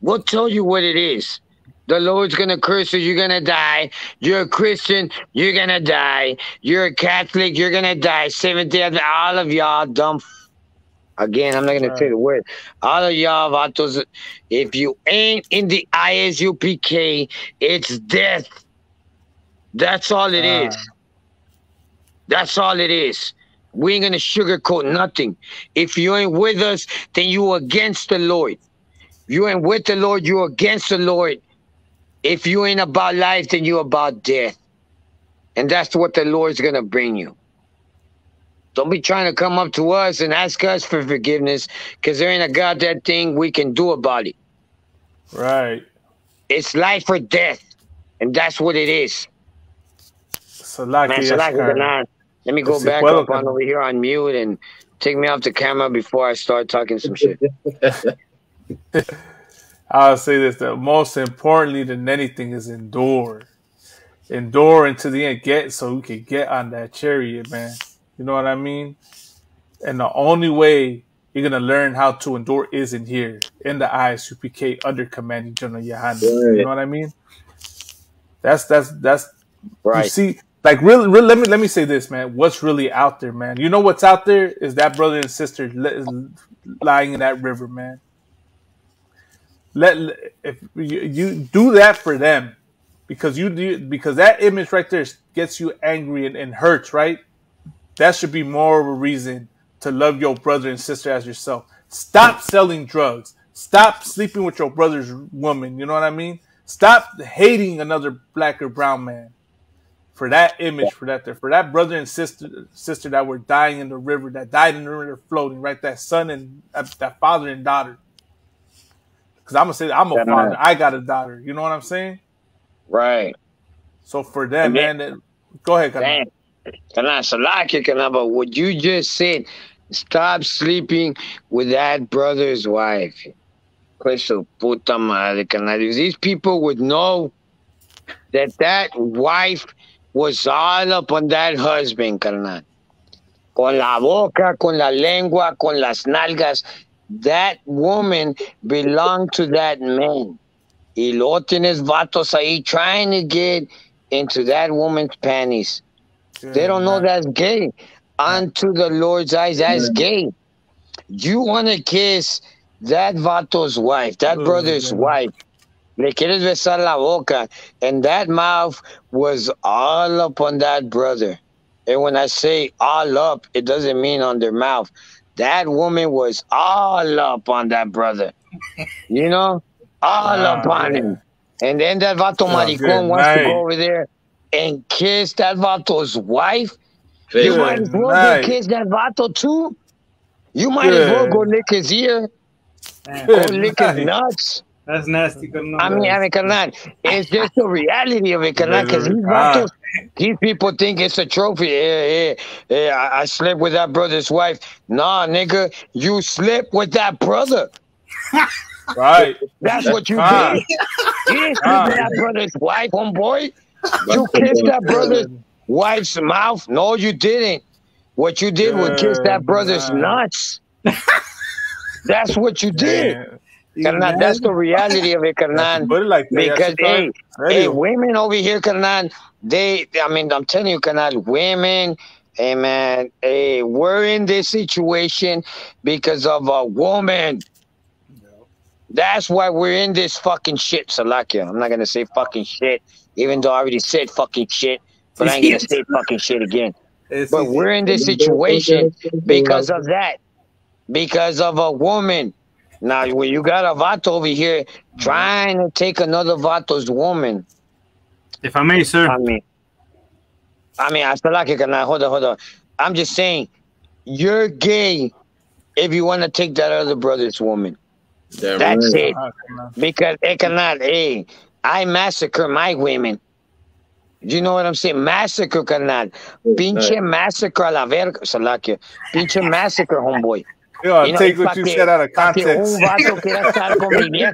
We'll tell you what it is. The Lord's going to curse you. You're going to die. You're a Christian. You're going to die. You're a Catholic. You're going to die. Seventh-day Adventist. All of y'all dumb. Again, I'm not going to say the word. All of y'all, vatos, if you ain't in the ISUPK, it's death. That's all it is. That's all it is. We ain't going to sugarcoat nothing. If you ain't with us, then you against the Lord. If you ain't with the Lord, you against the Lord. If you ain't about life, then you about death. And that's what the Lord's going to bring you. Don't be trying to come up to us and ask us for forgiveness, because there ain't a goddamn thing we can do about it. Right. It's life or death. And that's what it is. Man, let me go back up on over here on mute and take me off the camera before I start talking some shit. I'll say this, that most importantly than anything is endure. Endure until the end, so we can get on that chariot, man. You know what I mean? And the only way you're going to learn how to endure is in here, in the ISUPK under Commanding General Yohani. Right. You know what I mean? That's right. You see, like, really, let me say this, man. What's really out there, man? You know what's out there is that brother and sister lying in that river, man. If you do that for them, because that image right there gets you angry and hurts, right? That should be more of a reason to love your brother and sister as yourself. Stop selling drugs. Stop sleeping with your brother's woman. You know what I mean? Stop hating another black or brown man for that image, for that brother and sister that were dying in the river, that died in the river floating, right? That son and that father and daughter. Because I'm going to say that I'm a father. I got a daughter. You know what I'm saying? Right. So for them, man, go ahead, Carnal. But what you just said, stop sleeping with that brother's wife. Puta madre, carnal. These people would know that wife was all up on that husband, carnal. Con la boca, con la lengua, con las nalgas. That woman belonged to that man. Y luego tienes vatos ahí trying to get into that woman's panties. They don't know that's gay. Unto the Lord's eyes, that's gay. You want to kiss that vato's wife, that brother's wife. Le quieres besar la boca. And that mouth was all up on that brother. And when I say all up, it doesn't mean on their mouth. That woman was all up on that brother. You know? All up on him. And then that vato maricón wants to go over there and kiss that vato's wife. You might as well go kiss that vato too. You might as well go lick his ear. Go lick his nuts. That's nasty. I mean, carnal, it's just the reality of it, carnal, because these people think it's a trophy. I slept with that brother's wife. Nah, nigga, you slept with that brother. Right. That's what you did. You didn't sleep with that brother's wife, homeboy. You kissed that brother's wife's mouth. No, you didn't. What you did was kiss that brother's nuts. That's what you did. Carnal, that's the reality of it, carnal. Because, hey, women over here, carnal, I'm telling you, carnal, women, hey, man, hey, we're in this situation because of a woman. That's why we're in this fucking shit, Salakia. I'm not going to say fucking shit, even though I already said fucking shit, but I ain't going to say fucking shit again. But we're in this situation because of that. Because of a woman. Now, when you got a vato over here trying to take another vato's woman. If I may, sir. I feel like it. Hold on. I'm just saying, you're gay if you want to take that other brother's woman. That's it. Because I massacre my women. Do you know what I'm saying? Massacre, carnal. Pinche massacre a la verga. Salakia. Pinche massacre, homeboy. Yo, take what you said out of Pa que context. un vato quiera estar con mi vieja,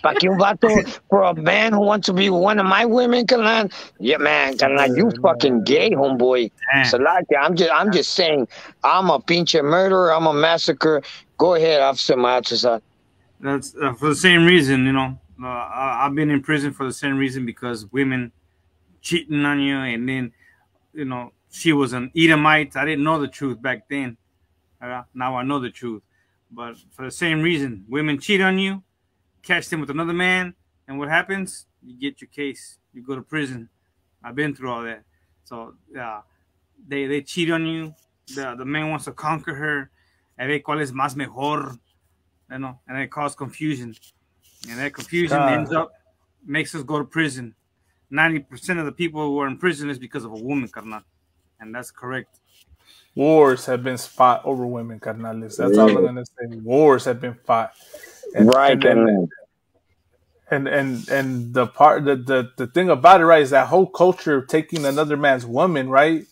pa que un vato, for a man who wants to be one of my women, carnal. Yeah, man, carnal, you fucking gay, homeboy. Salate, I'm just saying, I'm a pinche murderer, I'm a massacre. Go ahead, Officer Matzasa. That's for the same reason, you know. I've been in prison for the same reason, because women cheating on you, and then, you know, she was an Edomite. I didn't know the truth back then. Now I know the truth. But for the same reason, women cheat on you, catch them with another man, and what happens? You get your case. You go to prison. I've been through all that. So they cheat on you. The man wants to conquer her. A ver cuál es más mejor, you know, and it causes confusion. And that confusion makes us go to prison. 90% of the people who are in prison is because of a woman, carnal. And that's correct. Wars have been fought over women, carnales. That's all I'm gonna say. Wars have been fought. And, right, and the part the thing about it, right, is that whole culture of taking another man's woman, right?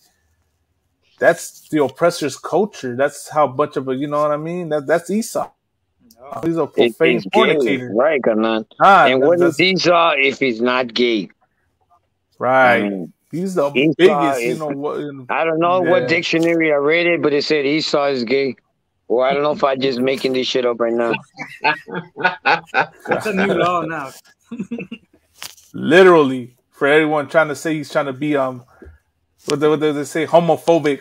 That's the oppressor's culture. That's how much of a, you know what I mean? That's Esau. He's a profane fornicator. Right, carnal. And what is Esau if he's not gay? Right. He's the biggest, you know what? I don't know what dictionary I read it, but it said Esau is gay. Or I don't know if I'm just making this shit up right now. That's a new law now. Literally, for everyone trying to say he's trying to be what they say, homophobic.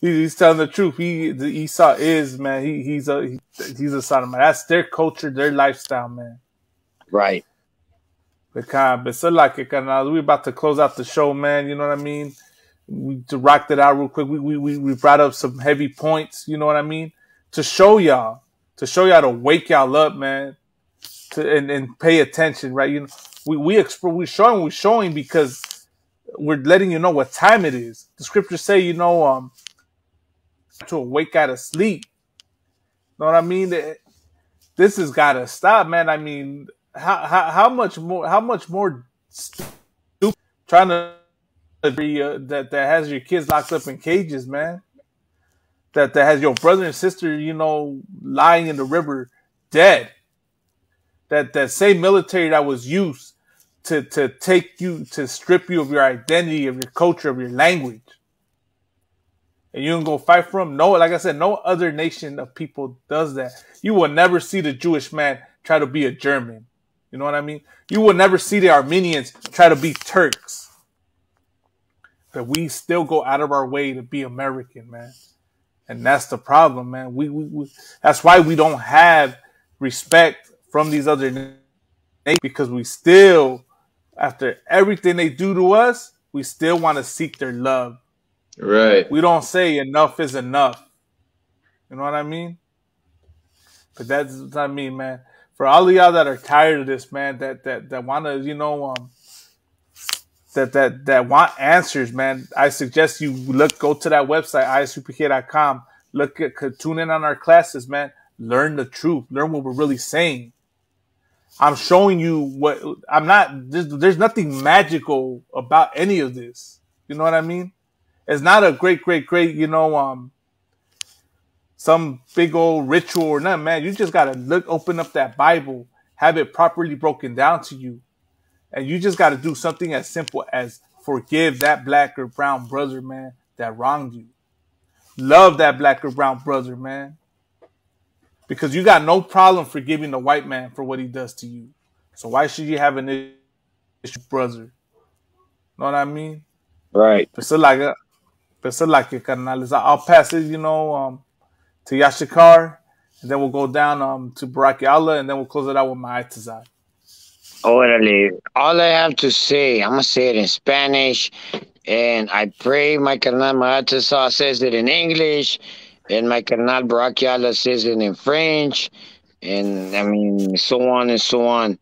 He's telling the truth. The Esau is, man. He's a sodomite. That's their culture, their lifestyle, man. Right. But so like it, we're about to close out the show, man. You know what I mean? We to rock that out real quick. We brought up some heavy points. You know what I mean? To show y'all, to wake y'all up, man. And pay attention, right? You know, we're showing because we're letting you know what time it is. The scriptures say, you know, to awake out of sleep. Know what I mean? This has got to stop, man. I mean, how much more stupid trying to that has your kids locked up in cages, man? That has your brother and sister, you know, lying in the river dead. That same military that was used to take you, to strip you of your identity, of your culture, of your language. And you can go fight for them. No, like I said, no other nation of people does that. You will never see the Jewish man try to be a German. You know what I mean? You will never see the Armenians try to be Turks. But we still go out of our way to be American, man. And that's the problem, man. We that's why we don't have respect from these other nations, because we still, after everything they do to us, we still want to seek their love. Right. We don't say enough is enough. You know what I mean? But that's what I mean, man. For all of y'all that are tired of this, man, that want to, you know, that want answers, man, I suggest you go to that website, isupk.com. Tune in on our classes, man. Learn the truth. Learn what we're really saying. I'm showing you what I'm not. There's nothing magical about any of this. You know what I mean? It's not a great, you know, some big old ritual or nothing, man. You just gotta open up that Bible, have it properly broken down to you, and you just gotta do something as simple as forgive that black or brown brother, man, that wronged you. Love that black or brown brother, man. Because you got no problem forgiving the white man for what he does to you. So why should you have an issue, brother? Know what I mean? Right. I'll pass it, you know, to Yashikar, and then we'll go down to Baraki Allah, and then we'll close it out with my Itazad. Orale. All I have to say, I'm going to say it in Spanish, and I pray my carnal Maatasa says it in English, and my carnal Baraki Allah says it in French, and I mean, so on and so on.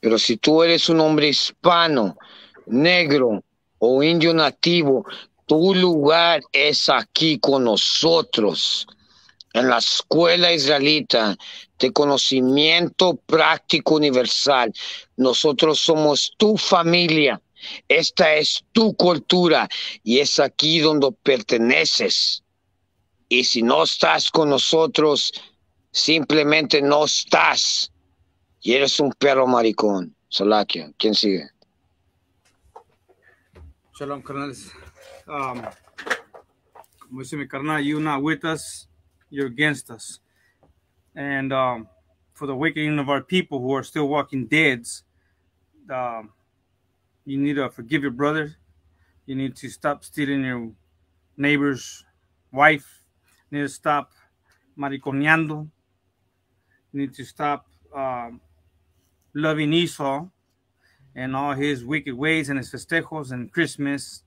Pero si tú eres un hombre hispano, negro o indio nativo, tu lugar es aquí con nosotros, en la escuela israelita de conocimiento práctico universal. Nosotros somos tu familia. Esta es tu cultura y es aquí donde perteneces. Y si no estás con nosotros, simplemente no estás. Y eres un perro maricón. Salakia. ¿Quién sigue? Shalom, carnales. Como dice mi carnal, you're not with us, you're against us. And for the awakening of our people who are still walking deads, you need to forgive your brother. You need to stop stealing your neighbor's wife. You need to stop mariconeando. You need to stop loving Esau and all his wicked ways and his festejos and Christmas,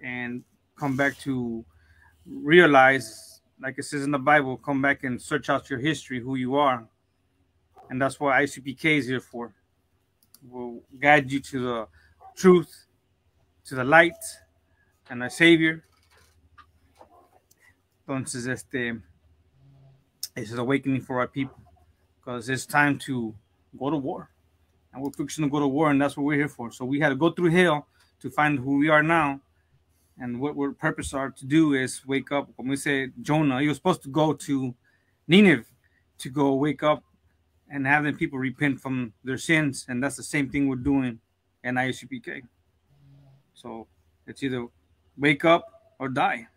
and come back to realize, like it says in the Bible, come back and search out your history, who you are. And that's what ICPK is here for. We'll guide you to the truth, to the light, and our Savior. Entonces, this is awakening for our people, because it's time to go to war. And we're fixing to go to war, and that's what we're here for. So we had to go through hell to find who we are now. And what our purpose are to do is wake up. When we say Jonah, he was supposed to go to Nineveh to go wake up and have them people repent from their sins. And that's the same thing we're doing in ISUPK. So it's either wake up or die.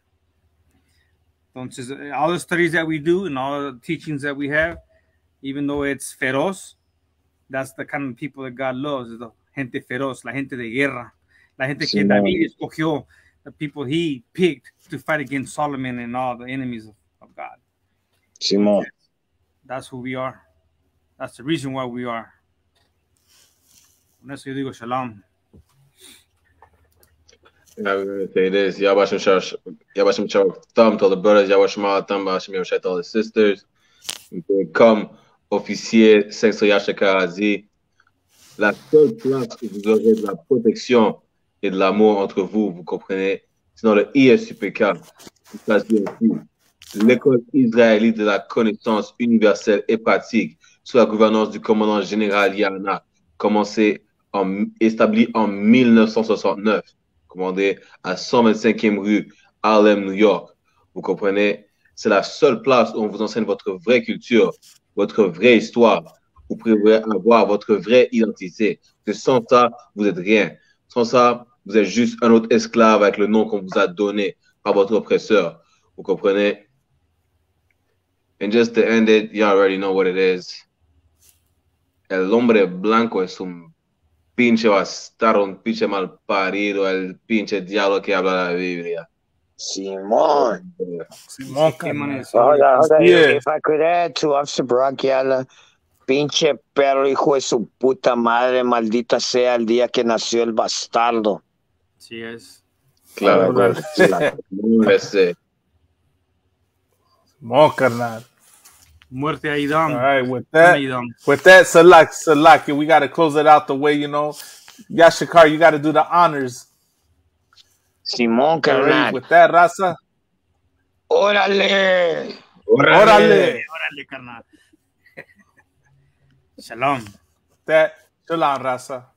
Entonces, all the studies that we do and all the teachings that we have, even though it's feroz, that's the kind of people that God loves, is the gente feroz, la gente de guerra, la gente que David escogió, the people he picked to fight against Solomon and all the enemies of God. Simón. That's who we are. That's the reason why we are. Con eso yo digo shalom. I'm going to say this. Yabashim Thumb to all the brothers. Yabashim Thumb, Bashim Yabashim to all the sisters. Comme officier 500 Yashaka, la seule place où vous aurez de la protection et de l'amour entre vous, vous comprenez, c'est dans le ISUPK. Ça se dit ainsi. L'école israélite de la connaissance universelle et pratique sous la gouvernance du commandant général Yana, établi en 1969, commandé à 125e rue Harlem, New York. Vous comprenez? C'est la seule place où on vous enseigne votre vraie culture, votre vraie histoire. Vous pouvez avoir votre vraie identité. Parce que sans ça, vous n'êtes rien. Sans ça, vous êtes juste un autre esclave avec le nom qu'on vous a donné par votre oppresseur. Vous comprenez? And just to end it, you already know what it is. El hombre blanco es un pinche bastardo, un pinche mal parido, el pinche diablo que habla la Biblia. Simón. Simón, Hold on. If I could add to Officer Brachiala, pinche perro, hijo de su puta madre, maldita sea el día que nació el bastardo. Sí es. Claro, Simón, carnal. Muerte a Idam. All right, with that, Salak, we got to close it out the way, you know. Yashikar, you got to do the honors. Simón, carnal. With that, Raza. Órale. Órale, carnal. Shalom. That, shalom, Raza.